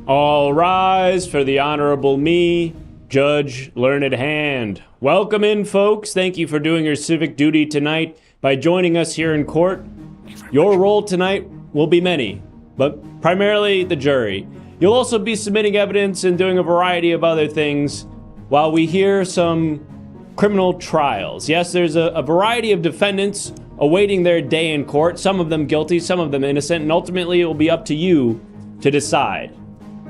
All rise for the Honorable Me, Judge Learned Hand. Welcome in, folks. Thank you for doing your civic duty tonight by joining us here in court. Your role tonight will be many, but primarily the jury. You'll also be submitting evidence and doing a variety of other things while we hear some criminal trials. Yes, there's a variety of defendants awaiting their day in court, some of them guilty, some of them innocent, and ultimately it will be up to you to decide.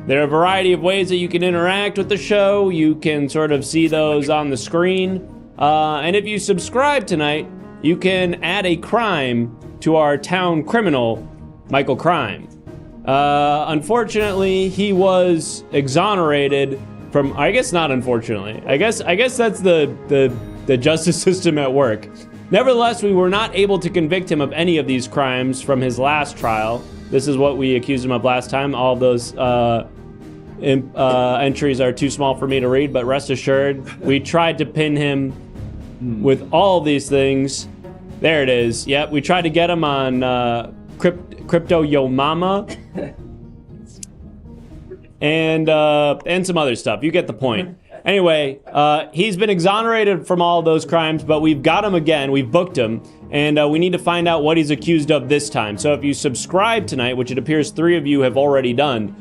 There are a variety of ways that you can interact with the show. You can sort of see those on the screen. And if you subscribe tonight, you can add a crime to our town criminal, Michael Crime. Unfortunately, he was exonerated from, I guess not unfortunately. I guess that's the justice system at work. Nevertheless, we were not able to convict him of any of these crimes from his last trial. This is what we accused him of last time. All of those entries are too small for me to read, but rest assured, we tried to pin him with all of these things. There it is. Yep, we tried to get him on Crypto Yo Mama and some other stuff. You get the point. Anyway, he's been exonerated from all of those crimes, but we've got him again. We've booked him, and we need to find out what he's accused of this time. So if you subscribe tonight, which it appears 3 of you have already done,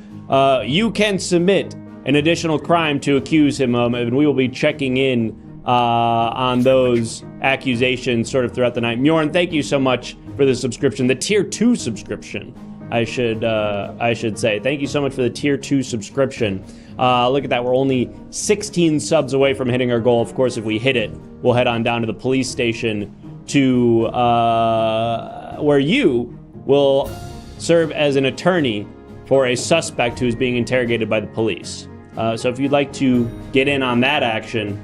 you can submit an additional crime to accuse him of, and we will be checking in on those accusations sort of throughout the night. Mjorn, thank you so much for the subscription, the Tier 2 subscription, I should say. Thank you so much for the Tier 2 subscription. Look at that, we're only 16 subs away from hitting our goal. Of course, if we hit it, we'll head on down to the police station to where you will serve as an attorney for a suspect who's being interrogated by the police. So if you'd like to get in on that action,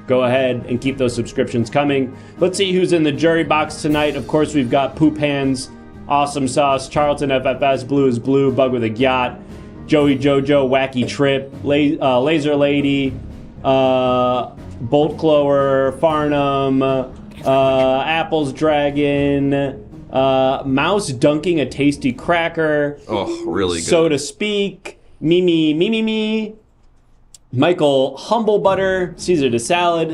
go ahead and keep those subscriptions coming. Let's see who's in the jury box tonight. Of course, we've got Poop Hands, Awesome Sauce, Charlton FFS, Blue is Blue, Bug with a Yacht, Joey Jojo, Wacky Trip, Laser Lady, Bolt Clower, Farnham, Apples Dragon, Mouse dunking a tasty cracker. Oh, really good. So to speak, me, Michael Humble Butter, Caesar de Salad,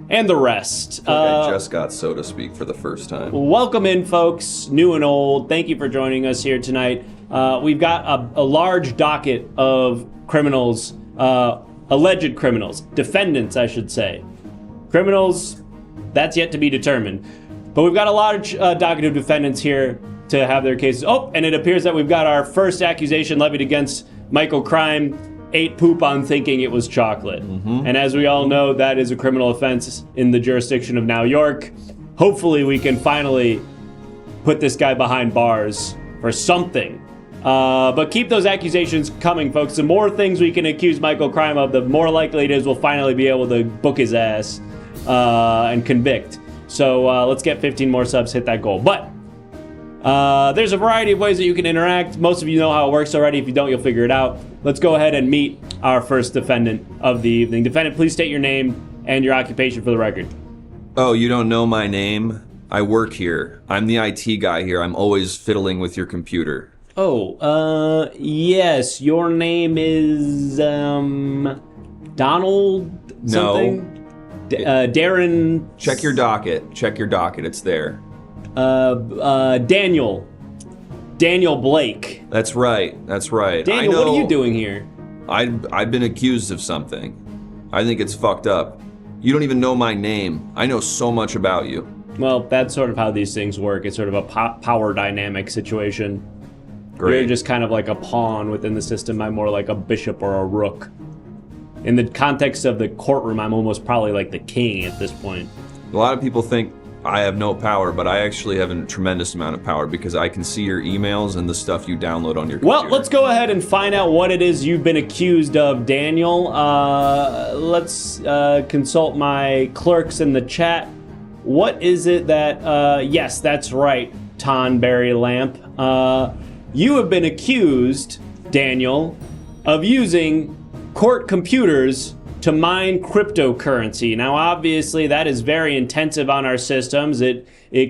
and the rest. I just got so to speak for the first time. Welcome in, folks, new and old. Thank you for joining us here tonight. We've got a large docket of criminals, alleged criminals, defendants, I should say. Criminals, that's yet to be determined. But we've got a large docket of defendants here to have their cases. Oh, and it appears that we've got our first accusation levied against Michael Crime, ate poop on thinking it was chocolate. And as we all know, that is a criminal offense in the jurisdiction of New York. Hopefully we can finally put this guy behind bars for something. But keep those accusations coming, folks. The more things we can accuse Michael Crime of, the more likely it is we'll finally be able to book his ass and convict. So let's get 15 more subs, hit that goal. But there's a variety of ways that you can interact. Most of you know how it works already. If you don't, you'll figure it out. Let's go ahead and meet our first defendant of the evening. Defendant, please state your name and your occupation for the record. Oh, you don't know my name? I work here. I'm the IT guy here. I'm always fiddling with your computer. Oh, yes. Your name is, Donald something? No. Darren... Check your docket. Check your docket. It's there. Daniel Blake. That's right. That's right. Daniel, what are you doing here? I've been accused of something. I think it's fucked up. You don't even know my name. I know so much about you. Well, that's sort of how these things work. It's sort of a power dynamic situation. Great. You're just kind of like a pawn within the system. I'm more like a bishop or a rook. In the context of the courtroom, I'm almost probably like the king at this point. A lot of people think I have no power, but I actually have a tremendous amount of power because I can see your emails and the stuff you download on your computer. Well, let's go ahead and find out what it is you've been accused of, Daniel. Let's consult my clerks in the chat. What is it that, yes, that's right, Tonberry Lamp. You have been accused, Daniel, of using court computers to mine cryptocurrency. Now, obviously, that is very intensive on our systems. It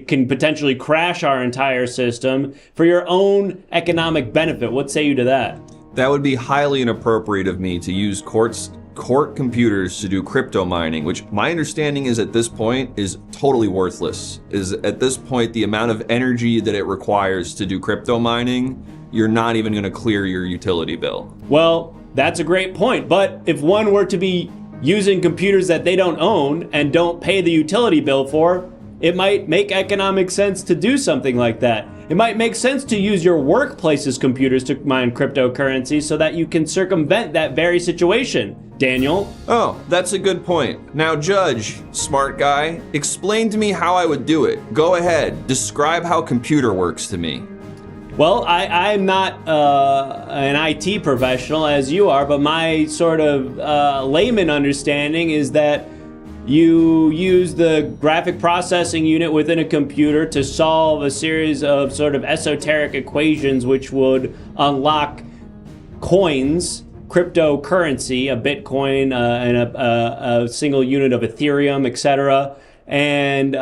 can potentially crash our entire system for your own economic benefit. What say you to that? That would be highly inappropriate of me to use court computers to do crypto mining, which my understanding is at this point is totally worthless. Is at this point the amount of energy that it requires to do crypto mining, you're not even going to clear your utility bill. Well, that's a great point, but if one were to be using computers that they don't own and don't pay the utility bill for, it might make economic sense to do something like that. It might make sense to use your workplace's computers to mine cryptocurrency so that you can circumvent that very situation. Daniel? Oh, that's a good point. Now, Judge, smart guy, explain to me how I would do it. Go ahead, describe how computer works to me. Well, I'm not an IT professional as you are, but my sort of layman understanding is that you use the graphic processing unit within a computer to solve a series of sort of esoteric equations which would unlock coins, cryptocurrency, a Bitcoin, and a single unit of Ethereum, etc. And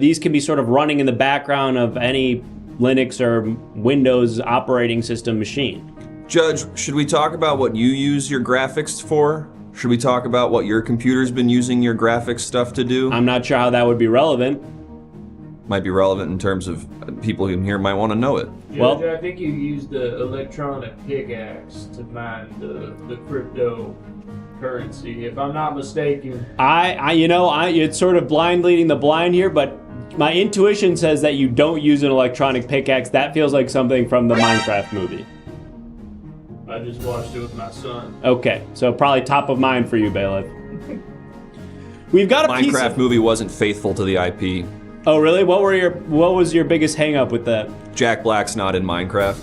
these can be sort of running in the background of any Linux or Windows operating system machine. Judge, should we talk about what you use your graphics for? Should we talk about what your computer's been using your graphics stuff to do? I'm not sure how that would be relevant. Might be relevant in terms of people in here might want to know it. Judge, Well, I think you used the electronic pickaxe to mine the cryptocurrency, if I'm not mistaken. It's sort of blind leading the blind here, but my intuition says that you don't use an electronic pickaxe. That feels like something from the Minecraft movie. I just watched it with my son. Okay, so probably top of mind for you, Bailiff. We've got a piece Minecraft of... movie wasn't faithful to the IP. Oh, really? What was your biggest hang up with that? Jack Black's not in Minecraft.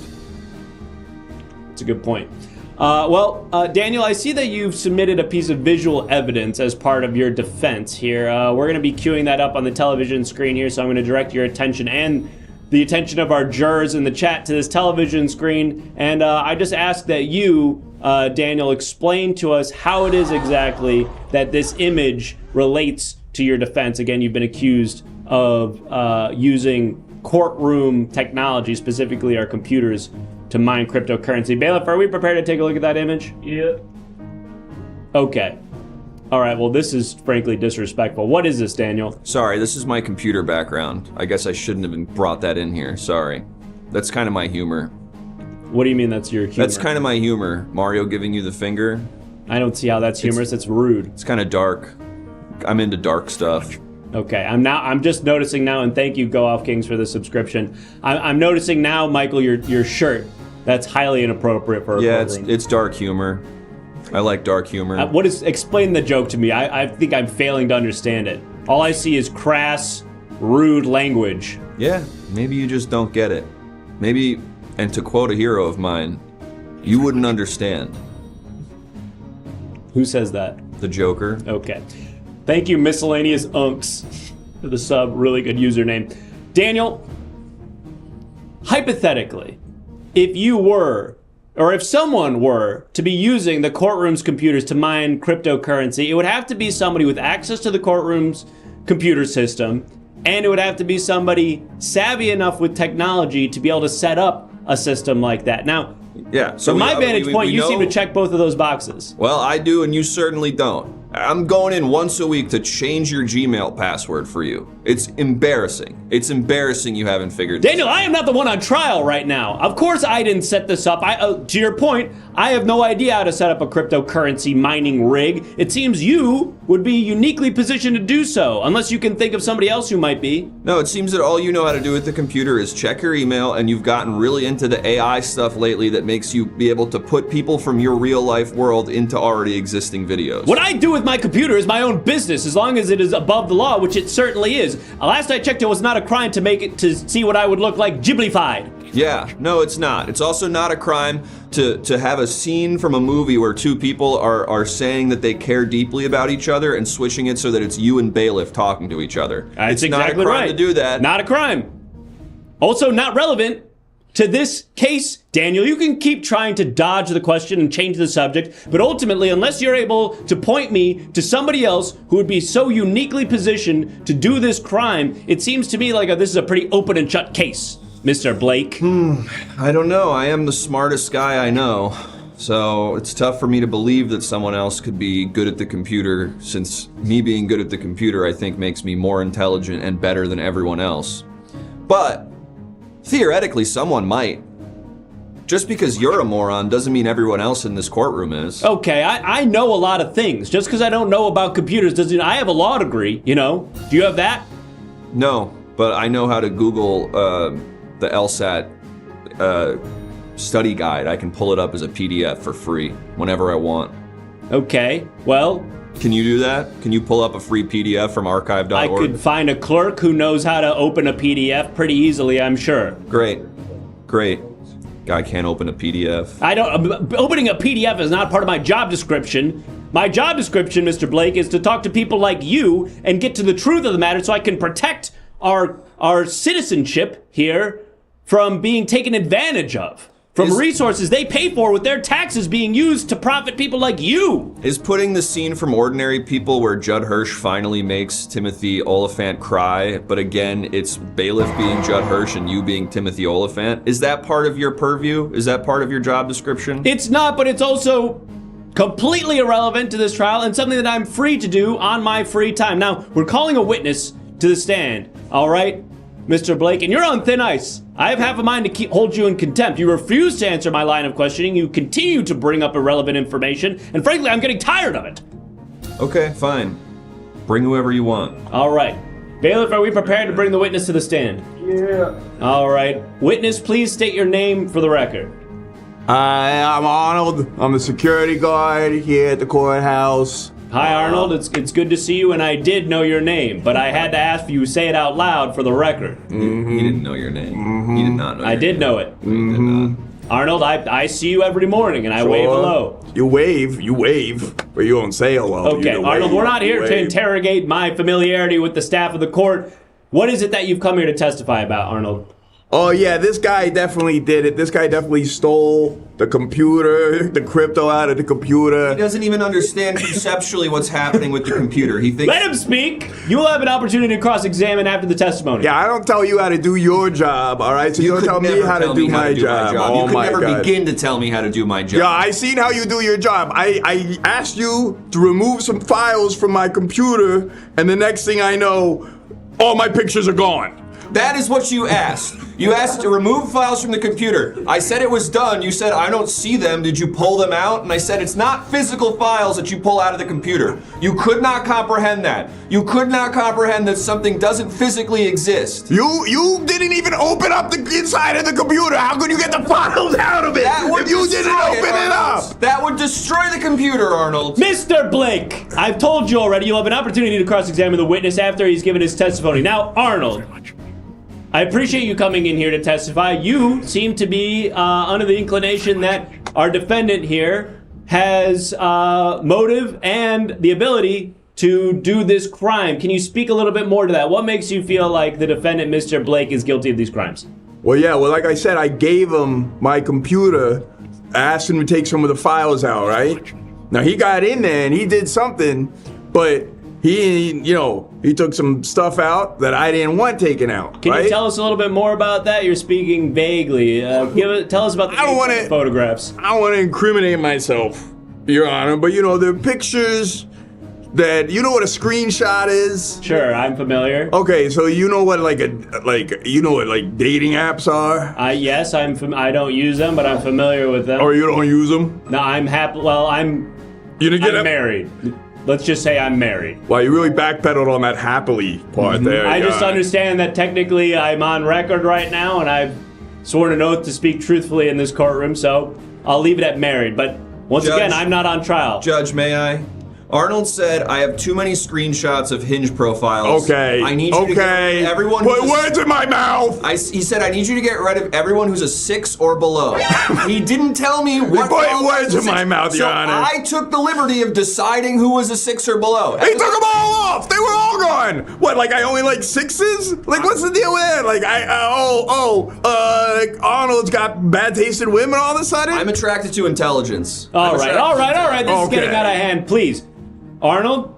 It's a good point. Daniel, I see that you've submitted a piece of visual evidence as part of your defense here. We're going to be queuing that up on the television screen here, so I'm going to direct your attention and the attention of our jurors in the chat to this television screen. And I just ask that you, Daniel, explain to us how it is exactly that this image relates to your defense. Again, you've been accused of using courtroom technology, specifically our computers, to mine cryptocurrency. Bailiff, are we prepared to take a look at that image? Yeah. Okay. All right, well, this is frankly disrespectful. What is this, Daniel? Sorry, this is my computer background. I guess I shouldn't have brought that in here. Sorry. That's kind of my humor. What do you mean that's your humor? That's kind of my humor. Mario giving you the finger. I don't see how that's humorous. It's rude. It's kind of dark. I'm into dark stuff. Okay, I'm just noticing now, and thank you, Go Off Kings, for the subscription. I'm noticing now, Michael, your shirt. That's highly inappropriate for a courtroom. it's dark humor. I like dark humor. Explain the joke to me. I think I'm failing to understand it. All I see is crass, rude language. Yeah, maybe you just don't get it. Maybe, and to quote a hero of mine, you wouldn't understand. Who says that? The Joker. Okay. Thank you, Miscellaneous Unks, for the sub. Really good username. Daniel, hypothetically, if you were, or if someone were, to be using the courtroom's computers to mine cryptocurrency, it would have to be somebody with access to the courtroom's computer system, and it would have to be somebody savvy enough with technology to be able to set up a system like that. Now, yeah. So from my vantage point, you seem to check both of those boxes. Well, I do, and you certainly don't. I'm going in once a week to change your Gmail password for you. It's embarrassing. It's embarrassing you haven't figured this out. Daniel, I am not the one on trial right now. Of course I didn't set this up. To your point, I have no idea how to set up a cryptocurrency mining rig. It seems you would be uniquely positioned to do so, unless you can think of somebody else who might be. No, it seems that all you know how to do with the computer is check your email, and you've gotten really into the AI stuff lately that makes you be able to put people from your real life world into already existing videos. What I do with my computer is my own business, as long as it is above the law, which it certainly is. Last I checked, it was not a crime to make it to see what I would look like Ghiblified. Yeah, no, it's not. It's also not a crime to have a scene from a movie where two people are saying that they care deeply about each other and switching it so that it's you and Bailiff talking to each other. That's it's exactly not a crime right. to do that. Not a crime. Also not relevant to this case. Daniel, you can keep trying to dodge the question and change the subject, but ultimately, unless you're able to point me to somebody else who would be so uniquely positioned to do this crime, it seems to me like this is a pretty open and shut case, Mr. Blake. I don't know. I am the smartest guy I know. So it's tough for me to believe that someone else could be good at the computer, since me being good at the computer, I think, makes me more intelligent and better than everyone else. But theoretically, someone might. Just because you're a moron doesn't mean everyone else in this courtroom is. Okay, I know a lot of things. Just because I don't know about computers doesn't... I have a law degree, you know? Do you have that? No, but I know how to Google the LSAT study guide. I can pull it up as a PDF for free whenever I want. Okay, well... Can you do that? Can you pull up a free PDF from archive.org? I could find a clerk who knows how to open a PDF pretty easily, I'm sure. Great. Guy can't open a PDF. Opening a PDF is not part of my job description. My job description, Mr. Blake, is to talk to people like you and get to the truth of the matter so I can protect our citizenship here from being taken advantage of. From resources they pay for with their taxes being used to profit people like you. Is putting the scene from Ordinary People where Judd Hirsch finally makes Timothy Oliphant cry, but again, it's bailiff being Judd Hirsch and you being Timothy Oliphant? Is that part of your purview? Is that part of your job description? It's not, but it's also completely irrelevant to this trial and something that I'm free to do on my free time. Now, we're calling a witness to the stand, all right, Mr. Blake, and you're on thin ice. I have half a mind to hold you in contempt. You refuse to answer my line of questioning. You continue to bring up irrelevant information, and frankly, I'm getting tired of it. Okay, fine. Bring whoever you want. All right. Bailiff, are we prepared to bring the witness to the stand? Yeah. All right. Witness, please state your name for the record. I'm Arnold. I'm the security guard here at the courthouse. Hi, Arnold. It's good to see you, and I did know your name, but I had to ask you say it out loud for the record. He didn't know your name. He did not know your name. I did know it. No, you did not. Arnold, I see you every morning, and I wave hello. You wave, but you don't say hello. Okay, Arnold, we're not here to interrogate my familiarity with the staff of the court. What is it that you've come here to testify about, Arnold? Oh yeah, this guy definitely did it. This guy definitely stole the computer, the crypto out of the computer. He doesn't even understand conceptually what's happening with the computer. He thinks... Let him speak! You will have an opportunity to cross-examine after the testimony. Yeah, I don't tell you how to do your job, all right? So you don't tell me how to do my job. Oh you could my never God. begin to tell me how to do my job. Yeah, I seen how you do your job. I asked you to remove some files from my computer, and the next thing I know, all my pictures are gone. That is what you asked. You asked to remove files from the computer. I said it was done. You said, I don't see them. Did you pull them out? And I said, it's not physical files that you pull out of the computer. You could not comprehend that. You could not comprehend that something doesn't physically exist. You didn't even open up the inside of the computer. How could you get the files out of it if you didn't open it up? That would destroy the computer, Arnold. Mr. Blake, I've told you already, you'll have an opportunity to cross-examine the witness after he's given his testimony. Now, Arnold, I appreciate you coming in here to testify. You seem to be under the inclination that our defendant here has motive and the ability to do this crime. Can you speak a little bit more to that? What makes you feel like the defendant, Mr. Blake, is guilty of these crimes? Well, yeah, like I said, I gave him my computer, asked him to take some of the files out, right? Now, he got in there and he did something, but he took some stuff out that I didn't want taken out. Can you tell us a little bit more about that? You're speaking vaguely. Tell us about the photographs. I don't want to incriminate myself, Your Honor, but there are pictures that what a screenshot is. Sure, I'm familiar. Okay, so you know what dating apps are? Yes, I don't use them, but I'm familiar with them. Or you don't use them? No, I'm happy. Well, I'm married. Let's just say I'm married. Well, you really backpedaled on that happily part there. I just understand that technically I'm on record right now, and I've sworn an oath to speak truthfully in this courtroom, so I'll leave it at married. But once again, I'm not on trial. Judge, may I? Arnold said, I have too many screenshots of Hinge profiles. Okay. I need you to get rid of everyone who's Put words in my mouth! He said, I need you to get rid of everyone who's a 6 or below. He didn't tell me what... Put words in my mouth, Your Honor. I took the liberty of deciding who was a 6 or below. He took them all off! They were all gone! What, I only like 6s? What's the deal with that? Arnold's got bad taste in women all of a sudden? I'm attracted to intelligence. All right. This is getting out of hand. Please. Arnold,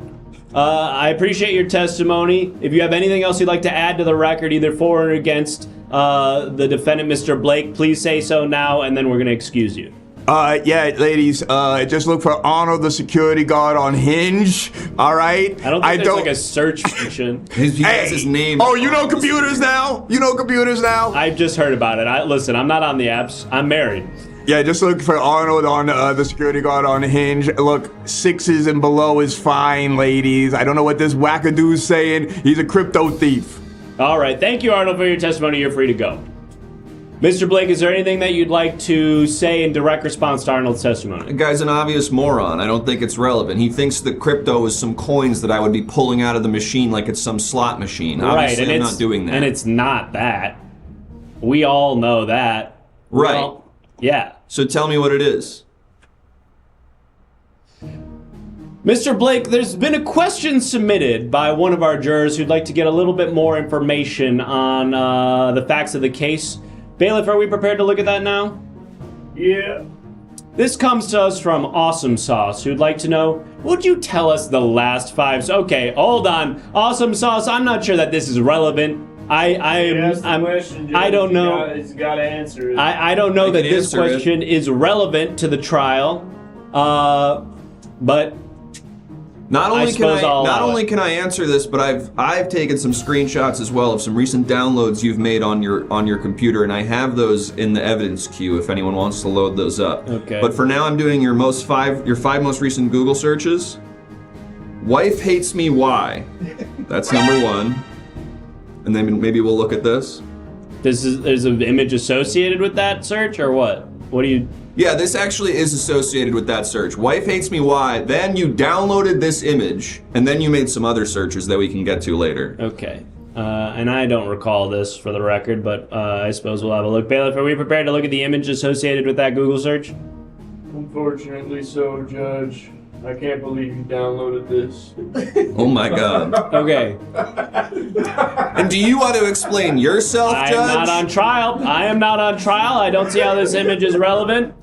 I appreciate your testimony. If you have anything else you'd like to add to the record, either for or against the defendant, Mr. Blake, please say so now, and then we're going to excuse you. Yeah, ladies, just look for Arnold the security guard on Hinge, all right? I don't think there's like a search function. He has his name. Oh, you know computers now? You know computers now? I've just heard about it. Listen, I'm not on the apps. I'm married. Yeah, just look for Arnold on the security guard on Hinge. Look, 6s and below is fine, ladies. I don't know what this wackadoo's saying. He's a crypto thief. All right. Thank you, Arnold, for your testimony. You're free to go. Mr. Blake, is there anything that you'd like to say in direct response to Arnold's testimony? The guy's an obvious moron. I don't think it's relevant. He thinks that crypto is some coins that I would be pulling out of the machine like it's some slot machine. Obviously, right, and I'm not doing that. And it's not that. We all know that. Right. Yeah. So tell me what it is. Mr. Blake, there's been a question submitted by one of our jurors who'd like to get a little bit more information on the facts of the case. Bailiff, are we prepared to look at that now? Yeah. This comes to us from Awesome Sauce, who'd like to know, would you tell us the last 5... Okay, hold on. Awesome Sauce, I'm not sure that this is relevant. I don't know. He's got to answer it. I don't know that this question is relevant to the trial, but not only can I answer this, but I've taken some screenshots as well of some recent downloads you've made on your computer, and I have those in the evidence queue if anyone wants to load those up. Okay. But for now, I'm doing your 5 most recent Google searches. Wife hates me. Why? That's number 1. And then maybe we'll look at this. There's an image associated with that search, or what? What do you... Yeah, this actually is associated with that search. Wife hates me, why? Then you downloaded this image, and then you made some other searches that we can get to later. Okay. And I don't recall this for the record, but I suppose we'll have a look. Bailiff, are we prepared to look at the image associated with that Google search? Unfortunately so, Judge. I can't believe you downloaded this. Oh my God. Okay. And do you want to explain yourself, Judge? I am not on trial. I am not on trial. I don't see how this image is relevant.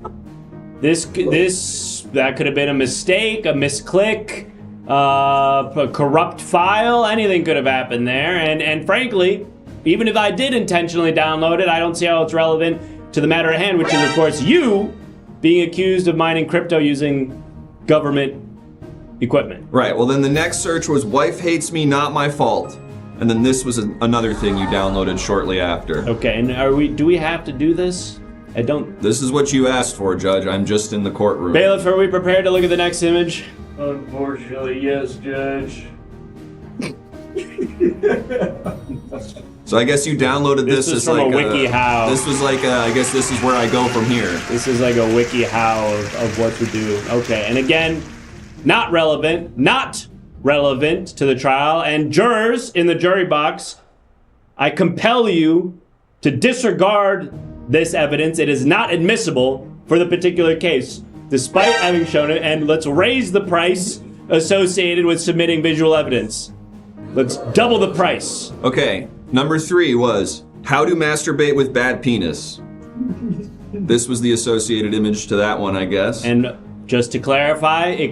That could have been a mistake, a misclick, a corrupt file. Anything could have happened there. And frankly, even if I did intentionally download it, I don't see how it's relevant to the matter at hand, which is, of course, you being accused of mining crypto using government equipment. Right, well then the next search was wife hates me, not my fault. And then this was another thing you downloaded shortly after. Okay, and do we have to do this? I don't... This is what you asked for, Judge. I'm just in the courtroom. Bailiff, are we prepared to look at the next image? Unfortunately, yes, Judge. So I guess you downloaded this as from like a WikiHow. This was like I guess this is where I go from here. This is like a WikiHow of what to do. Okay, and again, not relevant to the trial. And jurors in the jury box, I compel you to disregard this evidence. It is not admissible for the particular case, despite having shown it. And let's raise the price associated with submitting visual evidence. Let's double the price. Okay. Number 3 was, how to masturbate with bad penis. This was the associated image to that one, I guess. And just to clarify, I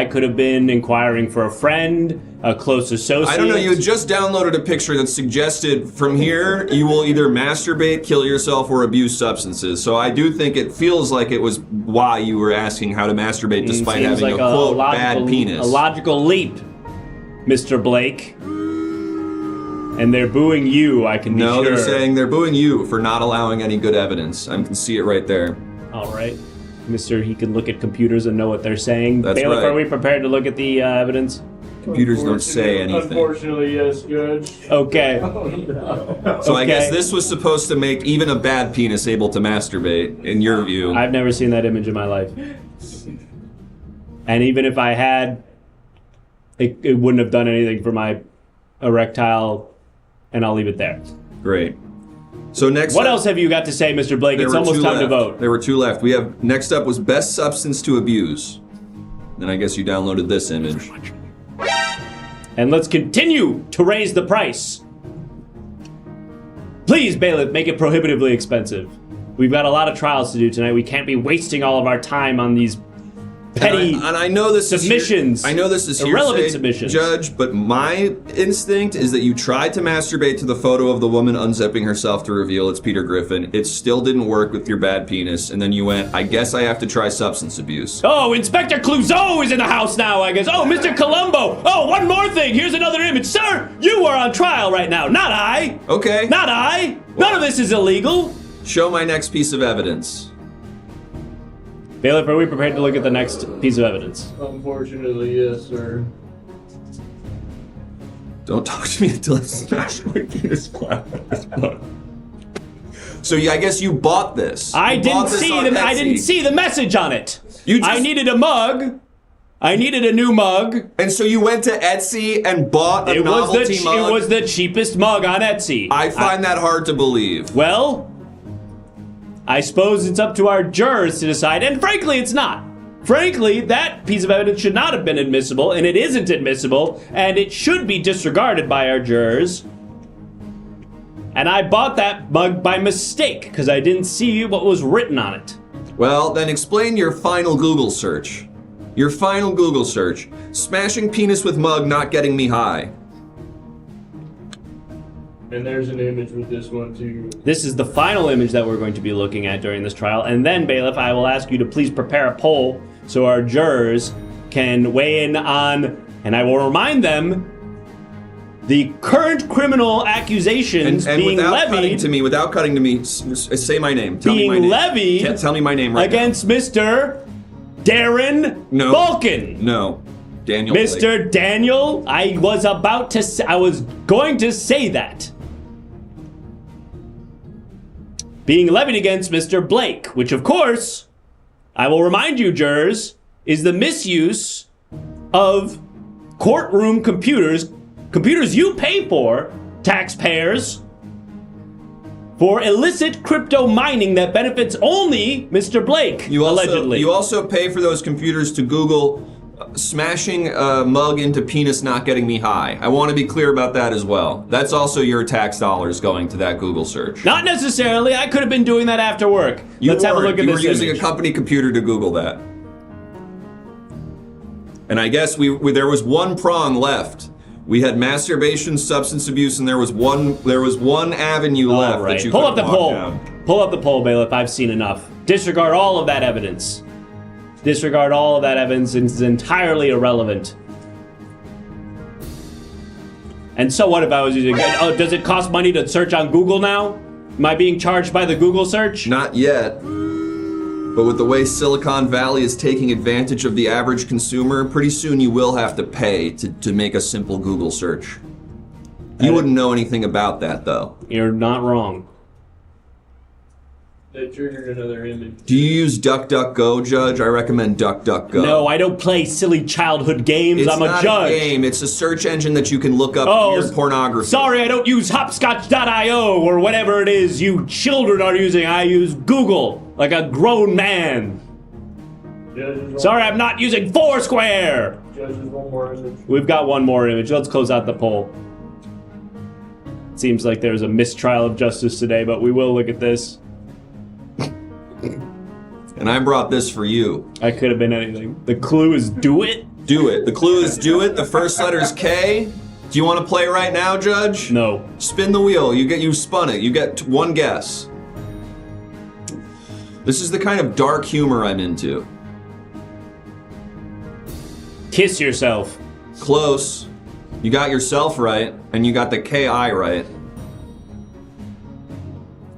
could have been inquiring for a friend, a close associate. I don't know, you had just downloaded a picture that suggested from here you will either masturbate, kill yourself, or abuse substances. So I do think it feels like it was why you were asking how to masturbate despite having like a quote bad penis. A logical leap, Mr. Blake. And they're booing you, I can be sure. No, they're saying they're booing you for not allowing any good evidence. I can see it right there. All right. Mister, he can look at computers and know what they're saying. That's Bailiff, right. Are we prepared to look at the evidence? Computers don't say anything. Unfortunately, yes, Judge. Okay. So I guess this was supposed to make even a bad penis able to masturbate, in your view. I've never seen that image in my life. And even if I had, it wouldn't have done anything for my erectile, and I'll leave it there. Great. So next What else have you got to say, Mr. Blake? It's almost time to vote. There were 2 left. We have, next up was best substance to abuse. Then I guess you downloaded this image. And let's continue to raise the price. Please, bailiff, make it prohibitively expensive. We've got a lot of trials to do tonight. We can't be wasting all of our time on these petty and I know this submissions. I know this is irrelevant hearsay, submissions. Judge, but my instinct is that you tried to masturbate to the photo of the woman unzipping herself to reveal it's Peter Griffin. It still didn't work with your bad penis, and then you went, I guess I have to try substance abuse. Oh, Inspector Clouseau is in the house now, I guess. Oh, Mr. Columbo. Oh, one more thing. Here's another image. Sir, you are on trial right now. Not I. Okay. Not I. None of this is illegal. Show my next piece of evidence. Bailiff, are we prepared to look at the next piece of evidence? Unfortunately, yes, sir. Don't talk to me until I smash my penis flat. So yeah, I guess you bought this. I didn't see the message on it. I needed a mug. I needed a new mug. And so you went to Etsy and bought a novelty mug? It was the cheapest mug on Etsy. I find that hard to believe. Well, I suppose it's up to our jurors to decide, and frankly, it's not. Frankly, that piece of evidence should not have been admissible, and it isn't admissible, and it should be disregarded by our jurors. And I bought that mug by mistake, because I didn't see what was written on it. Well, then explain your final Google search. Your final Google search. Smashing penis with mug not getting me high. And there's an image with this one, too. This is the final image that we're going to be looking at during this trial. And then, Bailiff, I will ask you to please prepare a poll so our jurors can weigh in on, and I will remind them, the current criminal accusations and being without levied... without cutting to me, say my name. Tell me my name. levied Tell me my name right against now. Mr. Darren Balkan. No. Daniel Mr. Blake. Daniel, I was going to say that. Being levied against Mr. Blake, which of course, I will remind you, jurors, is the misuse of courtroom computers you pay for, taxpayers, for illicit crypto mining that benefits only Mr. Blake, allegedly. You also pay for those computers to Google smashing a mug into penis not getting me high. I want to be clear about that as well. That's also your tax dollars going to that Google search. Not necessarily. I could have been doing that after work. Let's have a look at this You were using image. a company computer to Google that. And I guess there was one prong left. We had masturbation, substance abuse, and there was one avenue left that you could walk down. Pull up the poll, Bailiff. I've seen enough. Disregard all of that evidence. Disregard all of that evidence. It's entirely irrelevant. And so what if I was using... Oh, does it cost money to search on Google now? Am I being charged by the Google search? Not yet. But with the way Silicon Valley is taking advantage of the average consumer, pretty soon you will have to pay to make a simple Google search. You wouldn't know anything about that, though. You're not wrong. They triggered another image. Do you use DuckDuckGo, Judge? I recommend DuckDuckGo. No, I don't play silly childhood games. I'm a judge. It's not a game. It's a search engine that you can look up weird pornography. Sorry, I don't use hopscotch.io or whatever it is you children are using. I use Google like a grown man. Sorry, I'm not using Foursquare. Judges, one more image. We've got one more image. Let's close out the poll. Seems like there's a mistrial of justice today, but we will look at this. And I brought this for you. I could have been anything. The clue is do it? Do it. The clue is do it. The first letter is K. Do you want to play right now, Judge? No. Spin the wheel. You spun it. You get one guess. This is the kind of dark humor I'm into. Kiss yourself. Close. You got yourself right, and you got the K-I right.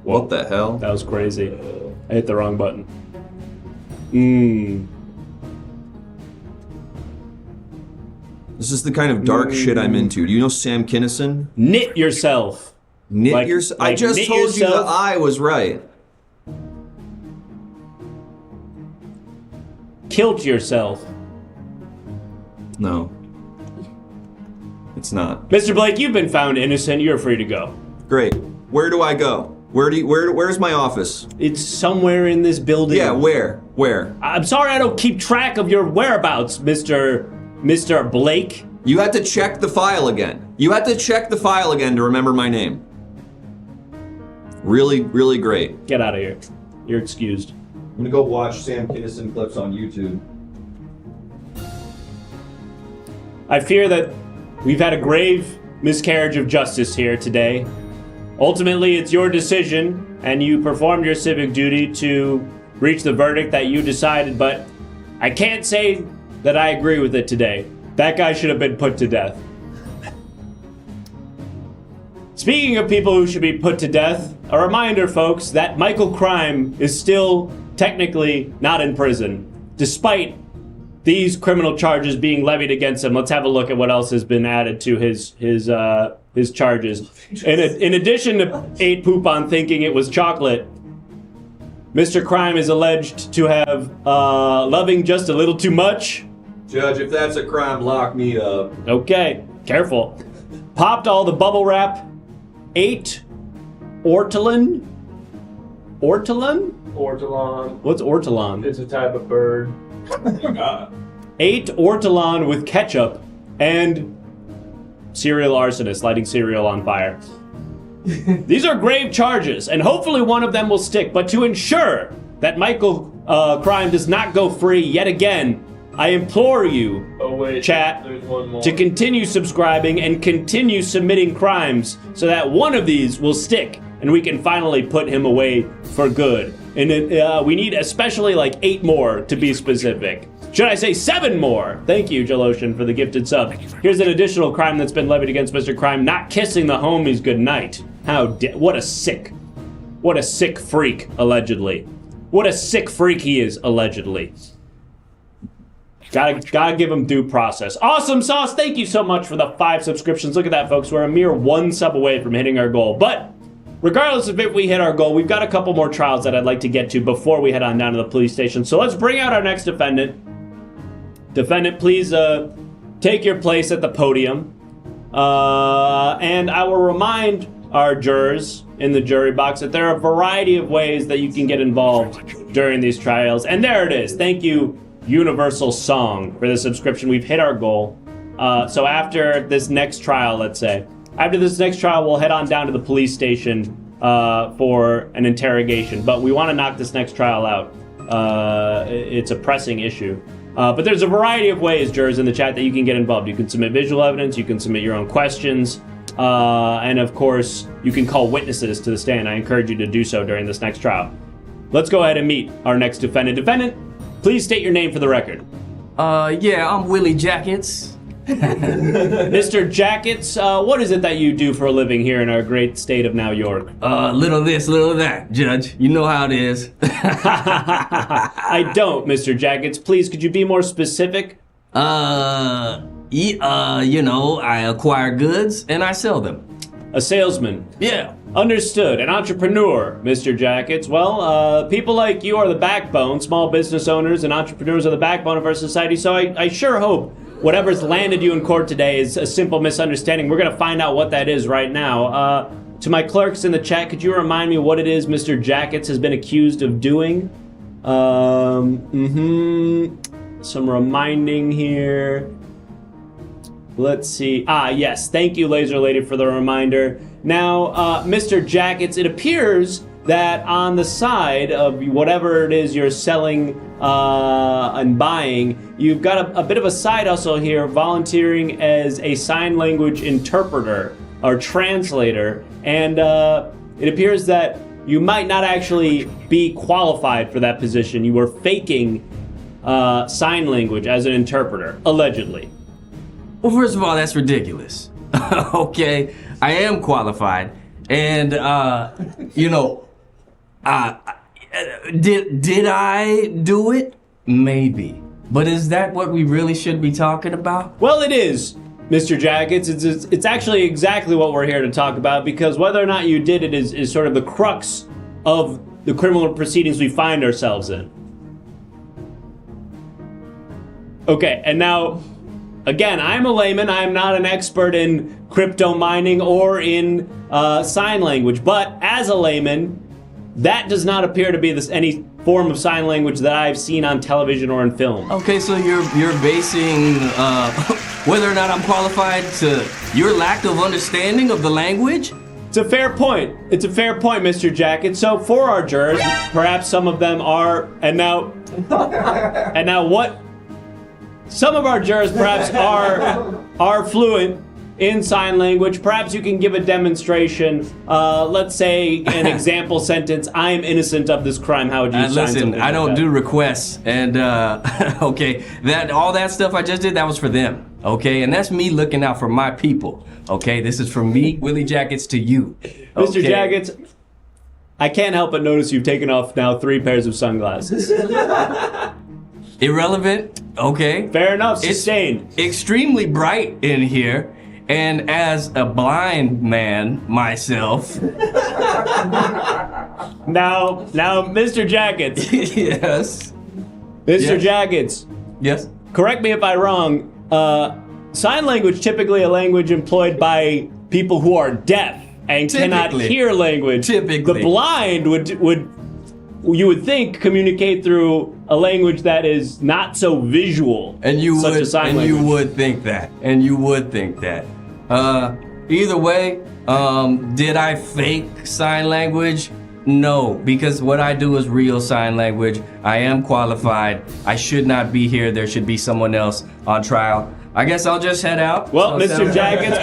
What the hell? That was crazy. I hit the wrong button. This is the kind of dark shit I'm into. Do you know Sam Kinison? Knit yourself. Knit yourself? I just told you the I was right. Kilt yourself. No. It's not. Mr. Blake, you've been found innocent. You're free to go. Great. Where do I go? Where's my office? It's somewhere in this building. Yeah, where? I'm sorry I don't keep track of your whereabouts, Mr. Blake. You had to check the file again. You had to check the file again to remember my name. Really, really great. Get out of here. You're excused. I'm gonna go watch Sam Kinison clips on YouTube. I fear that we've had a grave miscarriage of justice here today. Ultimately, it's your decision, and you performed your civic duty to reach the verdict that you decided, but I can't say that I agree with it today. That guy should have been put to death. Speaking of people who should be put to death, a reminder, folks, that Michael Crime is still technically not in prison, despite these criminal charges being levied against him. Let's have a look at what else has been added to his charges. In addition to ate poop on thinking it was chocolate, Mr. Crime is alleged to have loving just a little too much. Judge, if that's a crime, lock me up. Okay, careful. Popped all the bubble wrap. Ate ortolan. Ortolan? Ortolan. What's ortolan? It's a type of bird. Ate ortolan with ketchup and serial arsonist, lighting cereal on fire. These are grave charges, and hopefully one of them will stick. But to ensure that Michael Crime does not go free yet again, I implore you, chat, there's one more. to continue subscribing and continue submitting crimes so that one of these will stick and we can finally put him away for good. And we need especially like 8 more to be specific. Should I say 7 more? Thank you, Jaloshan, for the gifted sub. Here's an additional crime that's been levied against Mr. Crime: not kissing the homies goodnight. What a sick freak, allegedly. What a sick freak he is, allegedly. Gotta give him due process. Awesome Sauce, thank you so much for the 5 subscriptions. Look at that, folks. We're a mere 1 sub away from hitting our goal. But regardless of if we hit our goal, we've got a couple more trials that I'd like to get to before we head on down to the police station. So let's bring out our next defendant. Defendant, please take your place at the podium. And I will remind our jurors in the jury box that there are a variety of ways that you can get involved during these trials. And there it is. Thank you, Universal Song, for the subscription. We've hit our goal. So after this next trial, let's say, after this next trial, we'll head on down to the police station for an interrogation. But we want to knock this next trial out. It's a pressing issue. But there's a variety of ways, jurors in the chat, that you can get involved. You can submit visual evidence, you can submit your own questions, and of course, you can call witnesses to the stand. I encourage you to do so during this next trial. Let's go ahead and meet our next defendant. Defendant, please state your name for the record. Yeah, I'm Willie Jackets. Mr. Jackets, what is it that you do for a living here in our great state of New York? Little this, little that, Judge. You know how it is. I don't, Mr. Jackets. Please, could you be more specific? You know, I acquire goods and I sell them. A salesman. Yeah. Understood. An entrepreneur, Mr. Jackets. Well, people like you are the backbone. Small business owners and entrepreneurs are the backbone of our society. So I sure hope whatever's landed you in court today is a simple misunderstanding. We're going to find out what that is right now. To my clerks in the chat, could you remind me what it is Mr. Jackets has been accused of doing? Some reminding here. Let's see. Yes. Thank you, Laser Lady, for the reminder. Now, Mr. Jackets, it appears that on the side of whatever it is you're selling and buying, you've got a bit of a side hustle here, volunteering as a sign language interpreter or translator, and it appears that you might not actually be qualified for that position. You were faking sign language as an interpreter, allegedly. Well, first of all, that's ridiculous. Okay, I am qualified, and you know, did I do it? Maybe, but is that what we really should be talking about? Well, it is, Mr. Jackets. It's actually exactly what we're here to talk about, because whether or not you did it is sort of the crux of the criminal proceedings we find ourselves in. Okay, and now, again, I'm a layman. I'm not an expert in crypto mining or in sign language, but as a layman, that does not appear to be any form of sign language that I've seen on television or in film. Okay, so you're basing whether or not I'm qualified to your lack of understanding of the language? It's a fair point. It's a fair point, Mr. Jacket. So for our jurors, perhaps some of them are, and now what? some of our jurors perhaps are fluent in sign language. Perhaps you can give a demonstration. Let's say an example sentence. I am innocent of this crime. How would you sign Listen, something I like don't that? do requests, and okay, all that stuff I just did, that was for them, okay, and that's me looking out for my people, okay. This is from me, Willie Jackets, to you, Mr. okay? Jackets, I can't help but notice you've taken off now 3 pairs of sunglasses. Irrelevant, okay. Fair enough. It's Sustained. extremely bright in here. And as a blind man myself, Now, Mr. Jackets, yes, Mr. Yes. Jackets, yes, correct me if I'm wrong. Sign language typically a language employed by people who are deaf and cannot Typically. hear language. Typically. The blind would you would think communicate through a language that is not so visual. and you such would, as sign and language. you would think that, either way, did I fake sign language? No, because what I do is real sign language. I am qualified. I should not be here. There should be someone else on trial. I guess I'll just head out. Well, So Mr. Jackets,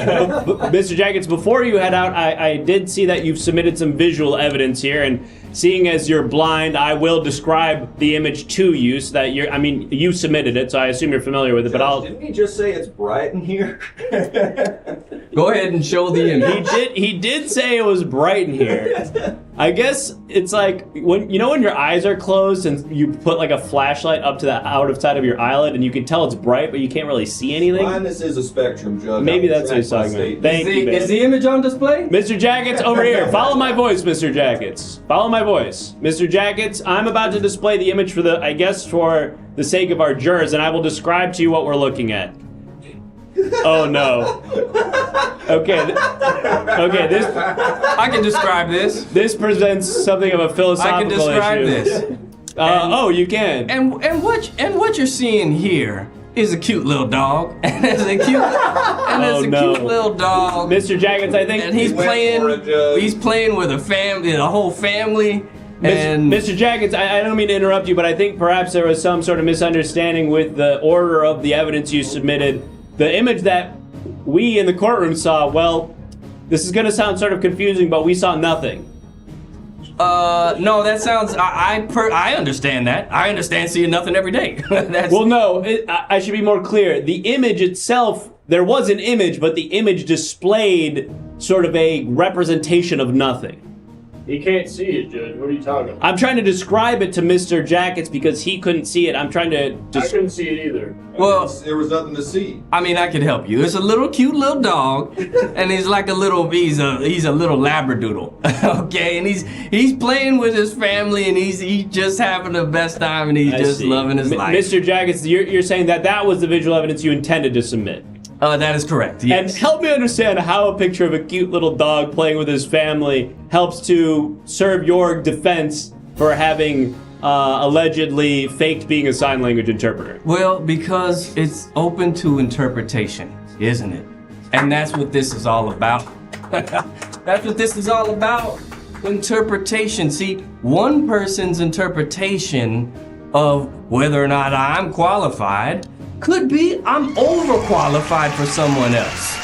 Mr. Jackets, before you head out, I did see that you've submitted some visual evidence here, and seeing as you're blind, I will describe the image to you so that you submitted it, so I assume you're familiar with it, but I'll... Didn't he just say it's bright in here? Go ahead and show the image. He did say it was bright in here. I guess it's like when your eyes are closed and you put like a flashlight up to the outside of your eyelid and you can tell it's bright, but you can't really see anything. Blindness is a spectrum, Judge. Maybe that's what he's talking about. Thank you, Is man. the image on display? Mr. Jackets, over here. Follow my voice, Mr. Jackets. Follow my voice. Mr. Jackets, I'm about to display the image for the sake of our jurors, and I will describe to you what we're looking at. Oh no. Okay. This I can describe this. presents something of a I can philosophical describe issue. this. You can. And what you're seeing here is a cute little dog, and there's a cute little dog, Mr. Jackets, I think and he's went for it, Judge. playing with a family, the whole family, and Mr. Jackets, I don't mean to interrupt you, but I think perhaps there was some sort of misunderstanding with the order of the evidence you submitted. The image that we in the courtroom saw, well, this is going to sound sort of confusing, but we saw nothing. no, that sounds. I understand that. I understand seeing nothing every day. That's, Well, no, I should be more clear. The image itself, there was an image, but the image displayed sort of a representation of nothing. He can't see it, Judge. What are you talking about? I'm trying to describe it to Mr. Jackets because he couldn't see it. I'm trying to I couldn't see it either. well, There was nothing to see. I mean, I could help you. It's a little cute little dog, and he's like he's a little labradoodle, okay? And he's playing with his family, and he's just having the best time, and he's I just see. loving his life. Mr. Jackets, you're saying that was the visual evidence you intended to submit. That is correct. Yes. And help me understand how a picture of a cute little dog playing with his family helps to serve your defense for having allegedly faked being a sign language interpreter. Well, because it's open to interpretation, isn't it? And that's what this is all about. That's what this is all about. Interpretation. See, one person's interpretation of whether or not I'm qualified could be I'm overqualified for someone else.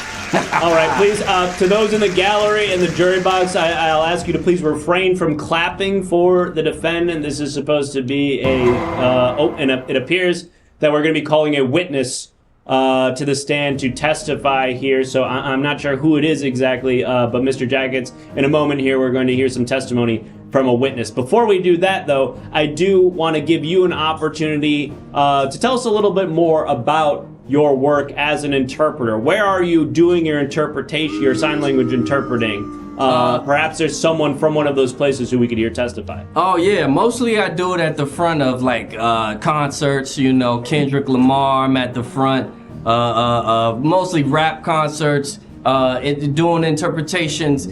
All right, please, to those in the gallery and the jury box, I'll ask you to please refrain from clapping for the defendant. This is supposed to be it appears that we're going to be calling a witness to the stand to testify here, so I'm not sure who it is exactly, but Mr. Jackets, in a moment here, we're going to hear some testimony from a witness. Before we do that, though, I do want to give you an opportunity to tell us a little bit more about your work as an interpreter. Where are you doing your interpretation, your sign language interpreting? Perhaps there's someone from one of those places who we could hear testify. Oh yeah, mostly I do it at the front of like concerts, Kendrick Lamar, I'm at the front, mostly rap concerts, doing interpretations,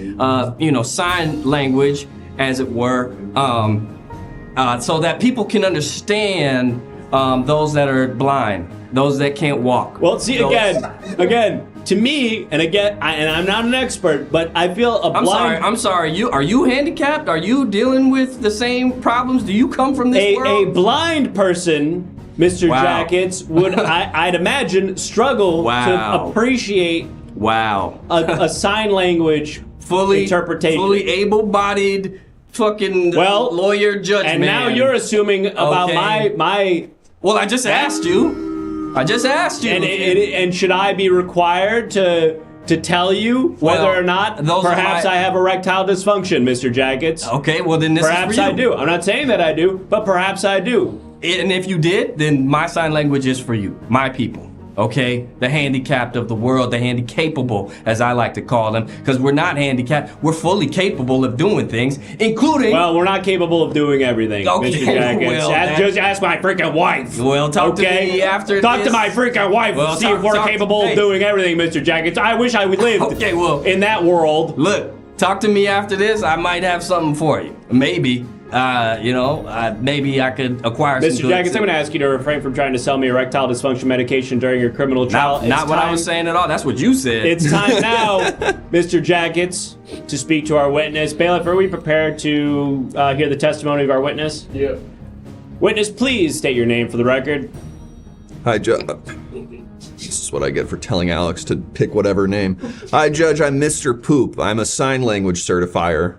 sign language, as it were, so that people can understand those that are blind, those that can't walk. Well, see, again, to me, and again, and I'm not an expert, but I feel I'm sorry. Are you handicapped? Are you dealing with the same problems? Do you come from this world? A blind person Mr. Wow. Jackets would, I'd imagine, struggle to appreciate a sign language interpretation. Fully able-bodied fucking lawyer judge and man. now you're assuming about my. Well, I just asked you. And should I be required to tell you whether or not perhaps I have erectile dysfunction, Mr. Jackets? Okay, well then this perhaps is for you. I do. I'm not saying that I do, but perhaps I do. And if you did, then my sign language is for you, my people. Okay, the handicapped of the world, the handy-capable, as I like to call them, because we're not handicapped, we're fully capable of doing things, including... Well, we're not capable of doing everything, okay, Mr. Jackets. Well, just ask my freaking wife. Well, talk to me after Talk this. to my freaking wife and see if we're capable of doing everything, Mr. Jackets. I wish I lived in that world. Look, talk to me after this. I might have something for you. Maybe. Maybe I could acquire some Mr. Jackets, I'm going to ask you to refrain from trying to sell me erectile dysfunction medication during your criminal trial. Not what I was saying at all. That's what you said. It's time now, Mr. Jackets, to speak to our witness. Bailiff, are we prepared to hear the testimony of our witness? Yeah. Witness, please state your name for the record. Hi, Judge. This is what I get for telling Alex to pick whatever name. Hi, Judge. I'm Mr. Poop. I'm a sign language certifier.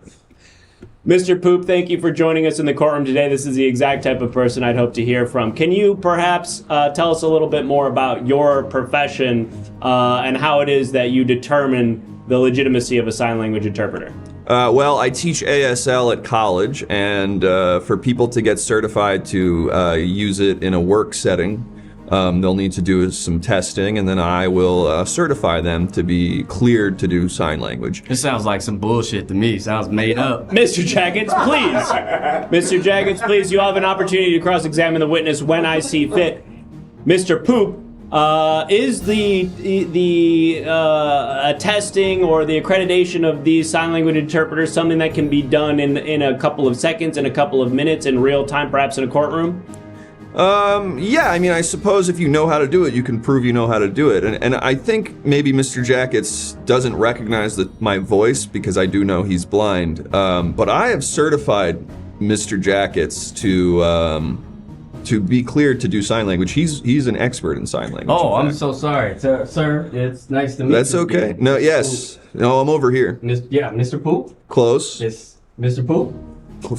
Mr. Poop, thank you for joining us in the courtroom today. This is the exact type of person I'd hope to hear from. Can you perhaps tell us a little bit more about your profession and how it is that you determine the legitimacy of a sign language interpreter? Well, I teach ASL at college, and for people to get certified to use it in a work setting, they'll need to do some testing, and then I will certify them to be cleared to do sign language. This sounds like some bullshit to me. Sounds made up. Mr. Jackets, please. Mr. Jackets, please, you have an opportunity to cross-examine the witness when I see fit. Mr. Poop, is the testing or the accreditation of these sign language interpreters something that can be done in a couple of seconds, in a couple of minutes, in real time, perhaps in a courtroom? Yeah, I mean, I suppose if you know how to do it, you can prove you know how to do it. And I think maybe Mr. Jackets doesn't recognize my voice because I do know he's blind. But I have certified Mr. Jackets to be cleared to do sign language. He's an expert in sign language. Oh, I'm so sorry, sir. It's nice to meet you. That's okay. No, yes. No, I'm over here. Mr. Poop? Close. Yes. Mr. Poop?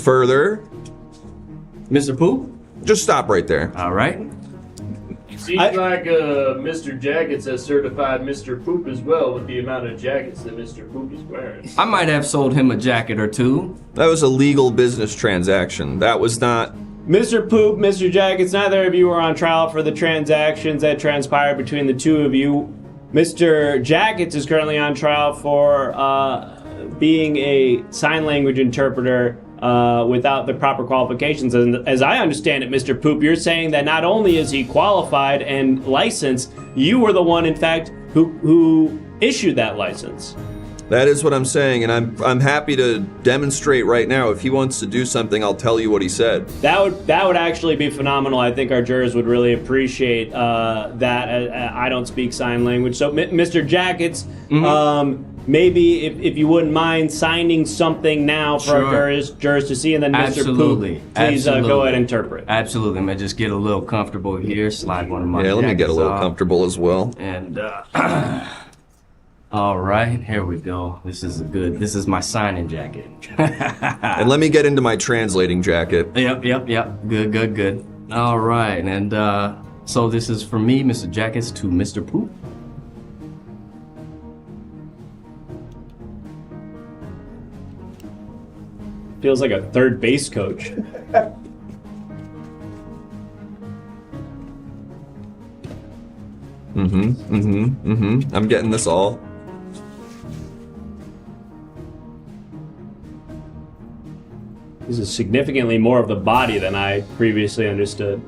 Further. Mr. Poop? Just stop right there. All right. Seems like Mr. Jackets has certified Mr. Poop as well with the amount of jackets that Mr. Poop is wearing. I might have sold him a jacket or two. That was a legal business transaction. That was not... Mr. Poop, Mr. Jackets, neither of you were on trial for the transactions that transpired between the two of you. Mr. Jackets is currently on trial for being a sign language interpreter without the proper qualifications. And as I understand it, Mr. Poop, you're saying that not only is he qualified and licensed, you were the one, in fact, who issued that license. That is what I'm saying, and I'm happy to demonstrate right now. If he wants to do something, I'll tell you what he said. That would actually be phenomenal. I think our jurors would really appreciate that. I don't speak sign language. So, Mr. Jackets, maybe if you wouldn't mind signing something now for our jurors to see, and then Mr. Poop, please go ahead and interpret. Absolutely. I'm going to just get a little comfortable here, slide one of my let me get a little off. comfortable as well. And, all right, here we go. This is my signing jacket. And let me get into my translating jacket. Yep. Good. All right, and so this is from me, Mr. Jackets, to Mr. Poop. Feels like a third base coach. I'm getting this all. This is significantly more of the body than I previously understood.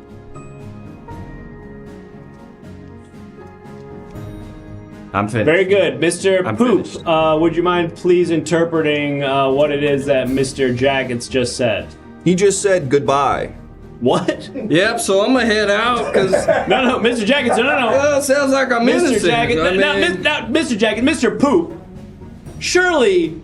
I'm finished. Very good. Mr. Poop, finished. would you mind please interpreting what it is that Mr. Jackets just said? He just said goodbye. What? Yep, so I'm gonna head out, because... No, Mr. Jackets, no. Well, it sounds like I'm Mr. innocent. Jackets, Mr. Jackets, Mr. Poop, surely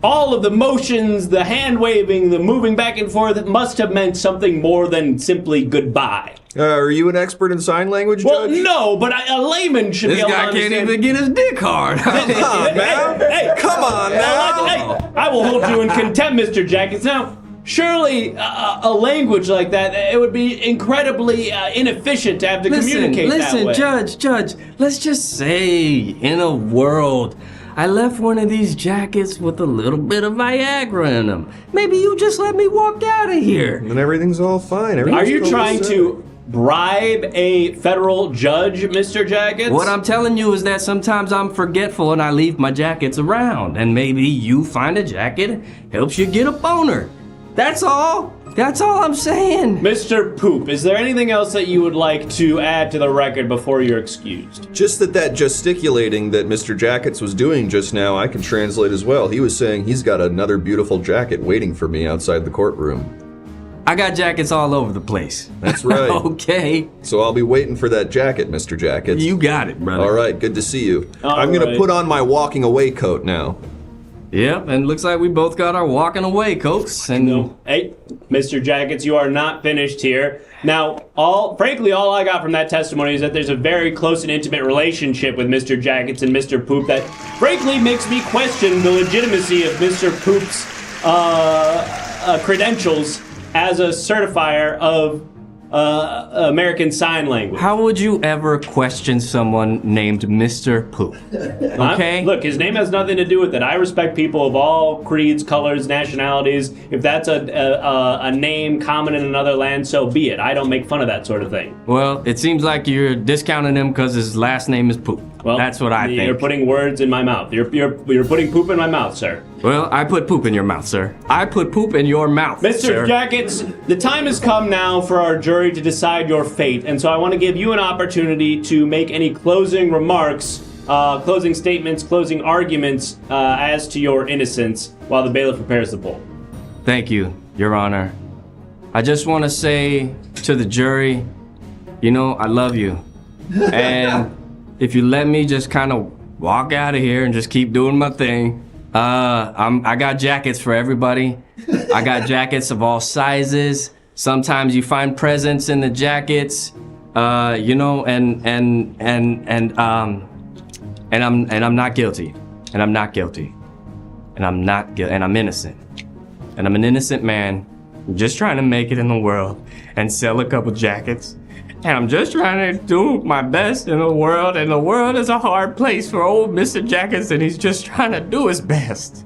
all of the motions, the hand waving, the moving back and forth must have meant something more than simply goodbye. Are you an expert in sign language, Well, Judge? no, but a layman should This be able to guy can't understand. even get his dick hard. Come on, man. Hey, Come on, now. hey, I will hold you in contempt, Mr. Jackets. Now, surely a language like that, it would be incredibly inefficient to have to communicate that way. Judge, let's just say in a world I left one of these jackets with a little bit of Viagra in them. Maybe you just let me walk out of here. And everything's all fine. Are you trying to bribe a federal judge, Mr. Jackets? What I'm telling you is that sometimes I'm forgetful and I leave my jackets around. And maybe you find a jacket, helps you get a boner. That's all. That's all I'm saying. Mr. Poop, is there anything else that you would like to add to the record before you're excused? Just that gesticulating that Mr. Jackets was doing just now, I can translate as well. He was saying he's got another beautiful jacket waiting for me outside the courtroom. I got jackets all over the place. That's right. Okay. So I'll be waiting for that jacket, Mr. Jackets. You got it, brother. All right, good to see you. I'm right. gonna put on my walking away coat now. Yep, and looks like we both got our walking away coats. And Hey, Mr. Jackets, you are not finished here. Now, frankly, all I got from that testimony is that there's a very close and intimate relationship with Mr. Jackets and Mr. Poop that frankly makes me question the legitimacy of Mr. Poop's credentials as a certifier of American Sign Language. how would you ever question someone named Mr. Poop? Okay? Look, his name has nothing to do with it. I respect people of all creeds, colors, nationalities. If that's a name common in another land, so be it. I don't make fun of that sort of thing. Well, it seems like you're discounting him because his last name is Poop. Well, that's what I think. You're putting words in my mouth. You're putting poop in my mouth, sir. Well, I put poop in your mouth, sir. I put poop in your mouth, Mr. sir. Jackets, the time has come now for our jury to decide your fate, and so I want to give you an opportunity to make any closing remarks, closing statements, closing arguments as to your innocence while the bailiff prepares the poll. Thank you, Your Honor. I just want to say to the jury, you know, I love you. And if you let me just kind of walk out of here and just keep doing my thing, I got jackets for everybody. I got jackets of all sizes. Sometimes you find presents in the jackets, you know, and I'm not guilty, and I'm not guilty, and I'm not guilty, and I'm innocent, and I'm an innocent man, just trying to make it in the world and sell a couple jackets. And I'm just trying to do my best in the world, and the world is a hard place for old Mr. Jackets, and he's just trying to do his best.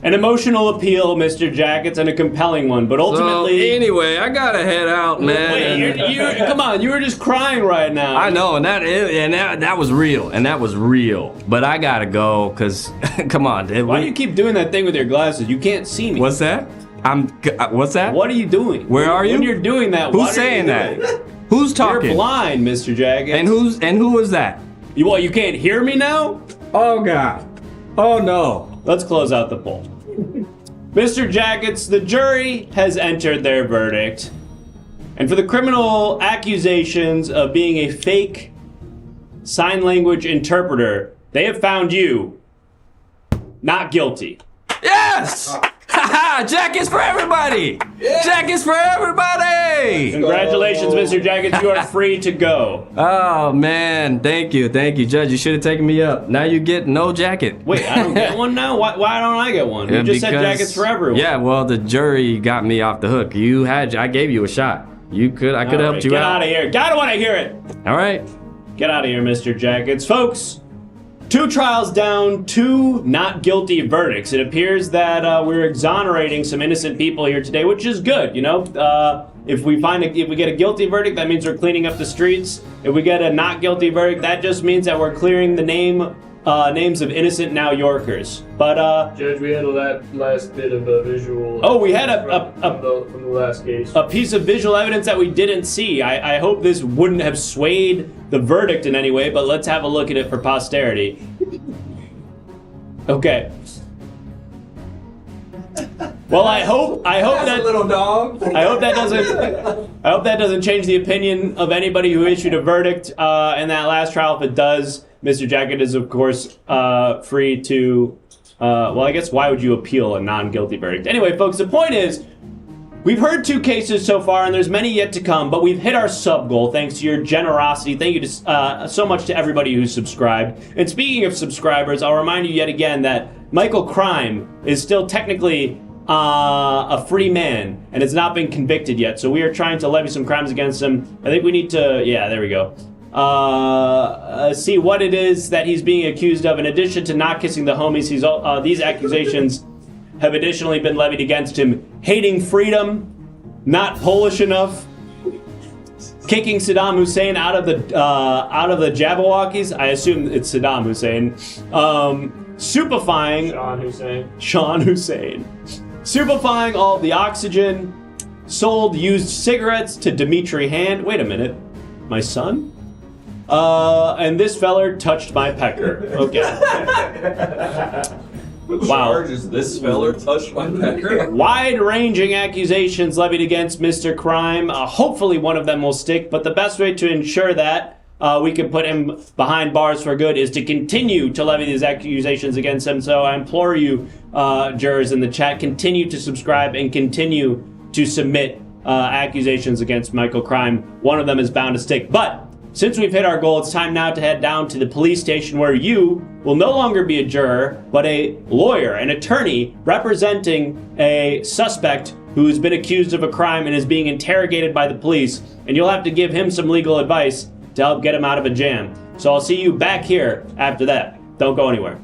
An emotional appeal, Mr. Jackets, and a compelling one, but ultimately... So, anyway, I gotta head out, man. Wait, come on, you were just crying right now. I know, and that was real, and that was real. But I gotta go, cause come on. Why do you keep doing that thing with your glasses? You can't see me. What's that? What's that? What are you doing? Where are you? When you're doing that, Who's what are saying you that? doing? Who's talking? You're blind, Mr. Jackets. And who was that? You can't hear me now? Oh God. Oh no. Let's close out the poll. Mr. Jackets, the jury has entered their verdict. And for the criminal accusations of being a fake sign language interpreter, they have found you not guilty. Yes! Haha! Jackets for everybody! Yeah. Jackets for everybody! Congratulations, Mr. Jackets. You are free to go. Oh man, thank you, Judge. You should have taken me up. Now you get no jacket. Wait, I don't get one now? Why don't I get one? You just said jackets for everyone. Yeah, well, the jury got me off the hook. I gave you a shot. I could have helped you Get out. out of here. Gotta want to hear it. All right. Get out of here, Mr. Jackets. Folks, 2 trials down, 2 not guilty verdicts. It appears that we're exonerating some innocent people here today, which is good, you know? If we get a guilty verdict, that means we're cleaning up the streets. If we get a not guilty verdict, that just means that we're clearing the names of innocent Now Yorkers. But Judge, we had a last bit of a visual. Oh, we had from the last case. a piece of visual evidence that we didn't see. I hope this wouldn't have swayed the verdict in any way, but let's have a look at it for posterity. Okay. Well, I hope that little dog. I hope that doesn't change the opinion of anybody who issued a verdict in that last trial. If it does, Mr. Jacket is of course free to. Well, I guess why would you appeal a non-guilty verdict? Anyway, folks, the point is, We've heard 2 cases so far, and there's many yet to come, but we've hit our sub goal thanks to your generosity. Thank you to, so much to everybody who's subscribed. And speaking of subscribers, I'll remind you yet again that Michael Crime is still technically a free man and has not been convicted yet. So we are trying to levy some crimes against him. I think we need to, yeah, there we go. See what it is that he's being accused of. In addition to not kissing the homies, these accusations have additionally been levied against him: hating freedom, not Polish enough, kicking Saddam Hussein out of the Jabberwockies. I assume it's Saddam Hussein. Stupefying Sean Hussein. Stupefying all the oxygen. Sold used cigarettes to Dimitri Hand. Wait a minute, my son? And this feller touched my pecker. Okay. Wow. Charges this feller touched my pecker? Wide-ranging accusations levied against Mr. Crime. Hopefully one of them will stick, but the best way to ensure that we can put him behind bars for good is to continue to levy these accusations against him. So I implore you, jurors in the chat, continue to subscribe and continue to submit accusations against Michael Crime. One of them is bound to stick. But since we've hit our goal, it's time now to head down to the police station where you will no longer be a juror, but a lawyer, an attorney representing a suspect who's been accused of a crime and is being interrogated by the police. And you'll have to give him some legal advice to help get him out of a jam. So I'll see you back here after that. Don't go anywhere.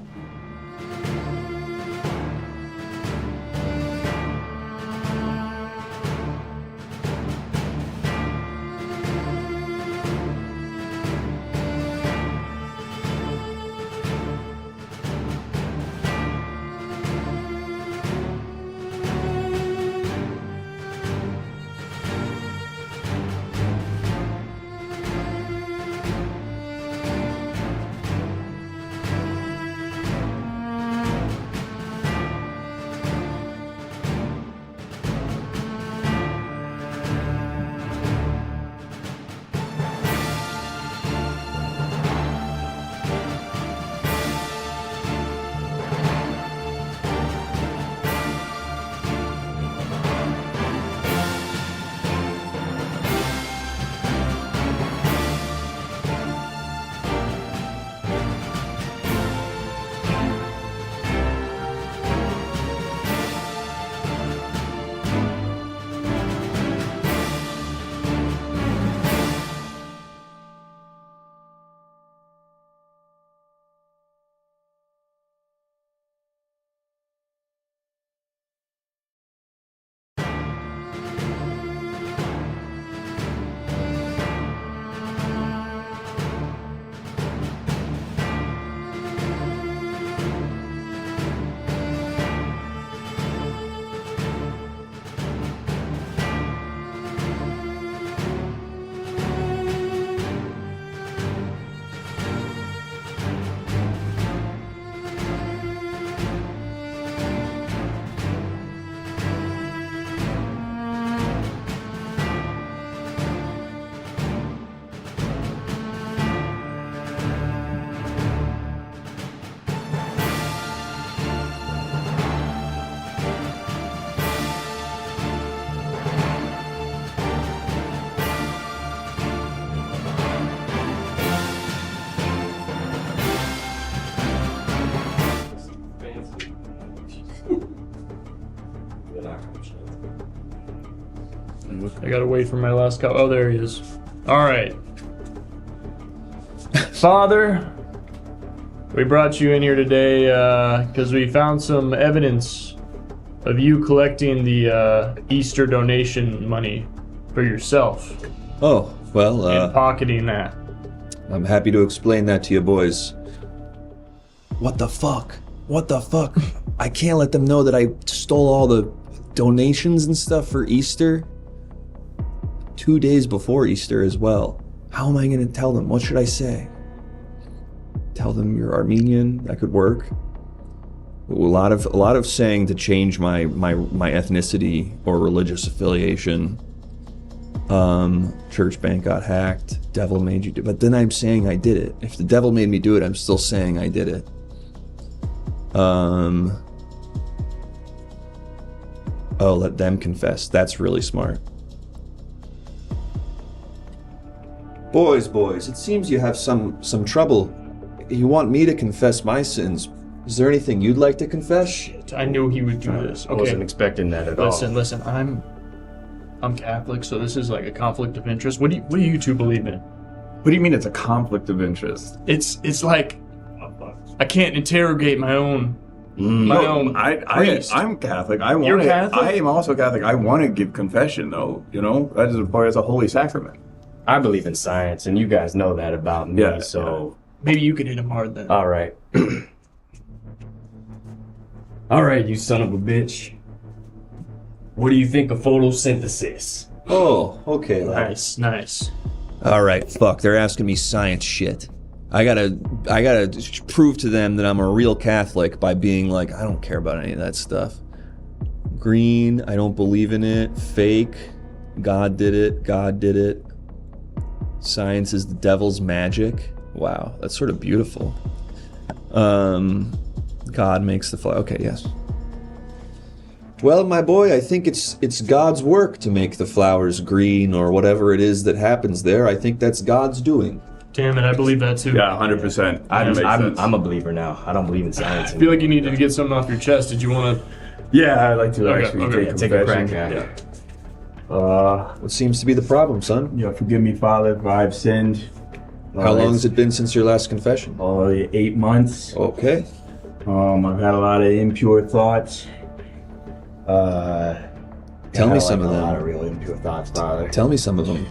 I gotta wait for my last call. Oh, there he is. All right. Father, we brought you in here today because we found some evidence of you collecting the Easter donation money for yourself Oh, well, and pocketing that. I'm happy to explain that to you boys. What the fuck? What the fuck? I can't let them know that I stole all the donations and stuff for Easter. 2 days before Easter as well. How am I gonna tell them? What should I say? Tell them you're Armenian? That could work. A lot of saying to change my ethnicity or religious affiliation. Church bank got hacked. Devil made you do it. But then I'm saying I did it. If the devil made me do it, I'm still saying I did it. Oh, let them confess. That's really smart. Boys, it seems you have some trouble. You want me to confess my sins. Is there anything you'd like to confess? I knew he would do this. I wasn't expecting that at all. Listen. I'm Catholic, so this is like a conflict of interest. What do you two believe in? What do you mean it's a conflict of interest? It's like I can't interrogate my own priest. I'm Catholic. You're Catholic? I am also Catholic. I want to give confession, though. You know, that is a part of a holy sacrament. I believe in science, and you guys know that about me, Yeah, so... Maybe you could hit him hard then. All right. All right, you son of a bitch. What do you think of photosynthesis? Oh, okay. Nice. All right, fuck. They're asking me science shit. I gotta prove to them that I'm a real Catholic by being like, I don't care about any of that stuff. Green, I don't believe in it. Fake, God did it. Science is the devil's magic. Wow, that's sort of beautiful. God makes the flower. Okay, yes. Well, my boy, I think it's God's work to make the flowers green or whatever it is that happens there. I think that's God's doing. Damn it, I believe that too. Yeah, 100%. I'm a believer now. I don't believe in science. I feel like you needed to get something off your chest. Did you want to? Yeah, I'd like to Okay, actually okay. Take a crack at it. What seems to be the problem, son? Forgive me, Father, for I've sinned. How long has it been since your last confession? 8 months. Okay. I've had a lot of impure thoughts. Tell me some of A lot of them. real impure thoughts, Father. Tell me some of them.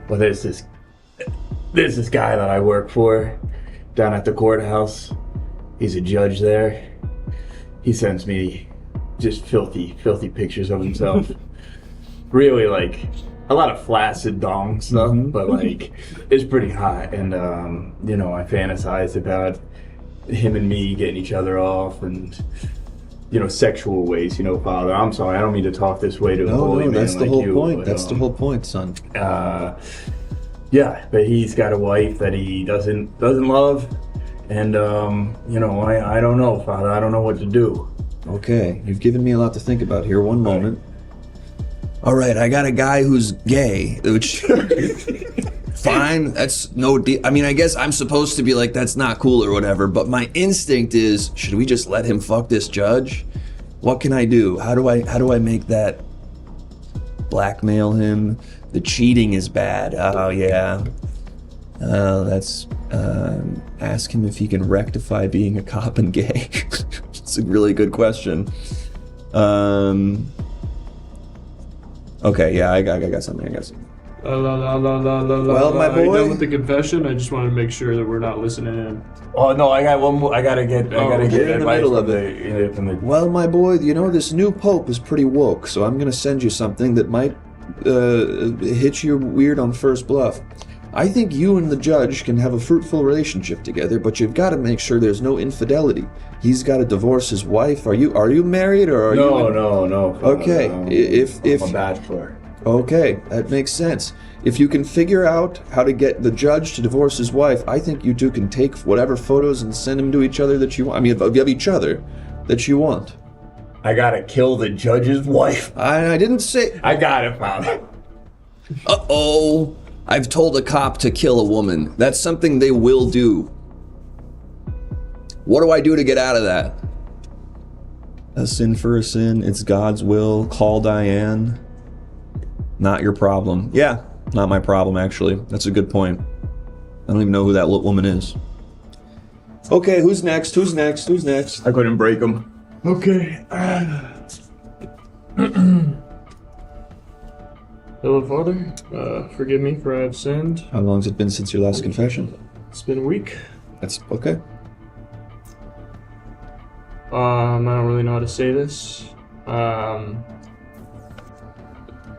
Well, there's this guy that I work for down at the courthouse. He's a judge there. He sends me just filthy pictures of himself. Really, like, a lot of flaccid dong stuff, but, like, it's pretty hot. And, I fantasize about him and me getting each other off and, sexual ways, Father. I'm sorry, I don't mean to talk this way to a holy man that's the like whole you, point. but, That's the whole point, son. Yeah, but he's got a wife that he doesn't love. And, I don't know, Father. I don't know what to do. Okay, you've given me a lot to think about here. One moment. All right, I got a guy who's gay, which fine. That's no deal. I mean, I guess I'm supposed to be like, that's not cool or whatever. But my instinct is, should we just let him fuck this judge? What can I do? How do I make that? Blackmail him. The cheating is bad. Oh yeah. That's ask him if he can rectify being a cop and gay. It's a really good question. Okay, yeah, I got something. Well, my Are you boy? done with the confession? I just wanted to make sure that we're not listening in. Oh no, I got one more. I gotta get we're in the advice middle from of the. Well, my boy, this new pope is pretty woke, so I'm gonna send you something that might hit you weird on first bluff. I think you and the judge can have a fruitful relationship together, but you've got to make sure there's no infidelity. He's got to divorce his wife. Are you married or are you? No. Okay, if I'm a bachelor. Okay, that makes sense. If you can figure out how to get the judge to divorce his wife, I think you two can take whatever photos and send them to each other that you want. I mean, of each other that you want. I gotta kill the judge's wife. I didn't say. I got it, Father. Uh-oh. I've told a cop to kill a woman. That's something they will do. What do I do to get out of that? A sin for a sin. It's God's will. Call Diane. Not your problem. Yeah, not my problem, actually. That's a good point. I don't even know who that woman is. Okay, who's next? I couldn't break him. Okay. Hello, Father. Forgive me for I have sinned. How long's it been since your last confession? It's been a week. That's okay. I don't really know how to say this.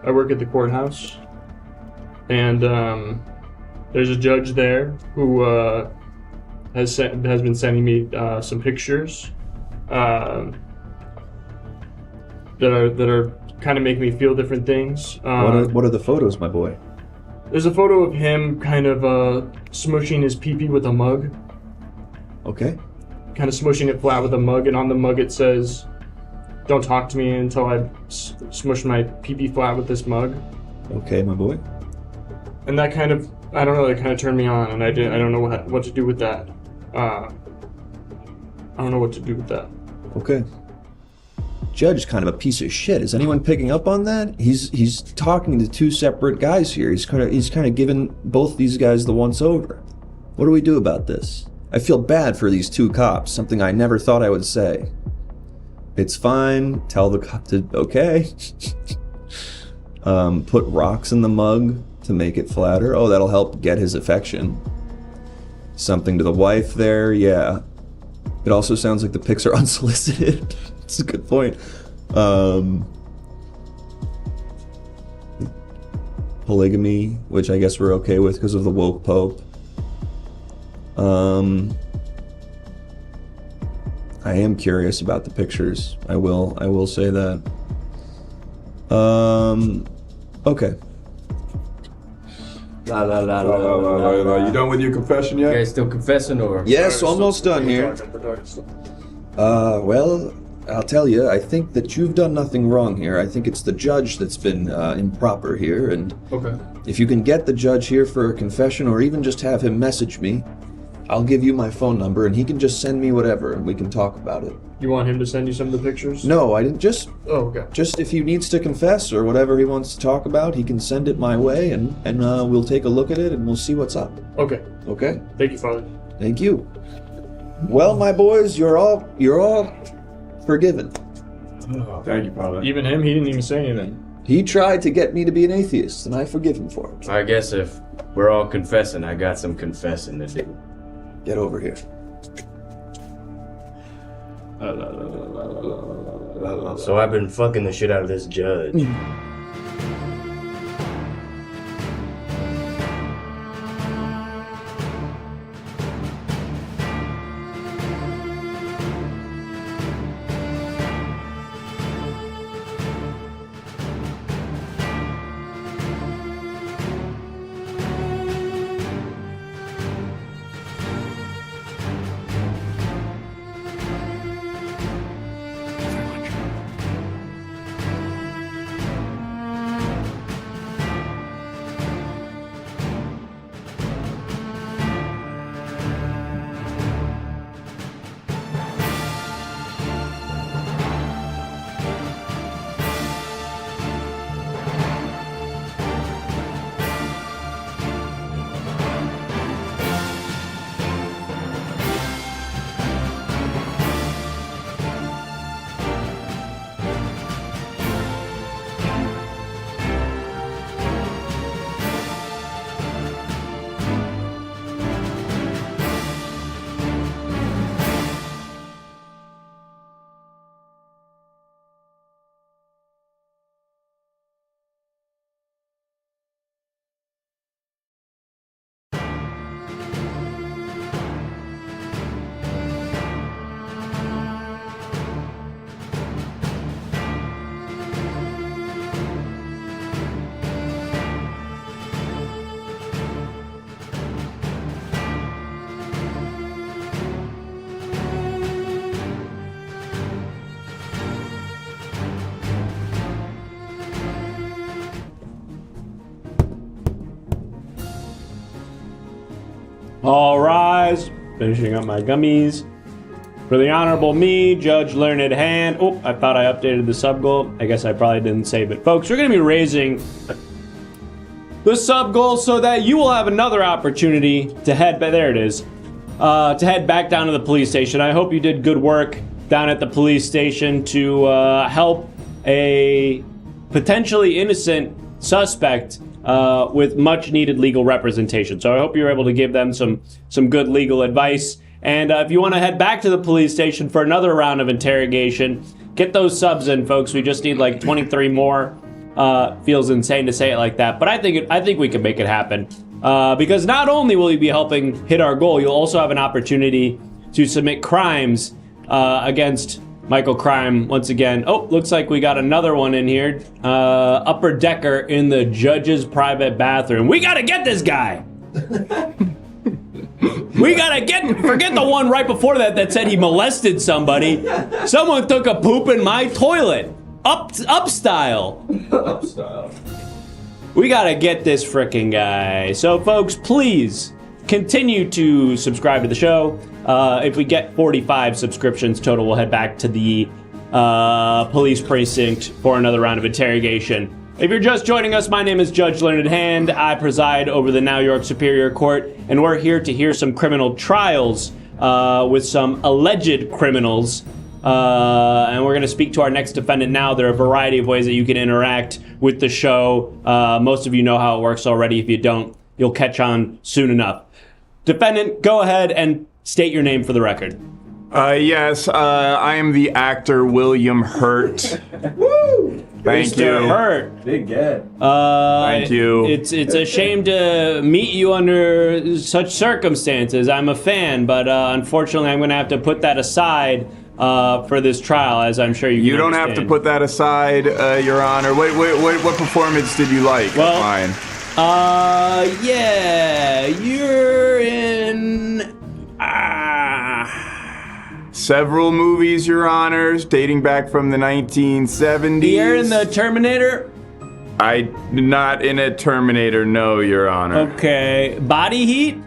I work at the courthouse, and there's a judge there who has been sending me some pictures that are kind of making me feel different things. What are the photos, my boy? There's a photo of him kind of smushing his pee-pee with a mug. Okay. Kind of smushing it flat with a mug, and on the mug it says, don't talk to me until I smush my pee-pee flat with this mug. Okay, my boy. And that kind of, I don't know, that kind of turned me on, and I don't know what to do with that. I don't know what to do with that. Okay. Judge is kind of a piece of shit. Is anyone picking up on that? He's talking to two separate guys here. He's kind of giving both these guys the once over. What do we do about this? I feel bad for these two cops, something I never thought I would say. It's fine. Tell the cop to, okay. Put rocks in the mug to make it flatter. Oh, that'll help get his affection. Something to the wife there, yeah. It also sounds like the pics are unsolicited. That's a good point. Polygamy, which I guess we're okay with because of the woke pope. I am curious about the pictures. I will say that. Okay. You done with your confession yet? You guys still confessing or? Yes, almost done here. Well, I'll tell you, I think that you've done nothing wrong here. I think it's the judge that's been improper here, and Okay. if you can get the judge here for a confession or even just have him message me, I'll give you my phone number and he can just send me whatever and we can talk about it. You want him to send you some of the pictures? No, I didn't. Just Oh, okay. if he needs to confess or whatever he wants to talk about, he can send it my way and we'll take a look at it and we'll see what's up. Okay. Okay? Thank you, Father. Thank you. Well, my boys, you're all forgiven. Thank you, Father. Even him, he didn't even say anything. He tried to get me to be an atheist, and I forgive him for it. I guess if we're all confessing, I got some confessing to do. Get over here. So I've been fucking the shit out of this judge. All rise. Finishing up my gummies. For the Honorable Me, Judge Learned Hand. Oh, I thought I updated the sub goal. I guess I probably didn't save it. Folks, we're going to be raising the sub goal so that you will have another opportunity to head back. There it is. To head back down to the police station. I hope you did good work down at the police station to help a potentially innocent suspect with much needed legal representation. So I hope you're able to give them some good legal advice. And if you want to head back to the police station for another round of interrogation, get those subs in, folks. We just need like 23 more. Feels insane to say it like that, but I think we can make it happen. Because not only will you be helping hit our goal, you'll also have an opportunity to submit crimes against Michael Crime once again. Oh, looks like we got another one in here. Upper decker in the judge's private bathroom. We gotta get this guy! We gotta forget the one right before that said he molested somebody. Someone took a poop in my toilet. Up style. Up style. We gotta get this frickin' guy. So, folks, please continue to subscribe to the show. If we get 45 subscriptions total, we'll head back to the police precinct for another round of interrogation. If you're just joining us, my name is Judge Learned Hand. I preside over the New York Superior Court, and we're here to hear some criminal trials with some alleged criminals. And we're going to speak to our next defendant now. There are a variety of ways that you can interact with the show. Most of you know how it works already. If you don't, you'll catch on soon enough. Defendant, go ahead and state your name for the record. Yes, I am the actor William Hurt. Woo! Thank Mr. you. Hurt. Big get. Thank you. It's a shame to meet you under such circumstances. I'm a fan, but unfortunately, I'm going to have to put that aside for this trial, as I'm sure you can You don't understand. have to put that aside, Your Honor. What performance did you like? Well, Fine. Yeah, you're in. Several movies, Your Honors, dating back from the 1970s. You're in the Terminator. I'm not in a Terminator, no, Your Honor. Okay, Body Heat.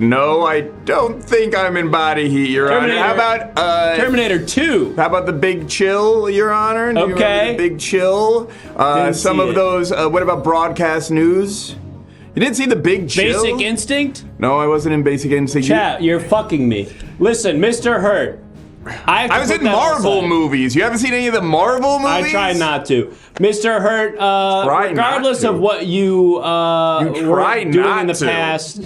No, I don't think I'm in Body Heat, Your Terminator. Honor. How about Terminator 2. How about The Big Chill, Your Honor? Do you remember Okay. The Big Chill. Didn't Some see of it. those. What about Broadcast News? You didn't see The Big Chill? Basic Instinct. No, I wasn't in Basic Instinct. Chat, you're fucking me. Listen, Mr. Hurt. I was in Marvel movies. You haven't seen any of the Marvel movies? I try not to. Mr. Hurt, Try regardless not to. of what you try were doing not in the to. past.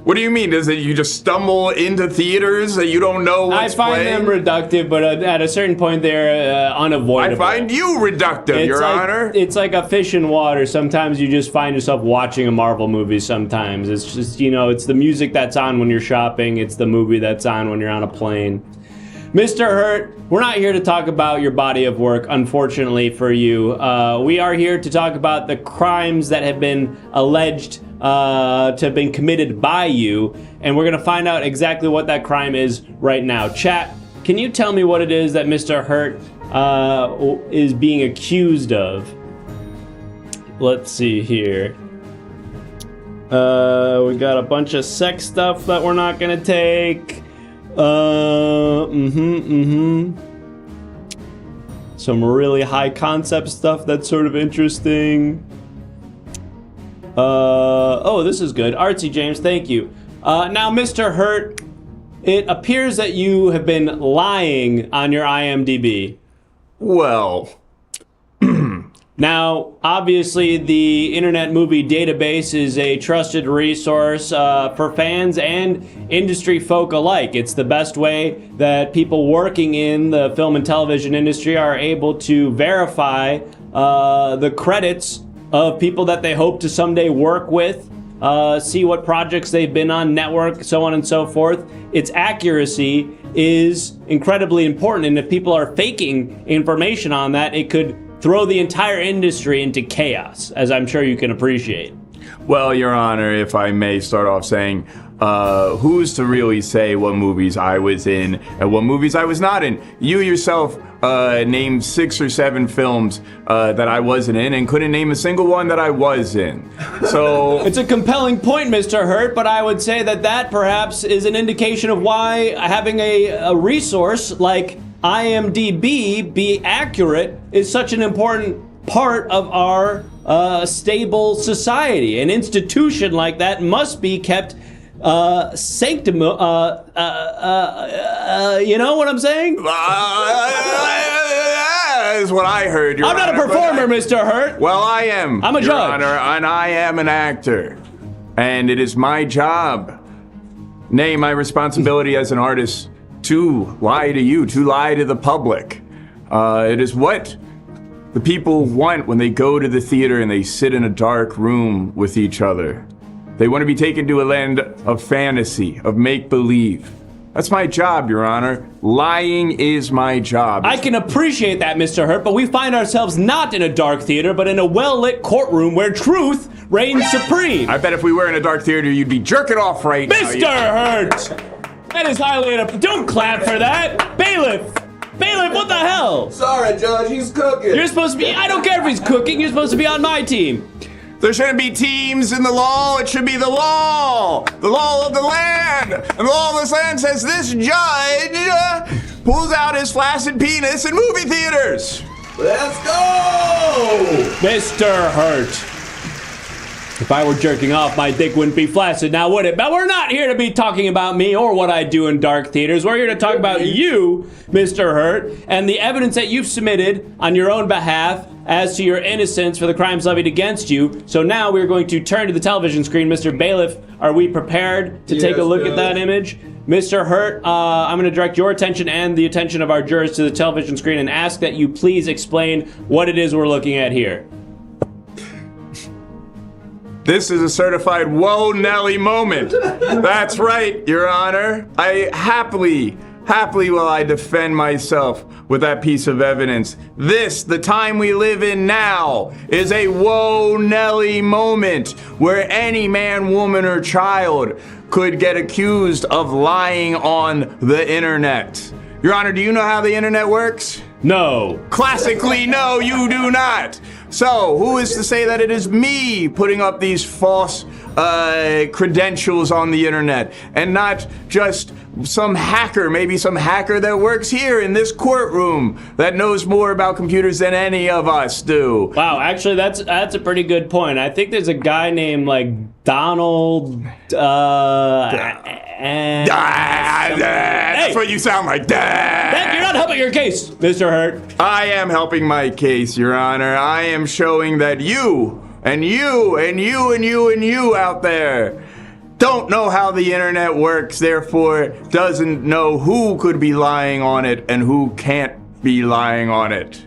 What do you mean? Is it you just stumble into theaters that you don't know what's I find playing? them reductive, but at a certain point they're unavoidable. I find you reductive, Your Honor. It's like a fish in water. Sometimes you just find yourself watching a Marvel movie sometimes. It's just, it's the music that's on when you're shopping. It's the movie that's on when you're on a plane. Mr. Hurt, we're not here to talk about your body of work, unfortunately for you. We are here to talk about the crimes that have been alleged to have been committed by you, and we're going to find out exactly what that crime is right now. Chat, can you tell me what it is that Mr. Hurt is being accused of? Let's see here. We got a bunch of sex stuff that we're not going to take. Some really high concept stuff that's sort of interesting. Oh, this is good. Artsy James, thank you. Now, Mr. Hurt, it appears that you have been lying on your IMDb. Well, now, obviously, the Internet Movie Database is a trusted resource for fans and industry folk alike. It's the best way that people working in the film and television industry are able to verify the credits of people that they hope to someday work with, see what projects they've been on, network, so on and so forth. Its accuracy is incredibly important, and if people are faking information on that, it could throw the entire industry into chaos, as I'm sure you can appreciate. Well, Your Honor, if I may start off saying, who's to really say what movies I was in and what movies I was not in? You yourself named 6 or 7 films that I wasn't in and couldn't name a single one that I was in. So It's a compelling point, Mr. Hurt, but I would say that perhaps is an indication of why having a resource like IMDb be accurate is such an important part of our stable society. An institution like that must be kept sanctum. You know what I'm saying? that is what I heard, Your I'm not a Honor, but performer, Mr. Hurt. Well, I am. I'm a Your judge. Honor, and I am an actor. And it is my job, nay, my responsibility as an artist, to lie to you, to lie to the public. It is what the people want when they go to the theater and they sit in a dark room with each other. They want to be taken to a land of fantasy, of make-believe. That's my job, Your Honor. Lying is my job. I can appreciate that, Mr. Hurt, but we find ourselves not in a dark theater, but in a well-lit courtroom where truth reigns supreme. I bet if we were in a dark theater, you'd be jerking off right now. Mr. Hurt! That is highly Don't clap for that! Bailiff! Bailiff, what the hell? Sorry, Judge, he's cooking. You're supposed to be, I don't care if he's cooking, you're supposed to be on my team. There shouldn't be teams in the law. It should be the law of the land. And the law of this land says this judge pulls out his flaccid penis in movie theaters. Let's go! Mr. Hurt. If I were jerking off, my dick wouldn't be flaccid, now would it? But we're not here to be talking about me or what I do in dark theaters. We're here to talk about you, Mr. Hurt, and the evidence that you've submitted on your own behalf as to your innocence for the crimes levied against you. So now we're going to turn to the television screen. Mr. Bailiff, are we prepared to take a look at that image? Mr. Hurt, I'm going to direct your attention and the attention of our jurors to the television screen and ask that you please explain what it is we're looking at here. This is a certified whoa Nelly moment. That's right, Your Honor. I happily will I defend myself with that piece of evidence. This, the time we live in now, is a whoa Nelly moment where any man, woman, or child could get accused of lying on the internet. Your Honor, do you know how the internet works? No. Classically, no, you do not. So, who is to say that it is me putting up these false credentials on the internet and not just some hacker, maybe some hacker that works here in this courtroom that knows more about computers than any of us do? Wow, actually, that's a pretty good point. I think there's a guy named, like, Donald, that's what you sound like. You're not helping your case, Mr. Hurt. I am helping my case, Your Honor. I am showing that you and you and you and you and you out there don't know how the internet works, therefore doesn't know who could be lying on it and who can't be lying on it.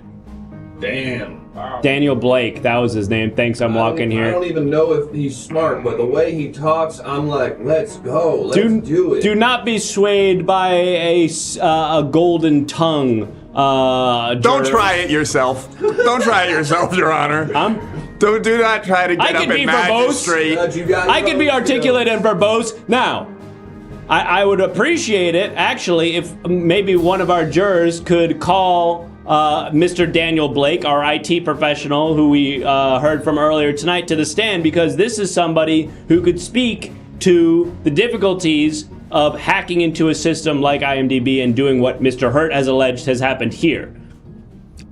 Damn. Daniel Blake, that was his name. Thanks, I'm walking I here. don't even know if he's smart, but the way he talks, I'm like, let's go, let's do it. Do not be swayed by a golden tongue. Don't try it yourself. Don't try it yourself, Your Honor. Do not try to get up and magistrate. I can be articulate and verbose. Now, I would appreciate it, actually, if maybe one of our jurors could call Mr. Daniel Blake, our IT professional, who we heard from earlier tonight, to the stand, because this is somebody who could speak to the difficulties of hacking into a system like IMDb and doing what Mr. Hurt has alleged has happened here.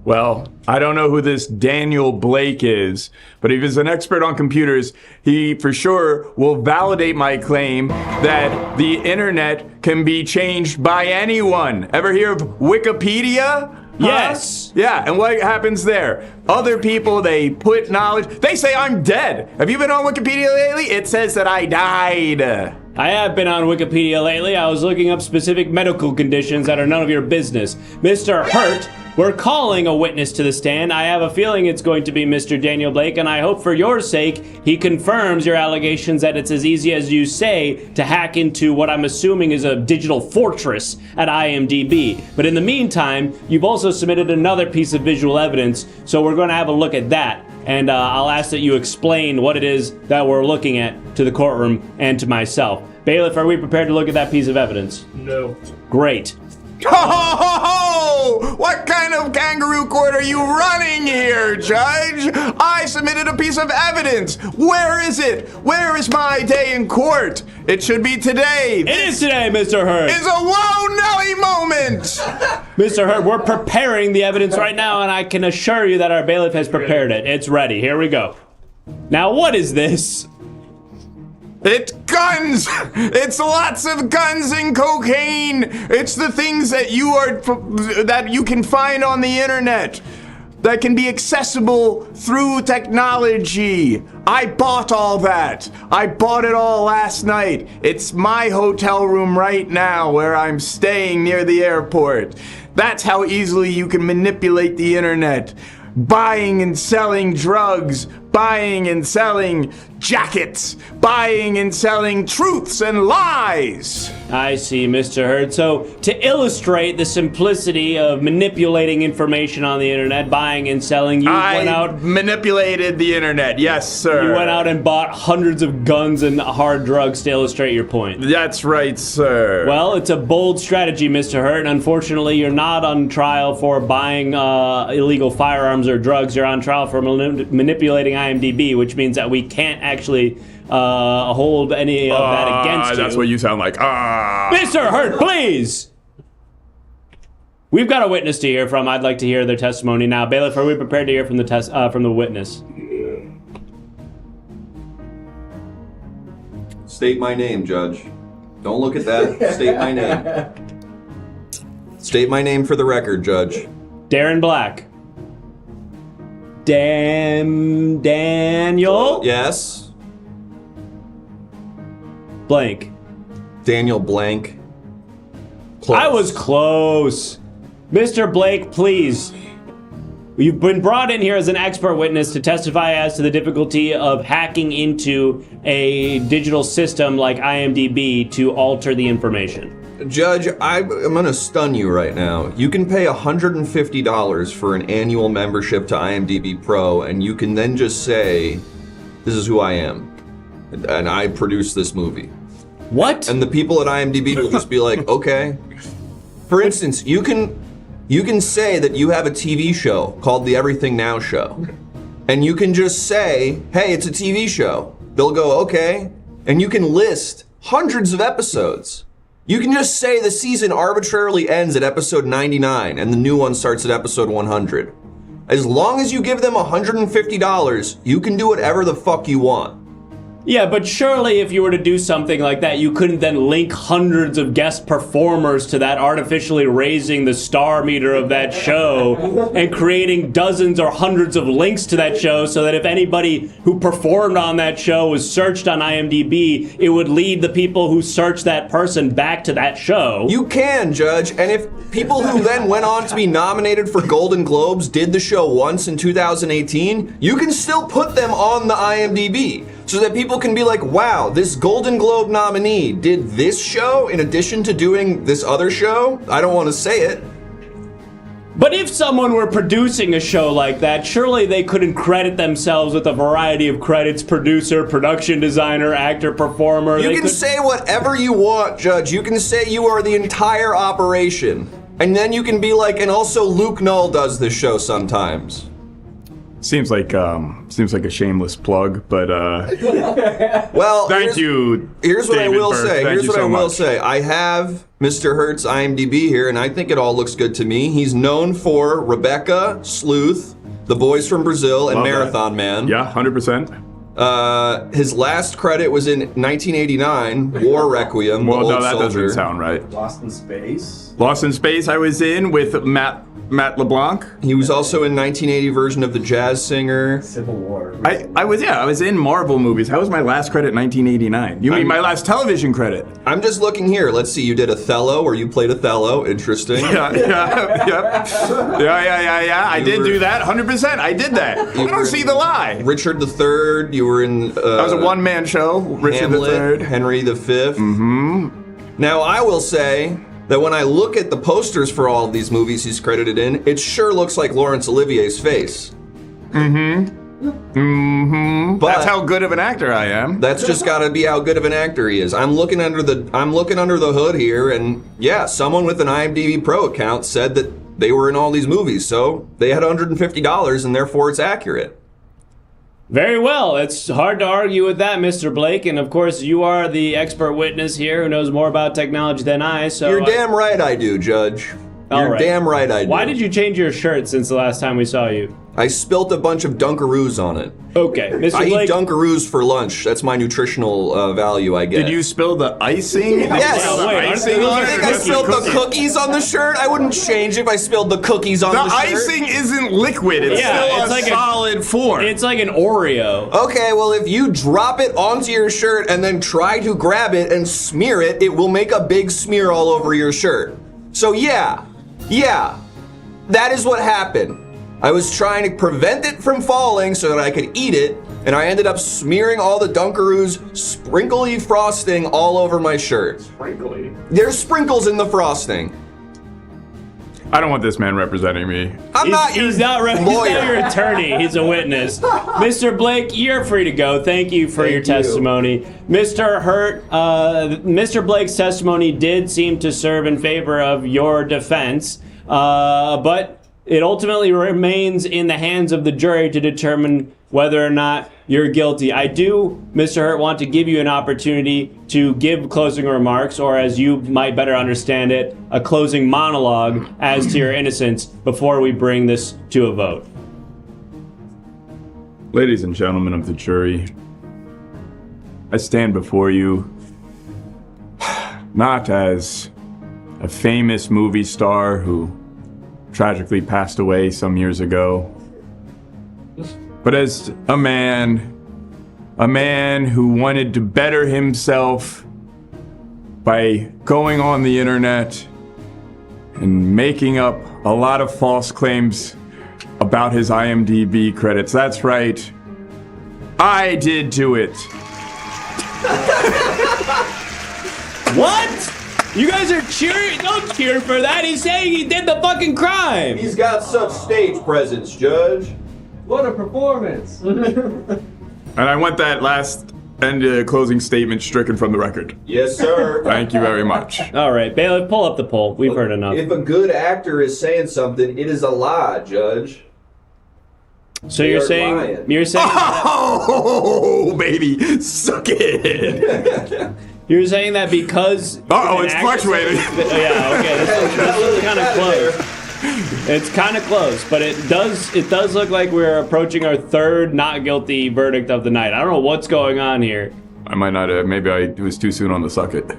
Well, I don't know who this Daniel Blake is, but if he's an expert on computers, he for sure will validate my claim that the internet can be changed by anyone. Ever hear of Wikipedia? Yes. Yeah, and what happens there? Other people, they put knowledge. They say I'm dead. Have you been on Wikipedia lately? It says that I died. I have been on Wikipedia lately. I was looking up specific medical conditions that are none of your business. Mr. Hurt, we're calling a witness to the stand. I have a feeling it's going to be Mr. Daniel Blake, and I hope for your sake he confirms your allegations that it's as easy as you say to hack into what I'm assuming is a digital fortress at IMDb. But in the meantime, you've also submitted another piece of visual evidence, so we're going to have a look at that. And I'll ask that you explain what it is that we're looking at to the courtroom and to myself. Bailiff, are we prepared to look at that piece of evidence? No. Great. Ho, ho, ho, ho! What kind of kangaroo court are you running here, Judge? I submitted a piece of evidence. Where is it? Where is my day in court? It should be today. It is today, Mr. Hurt. It's a whoa Nelly moment. Mr. Hurt, we're preparing the evidence right now, and I can assure you that our bailiff has prepared it. It's ready. Here we go. Now, what is this? It's guns! It's lots of guns and cocaine! It's the things that you can find on the internet that can be accessible through technology. I bought all that. I bought it all last night. It's my hotel room right now where I'm staying near the airport. That's how easily you can manipulate the internet. buying and selling drugs, buying and selling jackets, buying and selling truths and lies. I see, Mr. Hurt. So, to illustrate the simplicity of manipulating information on the internet, buying and selling, you went out... manipulated the internet, yes, sir. You went out and bought hundreds of guns and hard drugs to illustrate your point. That's right, sir. Well, it's a bold strategy, Mr. Hurt. Unfortunately, you're not on trial for buying illegal firearms or drugs. You're on trial for manipulating IMDb, which means that we can't actually hold any of that against you. That's what you sound like. Mr. Hurt, please! We've got a witness to hear from. I'd like to hear their testimony now. Bailiff, are we prepared to hear from the witness? State my name, Judge. Don't look at that. State my name. State my name for the record, Judge. Darren Black. Daniel? Yes. Blank. Daniel Blank. Close. I was close. Mr. Blake, please. You've been brought in here as an expert witness to testify as to the difficulty of hacking into a digital system like IMDb to alter the information. Judge, I'm gonna stun you right now. You can pay $150 for an annual membership to IMDb Pro, and you can then just say, this is who I am, and I produced this movie. What? And the people at IMDb will just be like, okay. For instance, you can say that you have a TV show called the Everything Now Show, and you can just say, hey, it's a TV show. They'll go, okay, and you can list hundreds of episodes. You can just say the season arbitrarily ends at episode 99 and the new one starts at episode 100. As long as you give them $150, you can do whatever the fuck you want. Yeah, but surely if you were to do something like that, you couldn't then link hundreds of guest performers to that, artificially raising the star meter of that show and creating dozens or hundreds of links to that show so that if anybody who performed on that show was searched on IMDb, it would lead the people who searched that person back to that show. You can, Judge, and if people who then went on to be nominated for Golden Globes did the show once in 2018, you can still put them on the IMDb. So that people can be like, wow, this Golden Globe nominee did this show in addition to doing this other show? I don't want to say it. But if someone were producing a show like that, surely they couldn't credit themselves with a variety of credits: producer, production designer, actor, performer. You can say whatever you want, Judge. You can say you are the entire operation. And then you can be like, and also Luke Null does this show sometimes. Seems like a shameless plug, but well, thank you. Here's what David I will Burke. say. Thank Here's you what so I will much. say. I have Mr. Hurt's IMDb here, and I think it all looks good to me. He's known for Rebecca, Sleuth, The Boys from Brazil, and Love that. Marathon Man. Yeah, 100%. His last credit was in 1989, War Requiem. Well, the no, Old that Soldier. doesn't sound right. Lost in Space. Lost in Space, I was in with Matt LeBlanc. He was also in 1980 version of The Jazz Singer. Civil War. I was in Marvel movies. How was my last credit 1989? You mean my last television credit? I'm just looking here. Let's see. You did Othello, or you played Othello. Interesting. Yeah. I did do that. 100%. I did that. I don't see the lie. Richard III. You were in. That was a one-man show. Richard Hamlet, III. Henry V. Mm-hmm. Now, I will say that when I look at the posters for all of these movies he's credited in, it sure looks like Laurence Olivier's face. But That's how good of an actor I am. that's just got to be how good of an actor he is. I'm looking under the hood here, and yeah, someone with an IMDb Pro account said that they were in all these movies, so they had $150, and therefore it's accurate. Very well. It's hard to argue with that, Mr. Blake. And of course, you are the expert witness here who knows more about technology than I. So You're damn right I do, Judge. All You're right. damn right I do. Why did you change your shirt since the last time we saw you? I spilt a bunch of Dunkaroos on it. Okay, Mr. I Blake. eat Dunkaroos for lunch. That's my nutritional value I get. Did you spill the icing? Yes. Oh, wait, icing aren't on You it? think I spilled the cookies on the shirt? I wouldn't change if I spilled the cookies on the The shirt. icing isn't liquid. It's Yeah, still it's a like a- solid form. It's like an Oreo. Okay, well, if you drop it onto your shirt and then try to grab it and smear it, it will make a big smear all over your shirt. So yeah, that is what happened. I was trying to prevent it from falling so that I could eat it, and I ended up smearing all the Dunkaroos sprinkly frosting all over my shirt. Sprinkly. There's sprinkles in the frosting. I don't want this man representing me. He's not your attorney. He's a witness. Mr. Blake, you're free to go. Thank you for your testimony. Mr. Hurt, Mr. Blake's testimony did seem to serve in favor of your defense, but it ultimately remains in the hands of the jury to determine whether or not you're guilty. I do, Mr. Hurt, want to give you an opportunity to give closing remarks, or as you might better understand it, a closing monologue as to your innocence before we bring this to a vote. Ladies and gentlemen of the jury, I stand before you not as a famous movie star who tragically passed away some years ago, but as a man who wanted to better himself by going on the internet and making up a lot of false claims about his IMDb credits. That's right. I did do it. What? You guys are cheering? Don't cheer for that. He's saying he did the fucking crime. He's got such stage presence, Judge. What a performance! And I want that last and closing statement stricken from the record. Yes, sir. Thank you very much. All right, bailiff, pull up the poll. We've heard enough. If a good actor is saying something, it is a lie, Judge. So you're saying Oh, baby, suck it. you're saying that because It's fluctuating. Yeah, okay, this is kind of close. It's kind of close, but it does look like we're approaching our third not guilty verdict of the night. I don't know what's going on here. I might not have. Maybe I was too soon on the suck it.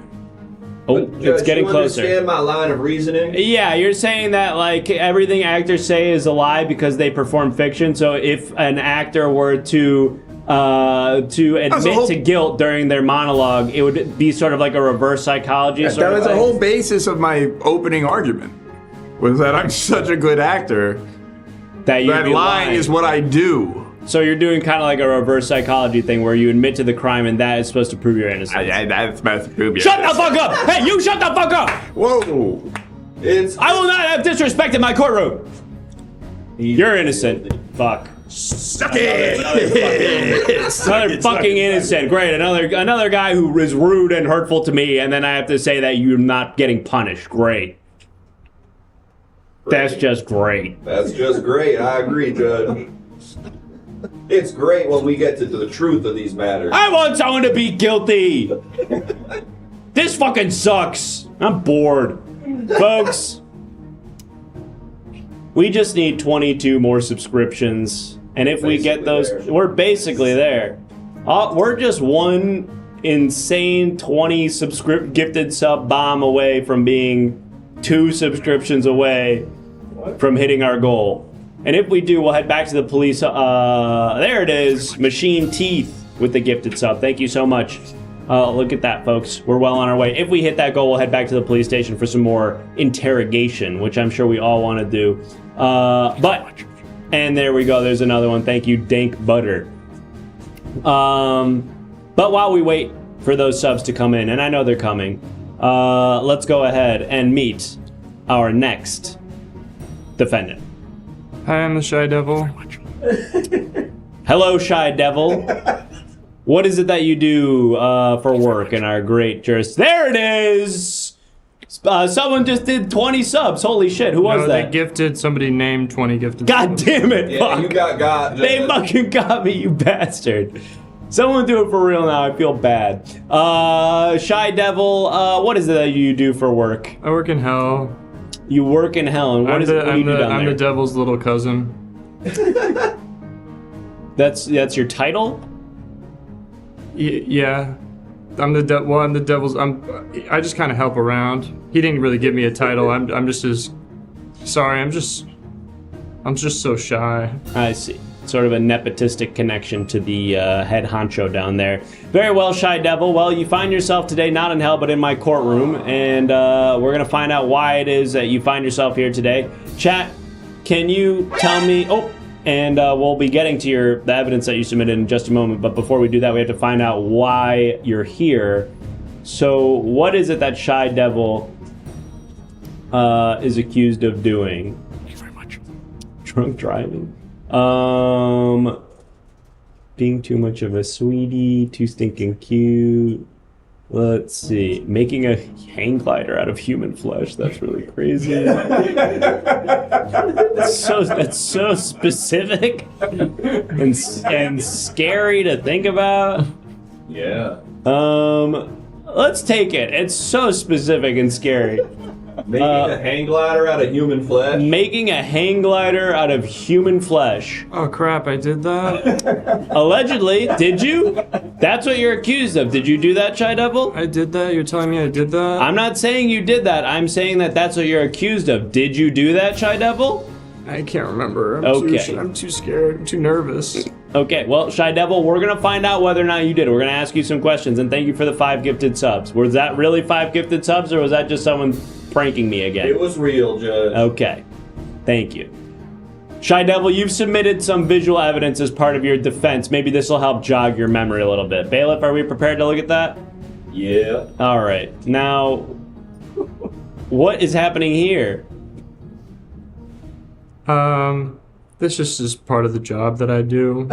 Oh, Judge, it's getting you closer. Understand my line of reasoning? Yeah, you're saying that like everything actors say is a lie because they perform fiction. So if an actor were to admit to guilt during their monologue, it would be sort of like a reverse psychology. That was the whole basis of my opening argument. Was that I'm such a good actor that lying is what I do. So you're doing kind of like a reverse psychology thing where you admit to the crime and that is supposed to prove your innocence. That's supposed to prove your Shut the fuck up! Hey, you shut the fuck up! Whoa! I will not have disrespect in my courtroom. You're innocent. Fuck. Suck it! Another fucking innocent. Great. Another guy who is rude and hurtful to me, and then I have to say that you're not getting punished. Great. That's just great. That's just great. I agree, Judge. It's great when we get to the truth of these matters. I want someone to be guilty. This fucking sucks. I'm bored. Folks, we just need 22 more subscriptions. And if we get those, we're basically there. We're just one insane 20 gifted sub bomb away from being 2 subscriptions away from hitting our goal. And if we do, we'll head back to the police. There it is. Machine Teeth with the gifted sub. Thank you so much. Look at that, folks. We're well on our way. If we hit that goal, we'll head back to the police station for some more interrogation, which I'm sure we all want to do. And there we go. There's another one. Thank you, Dank Butter. But while we wait for those subs to come in, and I know they're coming, let's go ahead and meet our next defendant. Hi, I'm the Shy Devil. Hello, Shy Devil. What is it that you do for work in our great jurisdiction? There it is! Someone just did 20 subs. Holy shit, who was that? They gifted, somebody named 20 gifted. God damn it, Yeah, fuck. you got. They fucking got me, you bastard. Someone do it for real now, I feel bad. Shy Devil, what is it that you do for work? I work in hell. You work in hell, and what do you do down I'm there? the devil's little cousin. That's your title? Yeah. I'm the devil's. I just kind of help around. He didn't really give me a title. I'm just his. Sorry, I'm just so shy. I see. Sort of a nepotistic connection to the head honcho down there. Very well, Shy Devil. Well, you find yourself today not in hell, but in my courtroom, and we're gonna find out why it is that you find yourself here today. Chat, can you tell me? Oh, and we'll be getting to the evidence that you submitted in just a moment. But before we do that, we have to find out why you're here. So, what is it that Shy Devil is accused of doing? Thank you very much. Drunk driving. Being too much of a sweetie, too stinking cute. Let's see. Making a hang glider out of human flesh. That's really crazy. That's so specific and scary to think about. Yeah. Let's take it. It's so specific and scary. Making a hang glider out of human flesh? Making a hang glider out of human flesh. Oh crap, I did that? Allegedly, did you? That's what you're accused of. Did you do that, Shy Devil? I did that? You're telling me I did that? I'm not saying you did that. I'm saying that that's what you're accused of. Did you do that, Shy Devil? I can't remember. I'm too scared. I'm too nervous. Okay, well, Shy Devil, we're going to find out whether or not you did. We're going to ask you some questions, and thank you for the 5 gifted subs. Was that really 5 gifted subs, or was that just someone pranking me again? It was real, Judge. Okay, thank you. Shy Devil, you've submitted some visual evidence as part of your defense. Maybe this will help jog your memory a little bit. Bailiff, are we prepared to look at that? Yeah. All right. Now, what is happening here? This just is part of the job that I do.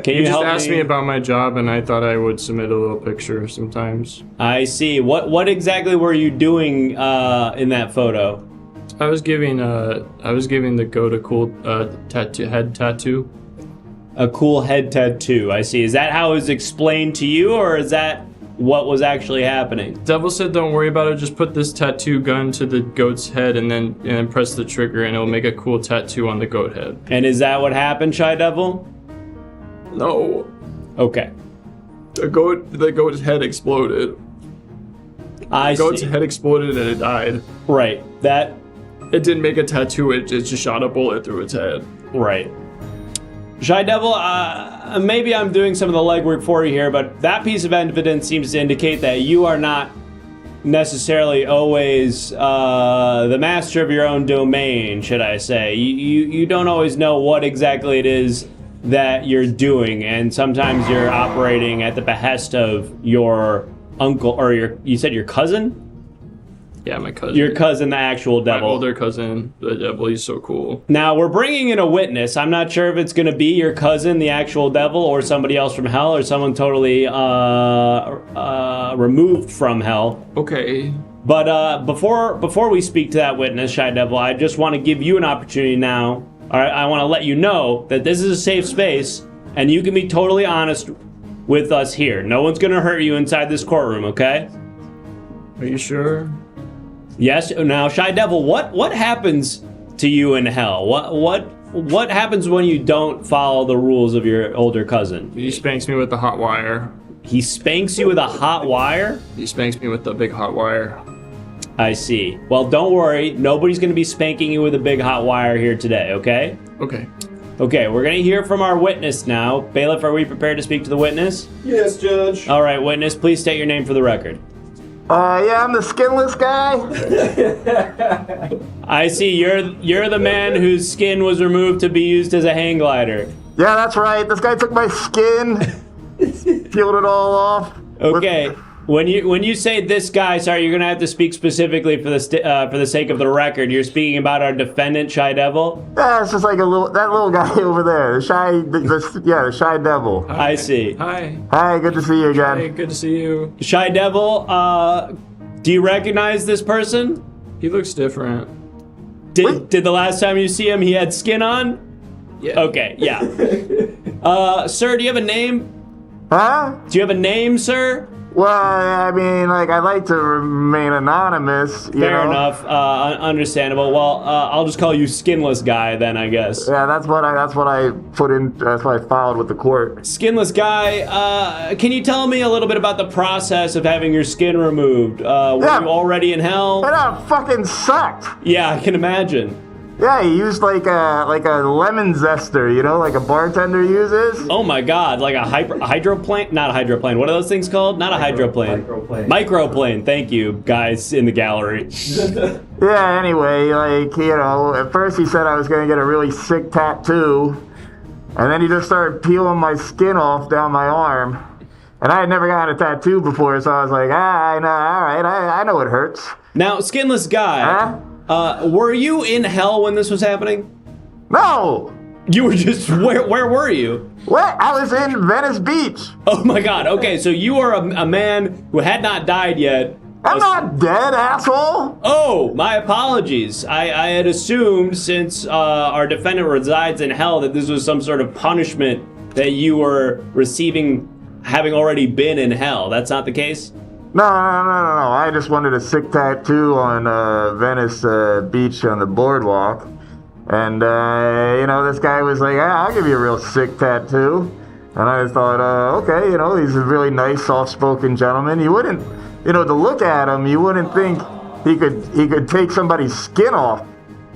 Can you You just help asked me about my job, and I thought I would submit a little picture sometimes. I see. What exactly were you doing in that photo? I was giving the goat a cool head tattoo. A cool head tattoo. I see. Is that how it was explained to you, or is that what was actually happening? Devil said, "Don't worry about it. Just put this tattoo gun to the goat's head, and then press the trigger, and it'll make a cool tattoo on the goat head." And is that what happened, Shy Devil? No, Okay. the goat's head exploded. I Goat's see. head exploded and it died. Right. That. It didn't make a tattoo. It just shot a bullet through its head. Right. Shy Devil, maybe I'm doing some of the legwork for you here, but that piece of evidence seems to indicate that you are not necessarily always the master of your own domain, should I say. You don't always know what exactly it is that you're doing, and sometimes you're operating at the behest of your uncle, or you said your cousin? Yeah, my cousin. Your cousin, the actual my devil. older cousin, the devil. He's so cool. Now, we're bringing in a witness. I'm not sure if it's going to be your cousin, the actual devil, or somebody else from hell, or someone totally removed from hell. Okay. But before we speak to that witness, Shy Devil, I just want to give you an opportunity now. All right, I want to let you know that this is a safe space, and you can be totally honest with us here. No one's going to hurt you inside this courtroom, okay? Are you sure? Yes. Now, Shy Devil, what happens to you in hell? What happens when you don't follow the rules of your older cousin? He spanks me with the hot wire. He spanks you with a hot wire? He spanks me with the big hot wire. I see. Well, don't worry. Nobody's going to be spanking you with a big hot wire here today, okay? Okay. Okay, we're going to hear from our witness now. Bailiff, are we prepared to speak to the witness? Yes, Judge. All right, witness, please state your name for the record. Yeah, I'm the skinless guy. I see. You're the man whose skin was removed to be used as a hang glider. Yeah, that's right. This guy took my skin, peeled it all off. Okay. When you say this guy, sorry, you're gonna have to speak specifically for the sake of the record. You're speaking about our defendant, Shy Devil. Yeah, it's just like that little guy over there, the shy devil. I see. Hi. Hi, good to see you again. Hey, good to see you. Shy Devil, do you recognize this person? He looks different. Did the last time you see him, he had skin on? Yeah. Okay, yeah. Sir, do you have a name? Huh? Do you have a name, sir? Well, I mean, like, I like to remain anonymous. Fair enough. Understandable. Well, I'll just call you Skinless Guy then, I guess. Yeah, that's what I put in. That's what I filed with the court. Skinless Guy, can you tell me a little bit about the process of having your skin removed? Were Yeah. you already in hell? That fucking sucked. Yeah, I can imagine. Yeah, he used like a lemon zester, you know, like a bartender uses. Oh my God! Like a hydroplane? Not a hydroplane. What are those things called? Not a hydroplane. Microplane. Thank you, guys in the gallery. Yeah. Anyway, like at first he said I was gonna get a really sick tattoo, and then he just started peeling my skin off down my arm. And I had never gotten a tattoo before, so I was like, I know, all right, I know it hurts. Now, skinless guy. Were you in hell when this was happening? No. You were just where were you? What? I was in Venice Beach. Oh my God. Okay, so you are a man who had not died yet. I'm not dead, asshole. Oh, my apologies. I had assumed since our defendant resides in hell that this was some sort of punishment that you were receiving having already been in hell. That's not the case? No. I just wanted a sick tattoo on Venice Beach on the boardwalk. And, this guy was like, I'll give you a real sick tattoo. And I thought, okay, he's a really nice, soft-spoken gentleman. You wouldn't, to look at him, you wouldn't think he could take somebody's skin off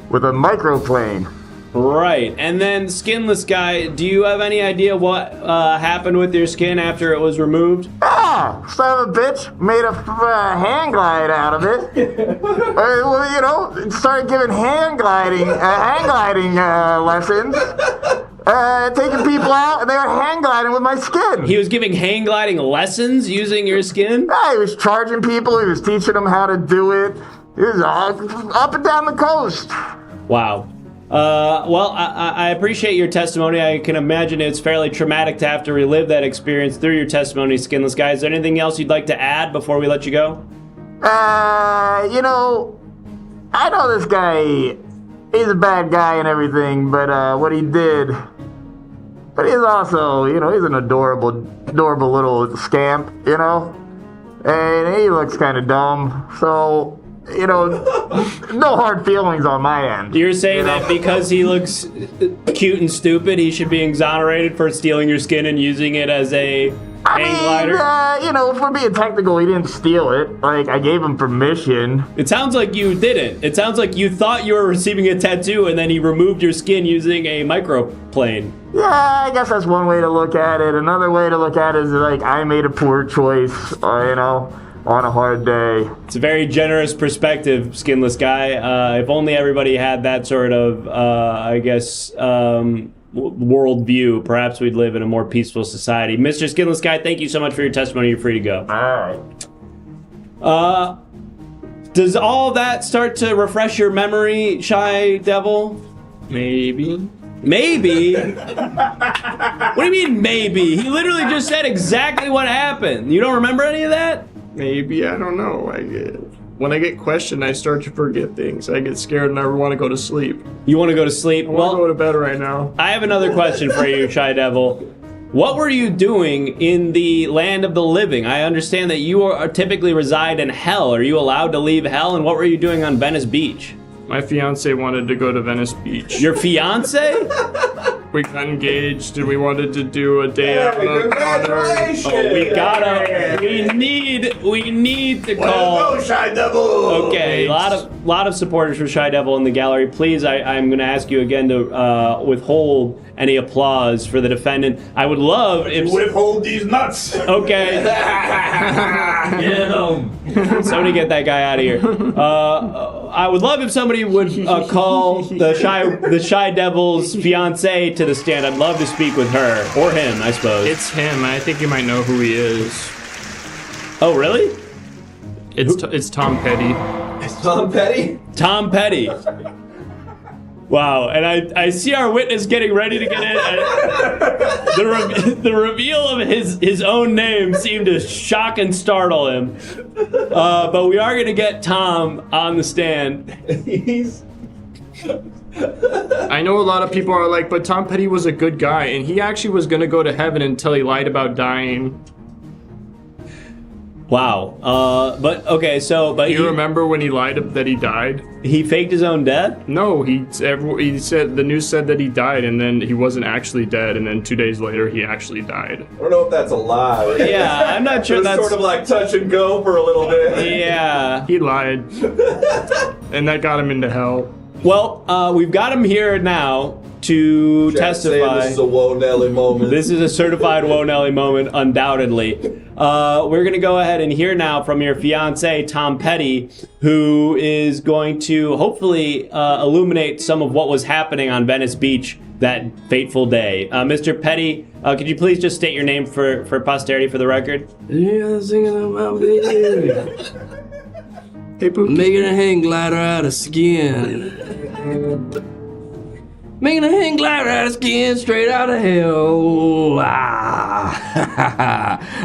with a microplane. Right. And then, skinless guy, do you have any idea what happened with your skin after it was removed? Son of a bitch made a hang glide out of it. Started giving hang gliding lessons. Taking people out, and they were hang gliding with my skin. He was giving hang gliding lessons using your skin? Yeah, he was charging people. He was teaching them how to do it. He was up and down the coast. Wow. Well, I appreciate your testimony. I can imagine it's fairly traumatic to have to relive that experience through your testimony, skinless guy. Is there anything else you'd like to add before we let you go? I know this guy, he's a bad guy and everything, but what he did, but he's also, he's an adorable little scamp, and he looks kind of dumb, so... no hard feelings on my end. You're saying that because he looks cute and stupid, he should be exonerated for stealing your skin and using it as a hang glider? If we're being technical, he didn't steal it. Like, I gave him permission. It sounds like you didn't. It sounds like you thought you were receiving a tattoo and then he removed your skin using a microplane. Yeah, I guess that's one way to look at it. Another way to look at it is like, I made a poor choice, on a hard day. It's a very generous perspective, skinless guy. If only everybody had that sort of, worldview, perhaps we'd live in a more peaceful society. Mr. Skinless Guy, thank you so much for your testimony. You're free to go. All right. Does all that start to refresh your memory, Shy Devil? Maybe. Maybe? What do you mean, maybe? He literally just said exactly what happened. You don't remember any of that? Maybe, I don't know. When I get questioned, I start to forget things. I get scared and I want to go to sleep. You want to go to sleep? I want to go to bed right now. I have another question for you, Shy Devil. What were you doing in the land of the living? I understand that you typically reside in hell. Are you allowed to leave hell? And what were you doing on Venice Beach? My fiance wanted to go to Venice Beach. Your fiance? We got engaged and we wanted to do a day out of honor. We need to call. Go, Shy Devil! Okay, a lot of supporters for Shy Devil in the gallery. Please, I'm going to ask you again to withhold any applause for the defendant. I would love if... Withhold these nuts! Okay. Get him. Somebody get that guy out of here. I would love if somebody would call the Shy Devil's fiance to the stand. I'd love to speak with her. Or him, I suppose. It's him. I think you might know who he is. Oh, really? It's Tom Petty. It's Tom Petty? Tom Petty. Wow, and I see our witness getting ready to get in. The reveal of his own name seemed to shock and startle him. But we are going to get Tom on the stand. I know a lot of people are like, but Tom Petty was a good guy, and he actually was going to go to heaven until he lied about dying. Wow. But okay, so Do you remember when he lied that he died? He faked his own death? No, he said the news said that he died, and then he wasn't actually dead, and then 2 days later he actually died. I don't know if that's a lie. Yeah, I'm not sure It was that's sort of like touch and go for a little bit. Yeah. He lied, and that got him into hell. Well, we've got him here now to testify. This is a Whoa Nelly moment. This is a certified Whoa Nelly moment, undoubtedly. We're going to go ahead and hear now from your fiance, Tom Petty, who is going to hopefully illuminate some of what was happening on Venice Beach that fateful day. Mr. Petty, could you please just state your name for posterity for the record? Yeah, singing about baby. Making a hang glider out of skin. Making a hang glider out of skin, straight out of hell.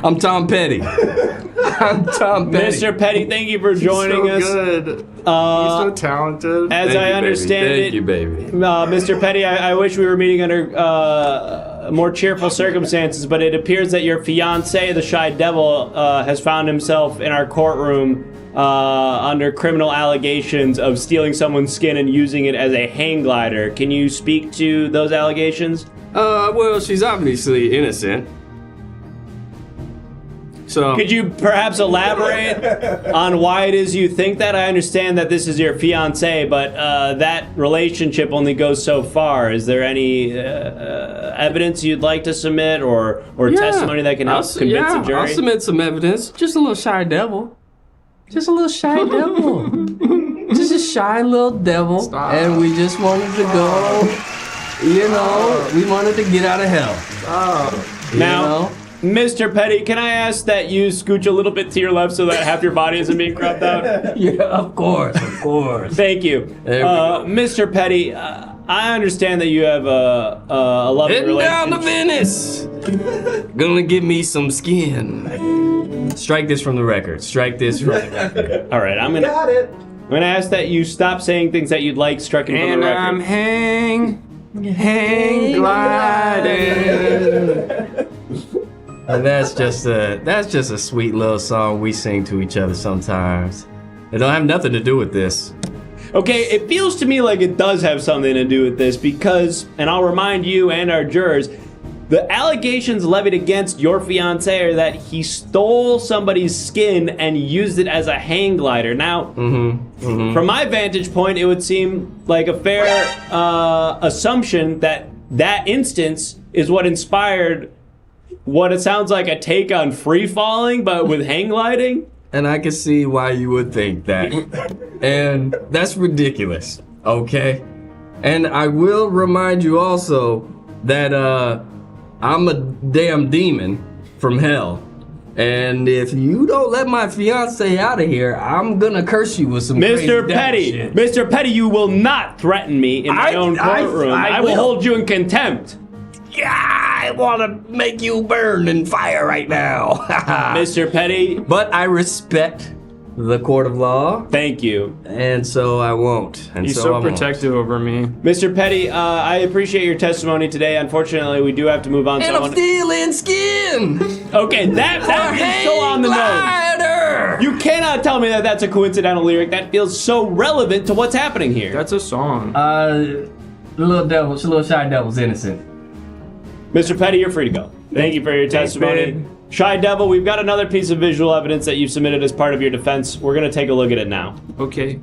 I'm Tom Petty. I'm Tom Petty. Mr. Petty, thank you for joining us. Good. He's so talented. As I understand it, Thank you, baby. Mr. Petty, I wish we were meeting under more cheerful circumstances, but it appears that your fiance, the Shy Devil, has found himself in our courtroom under criminal allegations of stealing someone's skin and using it as a hang glider. Can you speak to those allegations? Well, she's obviously innocent. So Could you perhaps elaborate on why it is you think that? I understand that this is your fiance, but that relationship only goes so far. Is there any evidence you'd like to submit or testimony that can help convince the jury? I'll submit some evidence. Just a little shy devil. Just a little shy devil. Just a shy little devil. Stop. And we just wanted to go, we wanted to get out of hell. Now, Mr. Petty, can I ask that you scooch a little bit to your left so that half your body isn't being cropped out? Yeah, of course. Thank you. There we go. Mr. Petty, I understand that you have a loving Heading down to relationship. Venice. Gonna give me some skin. Strike this from the record. Strike this from the record. All right, I'm gonna ask that you stop saying things that you'd like stricken from the And record. I'm hang gliding. And that's just a sweet little song we sing to each other sometimes. It don't have nothing to do with this. Okay, it feels to me like it does have something to do with this because, and I'll remind you and our jurors, the allegations levied against your fiance are that he stole somebody's skin and used it as a hang glider. Now, from my vantage point, it would seem like a fair assumption that that instance is what inspired what it sounds like a take on free falling, but with hang gliding. And I can see why you would think that. And that's ridiculous, okay? And I will remind you also that I'm a damn demon from hell. And if you don't let my fiance out of here, I'm gonna curse you with some crazy Mr. devil Petty, shit. Mr. Petty, you will not threaten me in my own courtroom. I will hold you in contempt. Yeah, I wanna make you burn in fire right now. Mr. Petty, But I respect the court of law, thank you. and so I won't. And He's so I so won't. protective over me. Mr. Petty, I appreciate your testimony today. Unfortunately, we do have to move on. And I'm stealing skin. Okay, that is so on the nose. Glider. You cannot tell me that that's a coincidental lyric. That feels so relevant to what's happening here. That's a song. The little shy devil's innocent. Mr. Petty, you're free to go. Thank you for your testimony. babe. Shy Devil, we've got another piece of visual evidence that you've submitted as part of your defense. We're going to take a look at it now. Okay.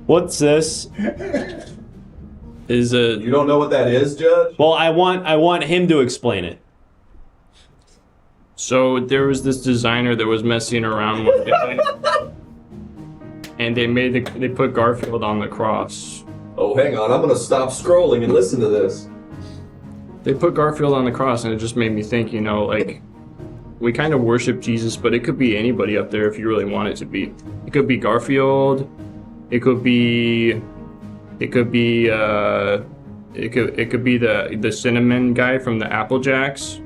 What's this? Is a You don't know what that is, Judge? Well, I want him to explain it. So there was this designer that was messing around one day, and they put Garfield on the cross. Oh, hang on. I'm gonna stop scrolling and listen to this. They put Garfield on the cross, and it just made me think, like, we kind of worship Jesus, but it could be anybody up there if you really want it to be. It could be Garfield. It could be the cinnamon guy from the Apple Jacks.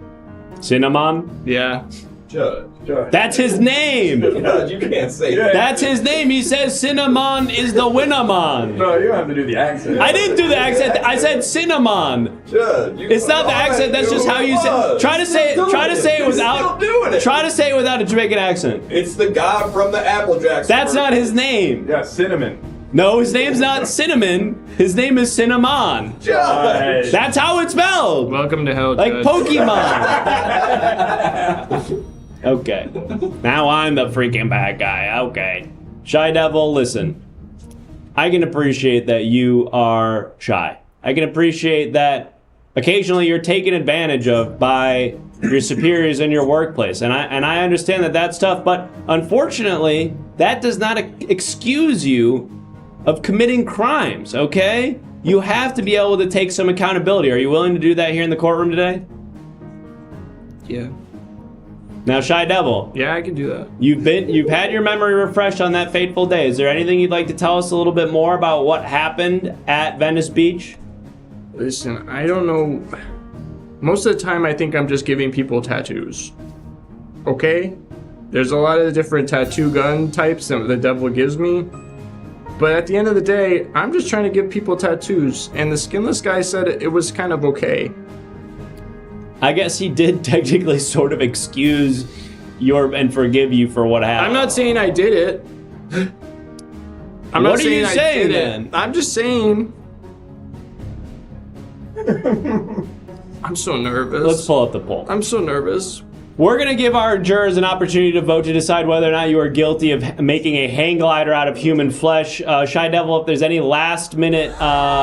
Cinnamon? Yeah. Judge. That's his name! Judge, you can't say that. That's his name. He says Cinnamon is the Winamon. No, you don't have to do the accent. I didn't do the accent. I said Cinnamon. Judge, It's not the accent. That's just how you say. Try to say it without. Try to say it without a Jamaican accent. It's the guy from the Applejacks. That's not his name. Yeah, cinnamon. No, his name's not Cinnamon. His name is Cinnamon. Judge. That's how it's spelled. Welcome to hell, Like Judge. Pokemon. Okay. Now I'm the freaking bad guy. Okay. Shy Devil, listen. I can appreciate that you are shy. I can appreciate that occasionally you're taken advantage of by your superiors in your workplace. And I understand that that's tough, but unfortunately, that does not excuse you of committing crimes, okay? You have to be able to take some accountability. Are you willing to do that here in the courtroom today? Yeah. Now, Shy Devil. Yeah, I can do that. You've had your memory refreshed on that fateful day. Is there anything you'd like to tell us a little bit more about what happened at Venice Beach? Listen, I don't know. Most of the time, I think I'm just giving people tattoos. Okay? There's a lot of different tattoo gun types that the devil gives me. But at the end of the day, I'm just trying to give people tattoos. And the skinless guy said it was kind of okay. I guess he did technically sort of excuse and forgive you for what happened. I'm not saying I did it. What are you saying then? I'm just saying. I'm so nervous. Let's pull up the poll. I'm so nervous. We're going to give our jurors an opportunity to vote to decide whether or not you are guilty of making a hang glider out of human flesh. Shy Devil, if there's any last minute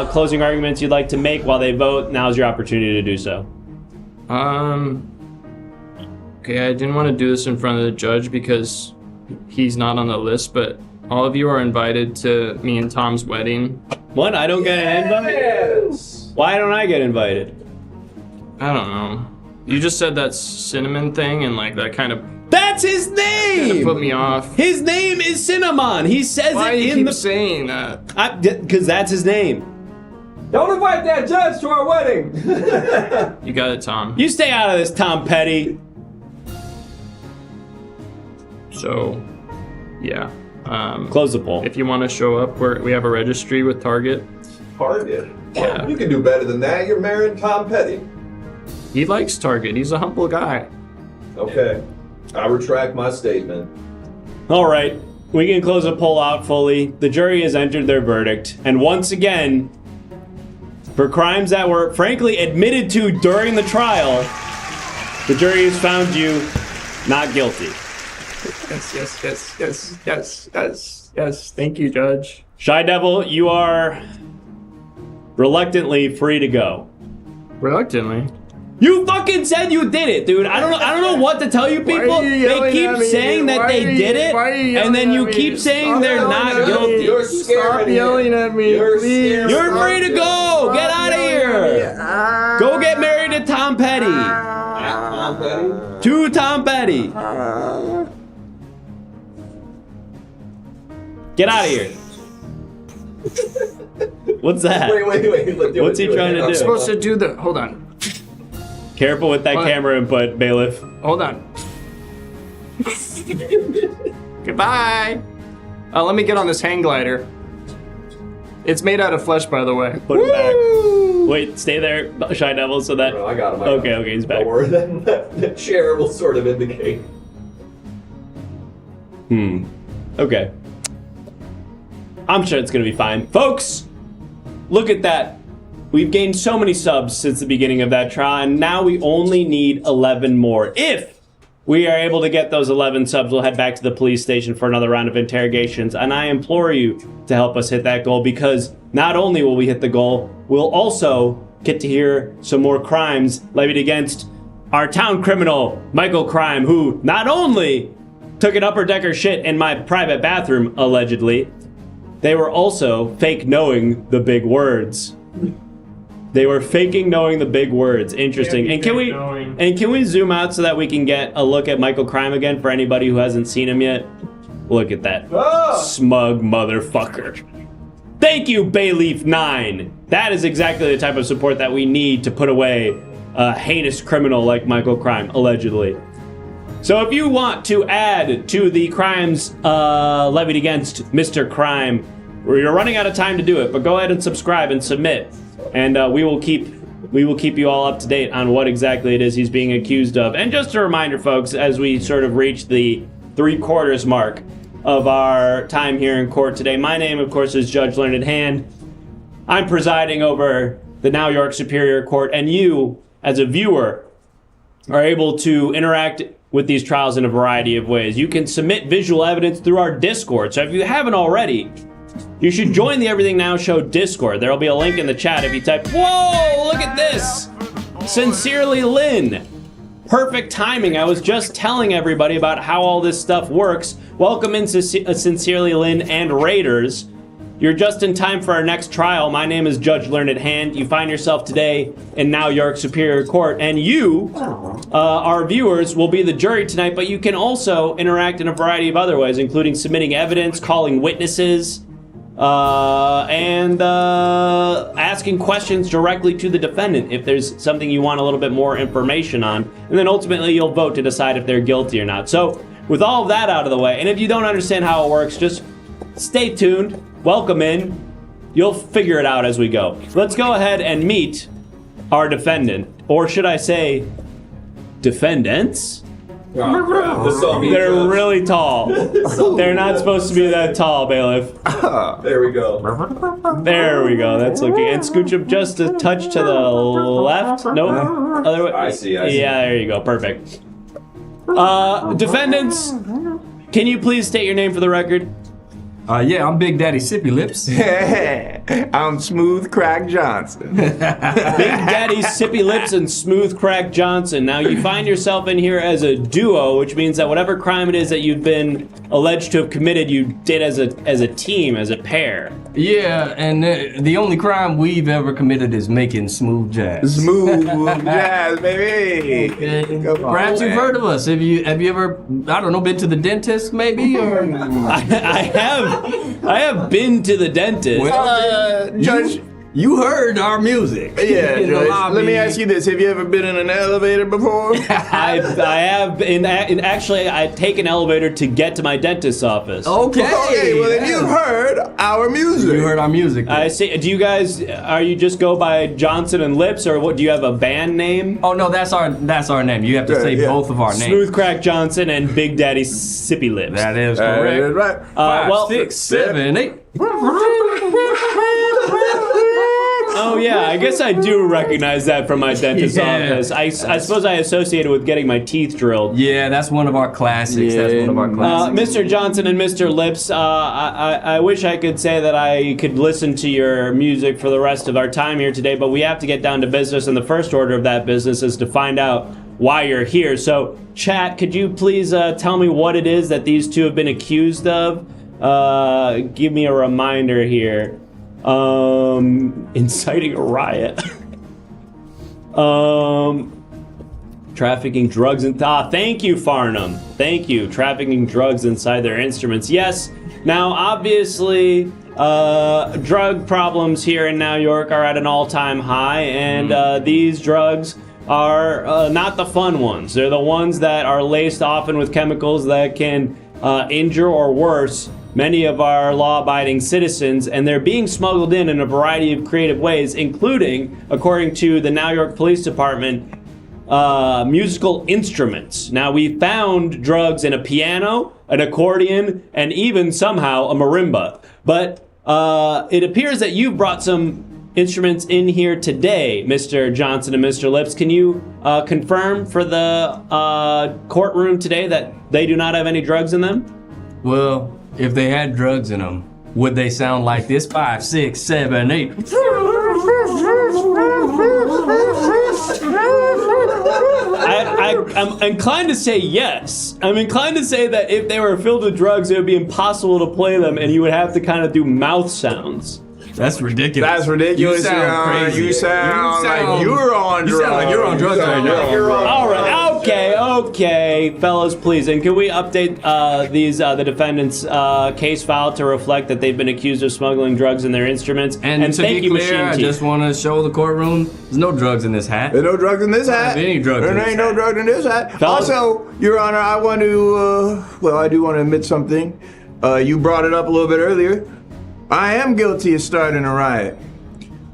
closing arguments you'd like to make while they vote, now's your opportunity to do so. Okay, I didn't want to do this in front of the judge because he's not on the list, but all of you are invited to me and Tom's wedding. What? I don't get an invite? Why don't I get invited? I don't know. You just said that cinnamon thing and like that kind of That's his name! put me off. His name is Cinnamon. He says Why it do you in keep the... saying that? Because that's his name. Don't invite that judge to our wedding. You got it, Tom. You stay out of this, Tom Petty. So, yeah. Close the poll. If you want to show up, we have a registry with Target. Target. Yeah. You can do better than that. You're marrying Tom Petty. He likes Target. He's a humble guy. Okay. I retract my statement. All right. We can close the poll out fully. The jury has entered their verdict. And once again, for crimes that were frankly admitted to during the trial, the jury has found you not guilty. Yes. Thank you, Judge. Shy Devil, you are reluctantly free to go. Reluctantly. You fucking said you did it, dude. I don't know what to tell you people. are you They yelling keep at me? saying that Why they are you- did it, why are you and then yelling you at keep me? saying Stop they're yelling not at me. guilty. You're Stop scaring yelling at me, You're please. scaring You're Stop free to go. Stop Get out of yelling here. at me. Go get married to Tom Petty. Tom Petty? To Tom Petty. Get out of here. What's that? Wait. What's he trying to do? I'm supposed to do the. Hold on. Careful with that What? camera input, bailiff. Hold on. Goodbye. Let me get on this hang glider. It's made out of flesh, by the way. Put it back. Wait, stay there, Shy Devil, so that... No, I got him. Okay, he's back. Don't worry, that chair will sort of indicate. Okay. I'm sure it's gonna be fine. Folks, look at that. We've gained so many subs since the beginning of that trial, and now we only need 11 more. If we are able to get those 11 subs, we'll head back to the police station for another round of interrogations, and I implore you to help us hit that goal, because not only will we hit the goal, we'll also get to hear some more crimes levied against our town criminal, Michael Crime, who not only took an upper-decker shit in my private bathroom, allegedly, they were also fake knowing the big words. They were faking knowing the big words. Interesting. Yeah, And can we knowing. can we zoom out so that we can get a look at Michael Crime again for anybody who hasn't seen him yet? Look at that. Smug motherfucker. Thank you, Bayleaf 9. That is exactly the type of support that we need to put away a heinous criminal like Michael Crime, allegedly. So if you want to add to the crimes levied against Mr. Crime, you're running out of time to do it, but go ahead and subscribe and submit. And we will keep you all up to date on what exactly it is he's being accused of. And just a reminder, folks, as we sort of reach the 3/4 mark of our time here in court today, my name, of course, is Judge Learned Hand. I'm presiding over the Now York Superior Court, and you, as a viewer, are able to interact with these trials in a variety of ways. You can submit visual evidence through our Discord. So if you haven't already, You should join the Everything Now Show Discord. There will be a link in the chat if you type, whoa, look at this. Sincerely, Lynn. Perfect timing. I was just telling everybody about how all this stuff works. Welcome in, Sincerely, Lynn and Raiders. You're just in time for our next trial. My name is Judge Learned Hand. You find yourself today in Now York Superior Court, and you, our viewers, will be the jury tonight, but you can also interact in a variety of other ways, including submitting evidence, calling witnesses, and asking questions directly to the defendant if there's something you want a little bit more information on. And then ultimately you'll vote to decide if they're guilty or not. So with all of that out of the way, and if you don't understand how it works, just stay tuned. Welcome in. You'll figure it out as we go. Let's go ahead and meet our defendant. Or should I say, defendants? They're really tall. They're not supposed to be that tall, bailiff. There we go. There we go. That's looking. And scooch up just a touch to the left. Nope. Other way. I see. Yeah, there you go. Perfect. Defendants, can you please state your name for the record? Yeah, I'm Big Daddy Sippy Lips. I'm Smooth Crack Johnson. Big Daddy Sippy Lips and Smooth Crack Johnson. Now you find yourself in here as a duo, which means that whatever crime it is that you've been alleged to have committed, you did as a team, as a pair. Yeah, and the only crime we've ever committed is making smooth jazz. Smooth jazz, baby. Come on, Perhaps you've man. heard of us. Have you ever, I don't know, been to the dentist maybe? Or I have been to the dentist. Judge, you heard our music. yeah, in the Judge, lobby. let me ask you this. Have you ever been in an elevator before? I have been, and actually I take an elevator to get to my dentist's office. Okay. Okay, well, then you heard our music. You heard our music. I see. Do you guys? Are you just go by Johnson and Lips, or what? Do you have a band name? Oh no, that's our name. You have to say Yeah. both of our names. Smooth Crack Johnson and Big Daddy Sippy Lips. That is That correct. is right. 5, well- 6, 7, 8. Oh yeah, I guess I do recognize that from my dentist's Yeah. office. I suppose I associate it with getting my teeth drilled. Yeah, that's one of our classics. That's one of our classics. Mr. Johnson and Mr. Lips, I wish I could say that I could listen to your music for the rest of our time here today, but we have to get down to business, and the first order of that business is to find out why you're here. So, chat, could you please tell me what it is that these two have been accused of? Give me a reminder here. Inciting a riot. Trafficking drugs and thank you, Farnham. Thank you. Trafficking drugs inside their instruments. Yes. Now, obviously, drug problems here in New York are at an all-time high, and these drugs are not the fun ones. They're the ones that are laced often with chemicals that can injure or worse many of our law-abiding citizens, and they're being smuggled in a variety of creative ways, including, according to the New York Police Department, musical instruments. Now, we found drugs in a piano, an accordion, and even somehow a marimba. But it appears that you've brought some instruments in here today, Mr. Johnson and Mr. Lips. Can you confirm for the courtroom today that they do not have any drugs in them? Well, if they had drugs in them, would they sound like this? 5, 6, 7, 8. I'm inclined to say yes. I'm inclined to say that if they were filled with drugs, it would be impossible to play them, and you would have to kind of do mouth sounds. That's ridiculous. That's ridiculous. You sound crazy. You sound like you're on drugs. You sound like you're on drugs right now. All right, okay, fellas, please. And can we update the defendant's case file to reflect that they've been accused of smuggling drugs in their instruments? And to thank be you, clear, I Machine Teeth. just want to show the courtroom there's no drugs in this hat. There's no drugs in this hat. There ain't drugs in There this ain't no hat. drugs in this hat. Fellas- Also, Your Honor, I want to, I do want to admit something. You brought it up a little bit earlier. I am guilty of starting a riot.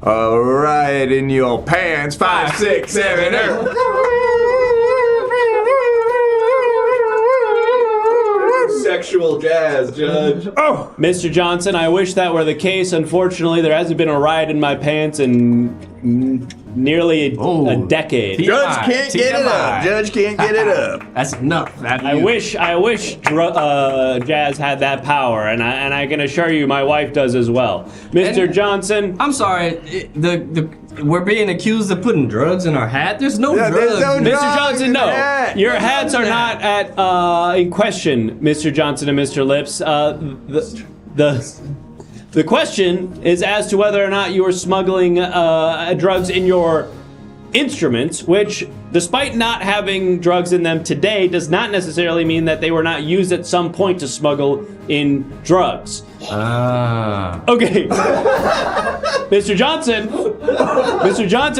A riot in your pants. 5, 6, 7, 8. Sexual jazz, Judge. Oh! Mr. Johnson, I wish that were the case. Unfortunately, there hasn't been a riot in my pants in nearly Oh. a decade. Judge can't get it up. Judge can't get it up. That's enough. I wish Jazz had that power, and I can assure you my wife does as well. Mr. And- Johnson, I'm sorry. We're being accused of putting drugs in our hat. There's no Yeah, drugs. there's no Mr. drugs Johnson, in no. the hat. Your hats are not at in question, Mr. Johnson and Mr. Lips. The question is as to whether or not you are smuggling drugs in your instruments, which, despite not having drugs in them today, does not necessarily mean that they were not used at some point to smuggle in drugs. Okay. Mr. Johnson,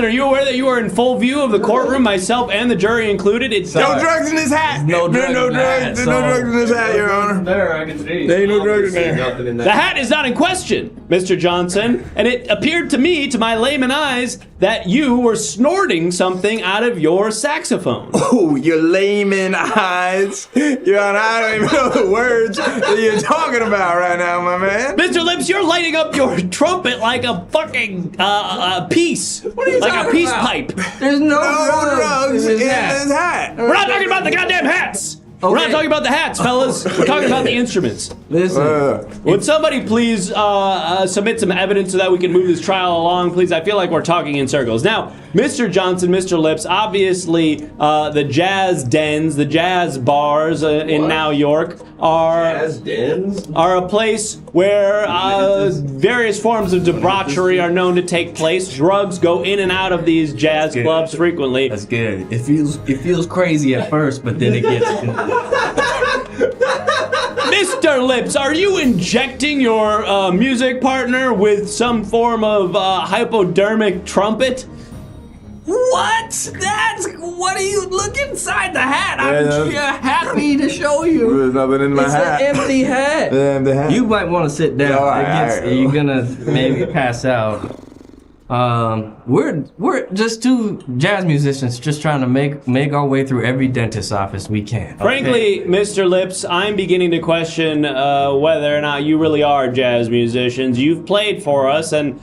are you aware that you are in full view of the courtroom, myself and the jury included? It's No drugs in his hat. No drugs in the hat, There's no so- drugs in his hat, Your Honor. There, I can see. There ain't no drugs in there. Nothing in The that. hat is not in question, Mr. Johnson, and it appeared to me, to my layman eyes, that you were snorting something out of your saxophone. Oh, your layman eyes. Your Honor, I don't even know the words that you're talking about right now, my man. Mr. Lips, you're lighting up your trumpet like a fucking piece. What are you like a talking peace about? pipe. There's no No drugs in his hat. his hat. We're not talking about the goddamn hats. We're not Okay. talking about the hats, fellas. We're talking about the instruments. Listen. Would somebody please submit some evidence so that we can move this trial along, please? I feel like we're talking in circles. Now, Mr. Johnson, Mr. Lips, obviously the jazz dens, the jazz bars in New York are a place where various forms of debauchery are known to take place. Drugs go in and out of these jazz clubs frequently. That's good. It feels crazy at first, but then it gets. Mr. Lips, are you injecting your music partner with some form of hypodermic trumpet? What? What are you look inside the hat? I'm that's- happy to show you. There's nothing in my It's hat. an empty hat. The hat. You might want to sit down. Yeah, all right. You're gonna maybe pass out. We're just two jazz musicians just trying to make our way through every dentist's office we can. okay? Frankly, Mr. Lips, I'm beginning to question whether or not you really are jazz musicians. You've played for us, and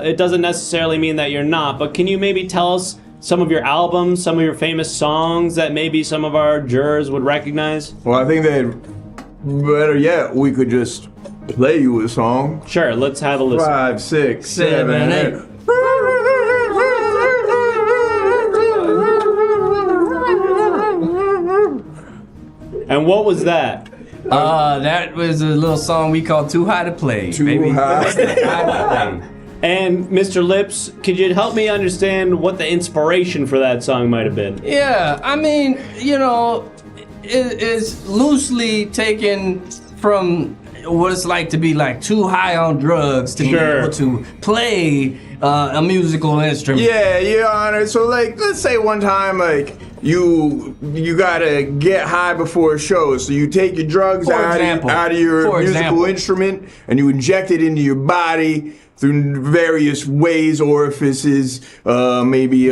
it doesn't necessarily mean that you're not, but can you maybe tell us some of your albums, some of your famous songs that maybe some of our jurors would recognize? Well, I think that better yet, we could just play you a song. Sure, let's have a listen. 5, 6, 7, 7, 8. 8. And what was that? That was a little song we called "Too High to Play." Too baby. high. And Mr. Lips, could you help me understand what the inspiration for that song might have been? Yeah, I mean, it's loosely taken from what it's like to be like too high on drugs to be Sure. able to play a musical instrument. Yeah, Your Honor. So, like, let's say one time, like, you gotta get high before a show. So you take your drugs For out example. of your For musical example. instrument and you inject it into your body through various ways, orifices, maybe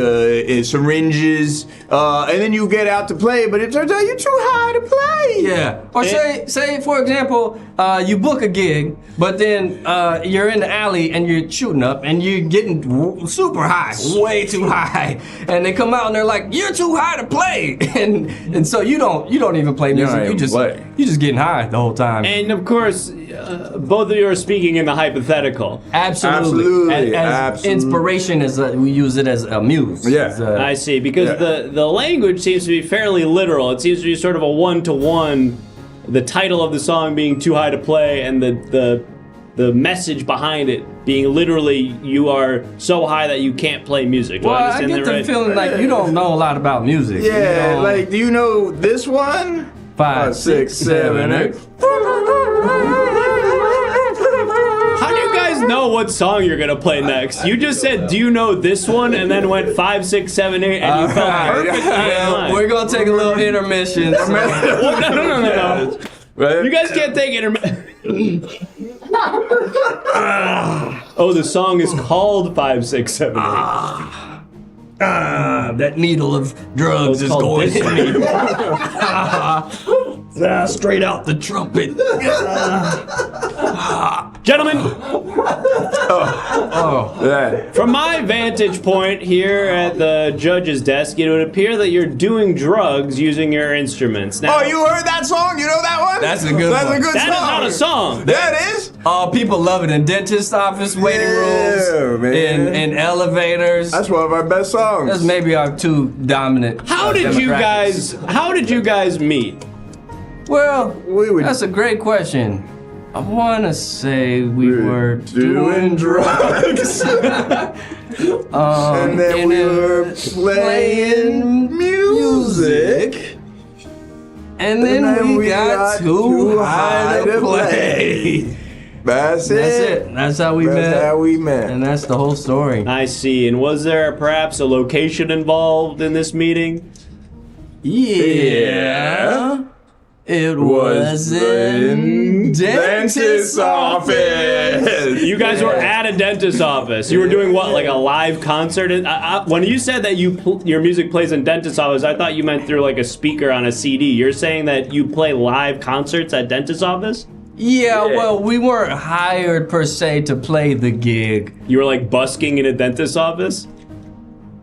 syringes, and then you get out to play, but it turns out you're too high to play. Yeah. Or say for example, you book a gig, but then you're in the alley and you're shooting up and you're getting super high, way too high, and they come out and they're like, "You're too high to play," and so you don't even play music. don't You even just play. you just getting high the whole time. And of course, both of you are speaking in the hypothetical. Absolutely, As absolutely. inspiration we use it as a muse. Yeah. As a- I see, because Yeah. the language seems to be fairly literal. It seems to be sort of a one-to-one. The title of the song being "Too High to Play" and the message behind it being literally you are so high that you can't play music. Do well, I I understand get that the right? feeling like you don't know a lot about music. Yeah, You know? like, do you know this one? 5, 6, 7, 8. How do you guys know what song you're gonna play next? You just said, "Do you know this one?" and then went 5, 6, 7, 8, and you felt Alright. perfectly in line. We're gonna take a little intermission. so- Well, no. Right? You guys can't take intermission. Oh, the song is called 5, 6, 7, 8. that needle of drugs is called going this in me. Straight out the trumpet. Gentlemen, Yeah. from my vantage point here at the judge's desk, it would appear that you're doing drugs using your instruments. Now, Oh, you heard that song? You know that one? That's a good That's one. a good that is song. not a song. Yeah, it is. People love it in dentist office waiting Yeah, rooms, man. in elevators. That's one of our best songs. That's maybe our two dominant. How did you guys meet? Well, We were that's a great question. I want to say we were doing drugs. And then we were playing music. and then we got too high to play. That's it. That's how we That's met. how we met. And that's the whole story. I see. And was there perhaps a location involved in this meeting? Yeah. It was in dentist's office. You guys were at a dentist's office. You were doing what, like a live concert? When you said that your music plays in dentist's office, I thought you meant through like a speaker on a CD. You're saying that you play live concerts at dentist's office? Yeah, well, we weren't hired per se to play the gig. You were like busking in a dentist's office?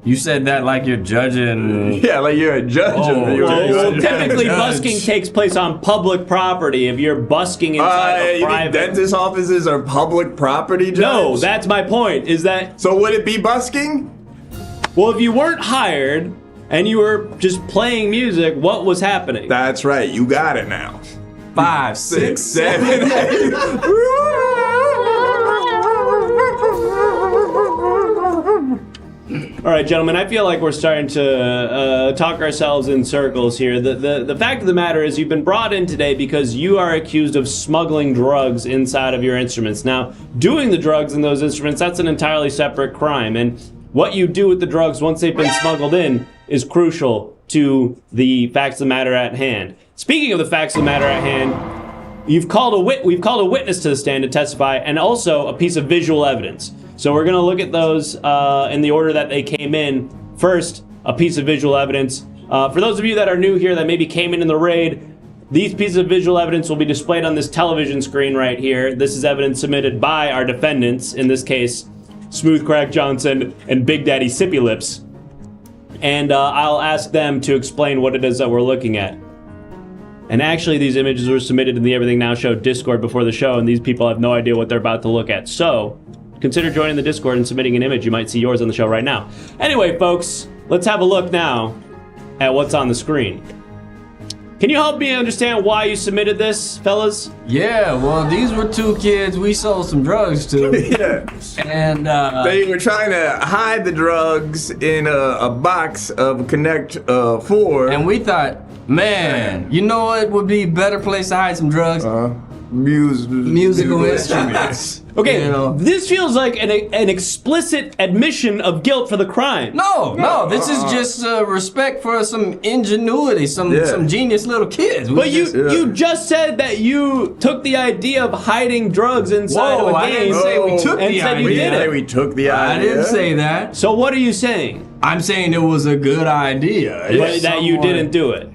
You said that like you're judging. Yeah, like you're a judge. Oh, You're Well, a judge. typically busking takes place on public property. If you're busking inside a You mean private... dentist offices are public property, Judge? No, that's my point, is that... So would it be busking? Well, if you weren't hired and you were just playing music, what was happening? That's right. You got it now. 5, 6, 7, 8. All right, gentlemen, I feel like we're starting to talk ourselves in circles here. The fact of the matter is you've been brought in today because you are accused of smuggling drugs inside of your instruments. Now, doing the drugs in those instruments, that's an entirely separate crime. And what you do with the drugs once they've been smuggled in is crucial to the facts of the matter at hand. Speaking of the facts of the matter at hand, we've called a witness to the stand to testify, and also a piece of visual evidence. So we're going to look at those in the order that they came in. First, a piece of visual evidence. For those of you that are new here that maybe came in the raid, these pieces of visual evidence will be displayed on this television screen right here. This is evidence submitted by our defendants, in this case, Smooth Crack Johnson and Big Daddy Sippy Lips. And I'll ask them to explain what it is that we're looking at. And actually, these images were submitted in the Everything Now Show Discord before the show, and these people have no idea what they're about to look at. So, consider joining the Discord and submitting an image. You might see yours on the show right now. Anyway, folks, let's have a look now at what's on the screen. Can you help me understand why you submitted this, fellas? Yeah, well, these were two kids we sold some drugs to. Yeah. And, They were trying to hide the drugs in a box of Connect 4. and we thought, man, you know what would be a better place to hide some drugs? Musical instruments. Okay, You know. this feels like an explicit admission of guilt for the crime. No, this is just respect for some ingenuity, some genius little kids. We But just- you just said that you took the idea of hiding drugs inside Whoa, of a I game. didn't say we took and the said you idea. did it. We took the I idea. didn't say that. So what are you saying? I'm saying it was a good idea. But that you didn't do it.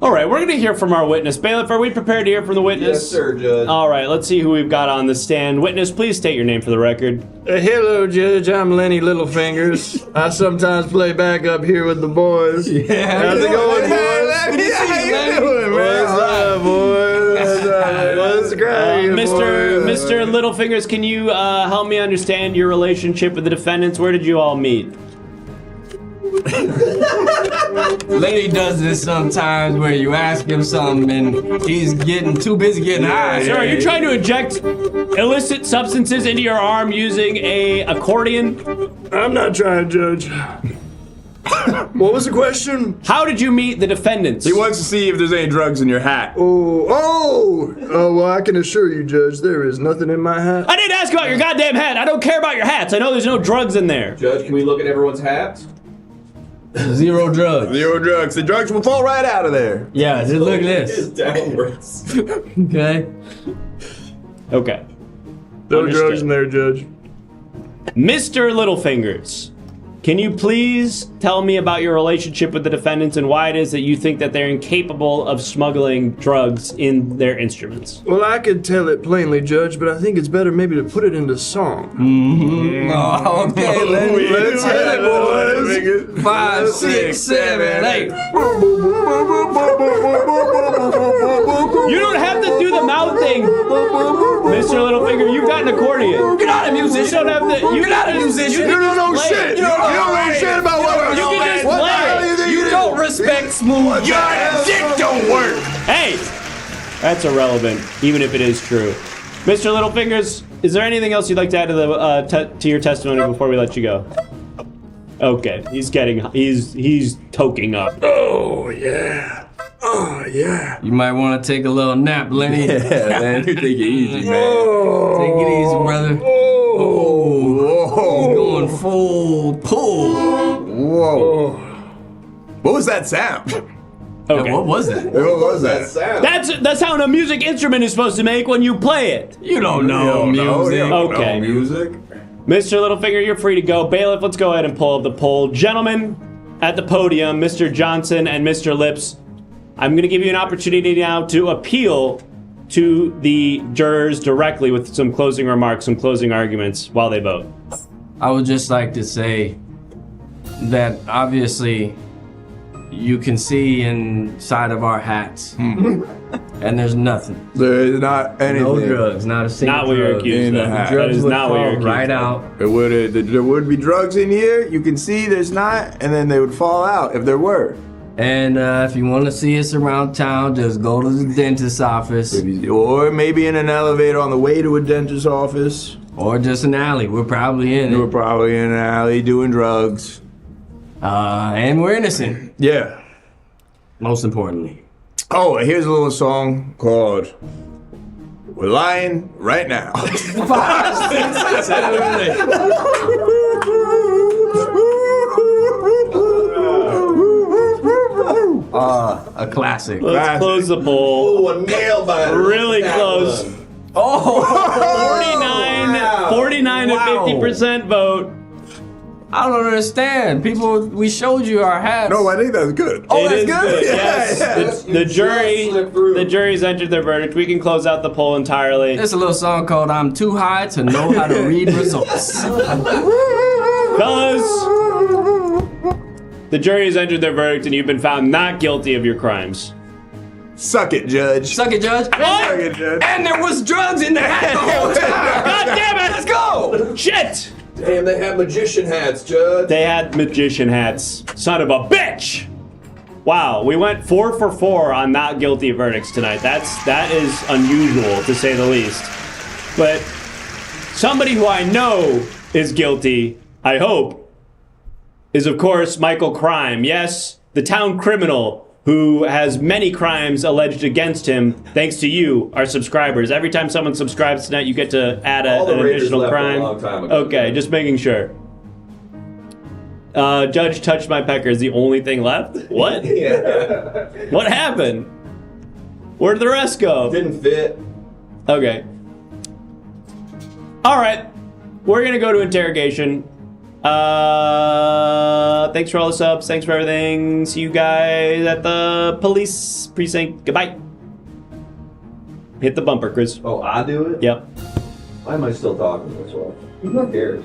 All right, we're going to hear from our witness. Bailiff, are we prepared to hear from the witness? Yes, sir, Judge. All right, let's see who we've got on the stand. Witness, please state your name for the record. Hello, Judge. I'm Lenny Littlefingers. I sometimes play back up here with the boys. Yeah. How's it going, boys? How you doing, man? What's up, boys? What's great, Mr. Littlefingers, can you help me understand your relationship with the defendants? Where did you all meet? Lady does this sometimes where you ask him something and he's getting too busy getting high. Sir, are you trying to inject illicit substances into your arm using a accordion? I'm not trying, Judge. What was the question? How did you meet the defendants? He wants to see if there's any drugs in your hat. Oh, well, I can assure you, Judge, there is nothing in my hat. I didn't ask about your goddamn hat. I don't care about your hats. I know there's no drugs in there. Judge, can we look at everyone's hats? Zero drugs. Zero drugs. The drugs will fall right out of there. Yeah, just look at this. Downwards. Okay. Okay. No Understood. drugs in there, Judge. Mr. Littlefingers, can you please tell me about your relationship with the defendants and why it is that you think that they're incapable of smuggling drugs in their instruments? Well, I could tell it plainly, Judge, but I think it's better maybe to put it into song. Oh, okay, let's hit it, boys. 5, 6, 7, 8. You don't have to do the mouth thing, Mr. Littlefinger. You've got an accordion. You're not a musician. You don't have to. You're not a musician. You don't know play shit. it. You don't know shit about what You can just what the play hell it. you think You do? don't respect smooth jazz. Dick don't work. Hey, that's irrelevant, even if it is true. Mr. Littlefingers, is there anything else you'd like to add to the to your testimony before we let you go? Okay, he's toking up. Oh, yeah. Oh, yeah. You might want to take a little nap, Lenny. Yeah, man. Take it easy, man. Take it easy, brother. Oh, He's going full pull. whoa. What was that sound? Okay. What was that? What was that sound? That's the sound a music instrument is supposed to make when you play it. You don't know music. Okay. Music? Mr. Littlefinger, you're free to go. Bailiff, let's go ahead and pull up the poll. Gentlemen at the podium, Mr. Johnson and Mr. Lips, I'm going to give you an opportunity now to appeal to the jurors directly with some closing remarks, some closing arguments while they vote. I would just like to say that obviously you can see inside of our hats, and there's nothing. There's not anything. No drugs, not a single Not what you're drug. accused in the of. hat. That Drugs is would not what you're fall accused right of. out. There would be drugs in here. You can see there's not, and then they would fall out if there were. And if you want to see us around town, just go to the dentist's office Or maybe in an elevator on the way to a dentist's office. or just an alley. We're probably in You were it. probably in an alley doing drugs. And we're innocent, Yeah. most importantly. Oh, here's a little song called "We're Lying Right Now." A classic. Let's close the poll. Oh, a nail biter. Really close. Oh, 49 to Wow. 50% vote. I don't understand. People, we showed you our hats. No, I think that's good. Oh, It that's is good? Yes. Yeah. The jury's entered their verdict. We can close out the poll entirely. There's a little song called "I'm Too High to Know How to Read Results." Fellas, the jury has entered their verdict and you've been found not guilty of your crimes. Suck it, Judge. Suck it, Judge. Suck it, Judge. And there was drugs in the hat the whole time. God damn it! Let's go. Shit! Damn, they have magician hats, Judge. They had magician hats. Son of a bitch! Wow, we went 4 for 4 on not guilty verdicts tonight. That is unusual to say the least. But somebody who I know is guilty, I hope, is of course Michael Crime. Yes, the town criminal who has many crimes alleged against him, thanks to you, our subscribers. Every time someone subscribes tonight, you get to add All the an Raiders additional left a crime. long time ago. Okay, just making sure. Judge touched my pecker is the only thing left? What? Yeah. What happened? Where'd the rest go? Didn't fit. Okay. All right. We're going to go to interrogation. Thanks for all the subs. Thanks for everything. See you guys at the police precinct. Goodbye. Hit the bumper, Chris. Oh, I do it? Yep. Why am I still talking this way? Who cares?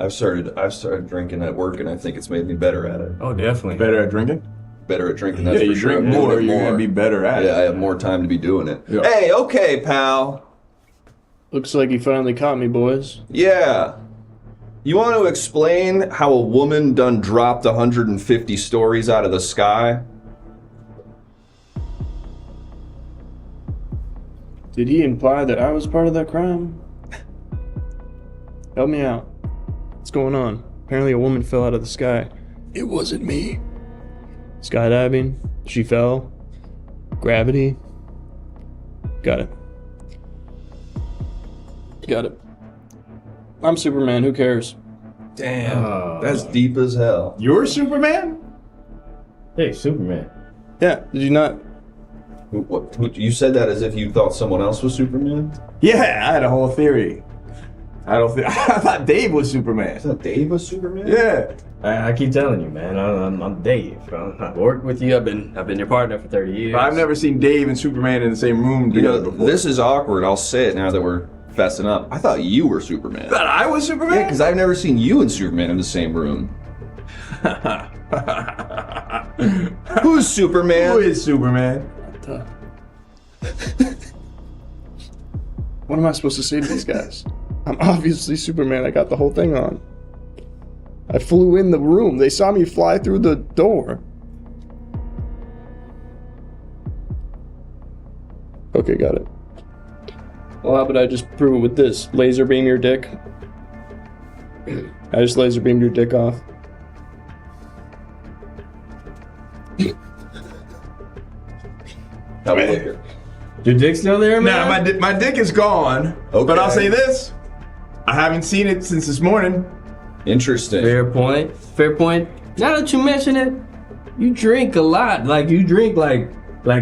I've started drinking at work, and I think it's made me better at it. Oh, definitely. Better at drinking? Better at drinking, that's Yeah, for you sure. drink more, you're gonna be better at Yeah, I it. have more time to be doing it. Yeah. Hey, okay, pal. Looks like you finally caught me, boys. Yeah. You want to explain how a woman done dropped 150 stories out of the sky? Did he imply that I was part of that crime? Help me out. What's going on? Apparently a woman fell out of the sky. It wasn't me. Skydiving? She fell? Gravity? Got it. Got it. I'm Superman, who cares? Damn. That's deep as hell. You're Superman? Hey, Superman. Yeah, did you not? You said that as if you thought someone else was Superman? Yeah, I had a whole theory. I thought Dave was Superman. I thought Dave was Superman? Yeah. I keep telling you, man. I'm Dave. I've worked with you. I've been your partner for 30 years. But I've never seen Dave and Superman in the same room You know, together before. this is awkward. I'll say it now that we're fessing up. I thought you were Superman. That I was Superman? Yeah, because I've never seen you and Superman in the same room. Who's Superman? Who is Superman? What am I supposed to say to these guys? I'm obviously Superman. I got the whole thing on. I flew in the room. They saw me fly through the door. Okay, got it. Well, how about I just prove it with this? Laser beam your dick. I just laser beamed your dick off. How we look here? Your dick still there, man? Nah, my dick is gone. Okay. But I'll say this. I haven't seen it since this morning. Interesting. Fair point. Fair point. Now that you mention it, you drink a lot. Like you drink like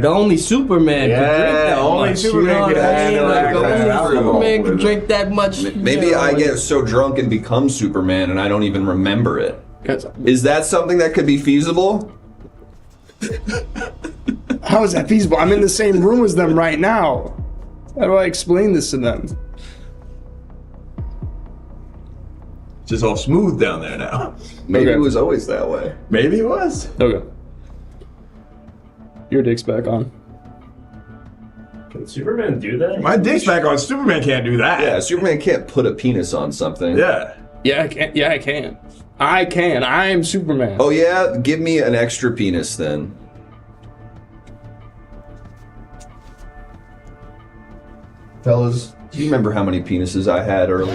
only Superman can drink that only much. Superman you know can what I mean? handle Like that kind of only alcohol. Superman can drink that much. Maybe you know, I get so drunk and become Superman and I don't even remember it. Guys, Is that something that could be feasible? how is that feasible? I'm in the same room as them right now. How do I explain this to them? Just all smooth down there now. Maybe Okay. it was always that way. Maybe it was. Okay. Your dick's back on. Can Superman do that? My dick's back on. Superman can't do that. Yeah, Superman can't put a penis on something. Yeah. Yeah, I can. Yeah, I can. I can. I am Superman. Oh yeah? Give me an extra penis then. Fellas, do you remember how many penises I had earlier?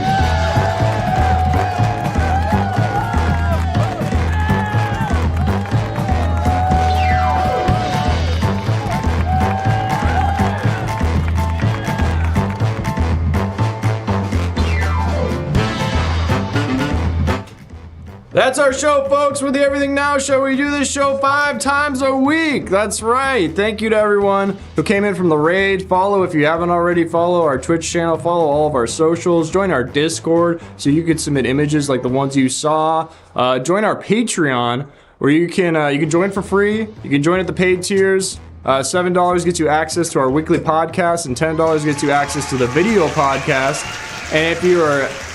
That's our show, folks. We're the Everything Now Show. We do this show 5 times a week. That's right. Thank you to everyone who came in from the raid. Follow if you haven't already. Follow our Twitch channel. Follow all of our socials. Join our Discord so you could submit images like the ones you saw. Join our Patreon where you can join for free. You can join at the paid tiers. $7 gets you access to our weekly podcast, and $10 gets you access to the video podcast. And if you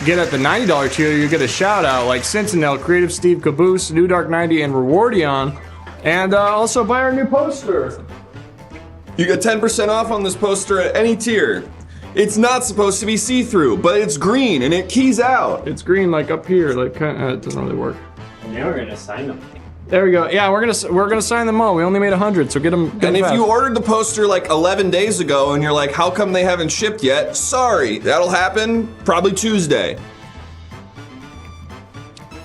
get at the $90 tier, you get a shout out like Sentinel, Creative Steve, Caboose, New Dark 90, and Rewardion. And also buy our new poster. You get 10% off on this poster at any tier. It's not supposed to be see-through, but it's green and it keys out. It's green like up here, like it doesn't really work. Now we're gonna sign them. There we go. Yeah, we're gonna sign them all. We only made 100, so get them. And if you ordered the poster like 11 days ago and you're like, how come they haven't shipped yet? Sorry, that'll happen probably Tuesday.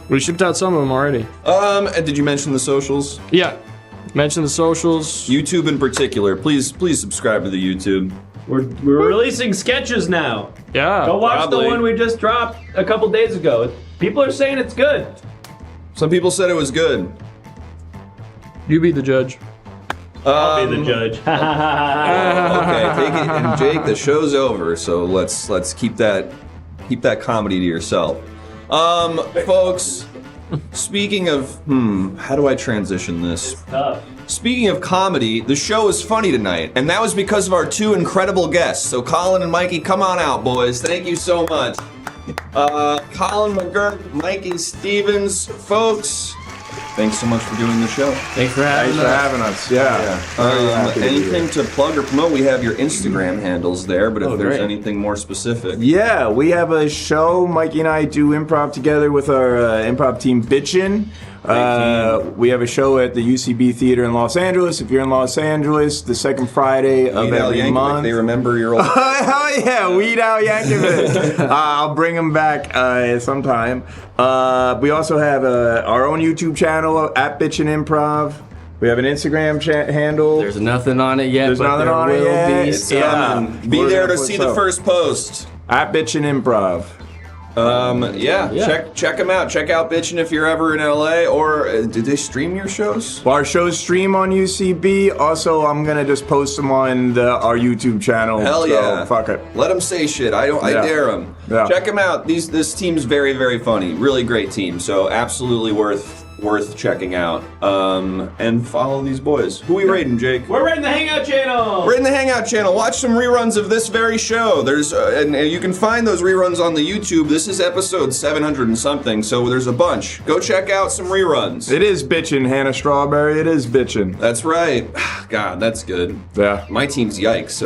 We shipped out some of them already. And did you mention the socials? Yeah, mention the socials. YouTube in particular. Please subscribe to the YouTube. We're releasing sketches now. Yeah. Go watch Probably. the one we just dropped a couple days ago. People are saying it's good. Some people said it was good. You be the judge. I'll be the judge. Okay, take it. And Jake, the show's over, so let's keep that comedy to yourself. Folks, speaking of how do I transition this? Tough. Speaking of comedy, the show is funny tonight, and that was because of our 2 incredible guests. So Colin and Mikey, come on out, boys. Thank you so much. Colin, McGurk, Mikey, Stevens, folks. Thanks so much for doing the show. Thanks for having Thanks for us. having us. Yeah. Very happy to be Anything here. to plug or promote? We have your Instagram handles there, but if there's great. anything more specific. Yeah, we have a show. Mikey and I do improv together with our improv team, Bitchin'. We have a show at the UCB Theater in Los Angeles. If you're in Los Angeles, the second Friday of Weed Al every Yankovic, month. they remember your old. Hell yeah, Weed Al Yankovic. I'll bring him back sometime. We also have our own YouTube channel at Bitchin' Improv. We have an Instagram handle. There's nothing on it yet, There's but nothing there on it will yet. be It's some. coming. Be We're there gonna to put see the some. first post. At Bitchin' Improv. Check them out. Check out Bitchin' if you're ever in LA. Or did they stream your shows? Well, our shows stream on UCB. Also, I'm gonna just post them on our YouTube channel. Hell so yeah! Fuck it. Let them say shit. I Yeah. dare them. Yeah. Check them out. This team's very, very funny. Really great team. So absolutely worth checking out. And follow these boys. Who we rating, Jake? We're in the Hangout channel. We're in the Hangout channel. Watch some reruns of this very show. There's and you can find those reruns on the YouTube. This is episode 700 and something, so there's a bunch. Go check out some reruns. It is bitchin', Hannah Strawberry. It is bitchin'. That's right. God, that's good. Yeah. My team's yikes. So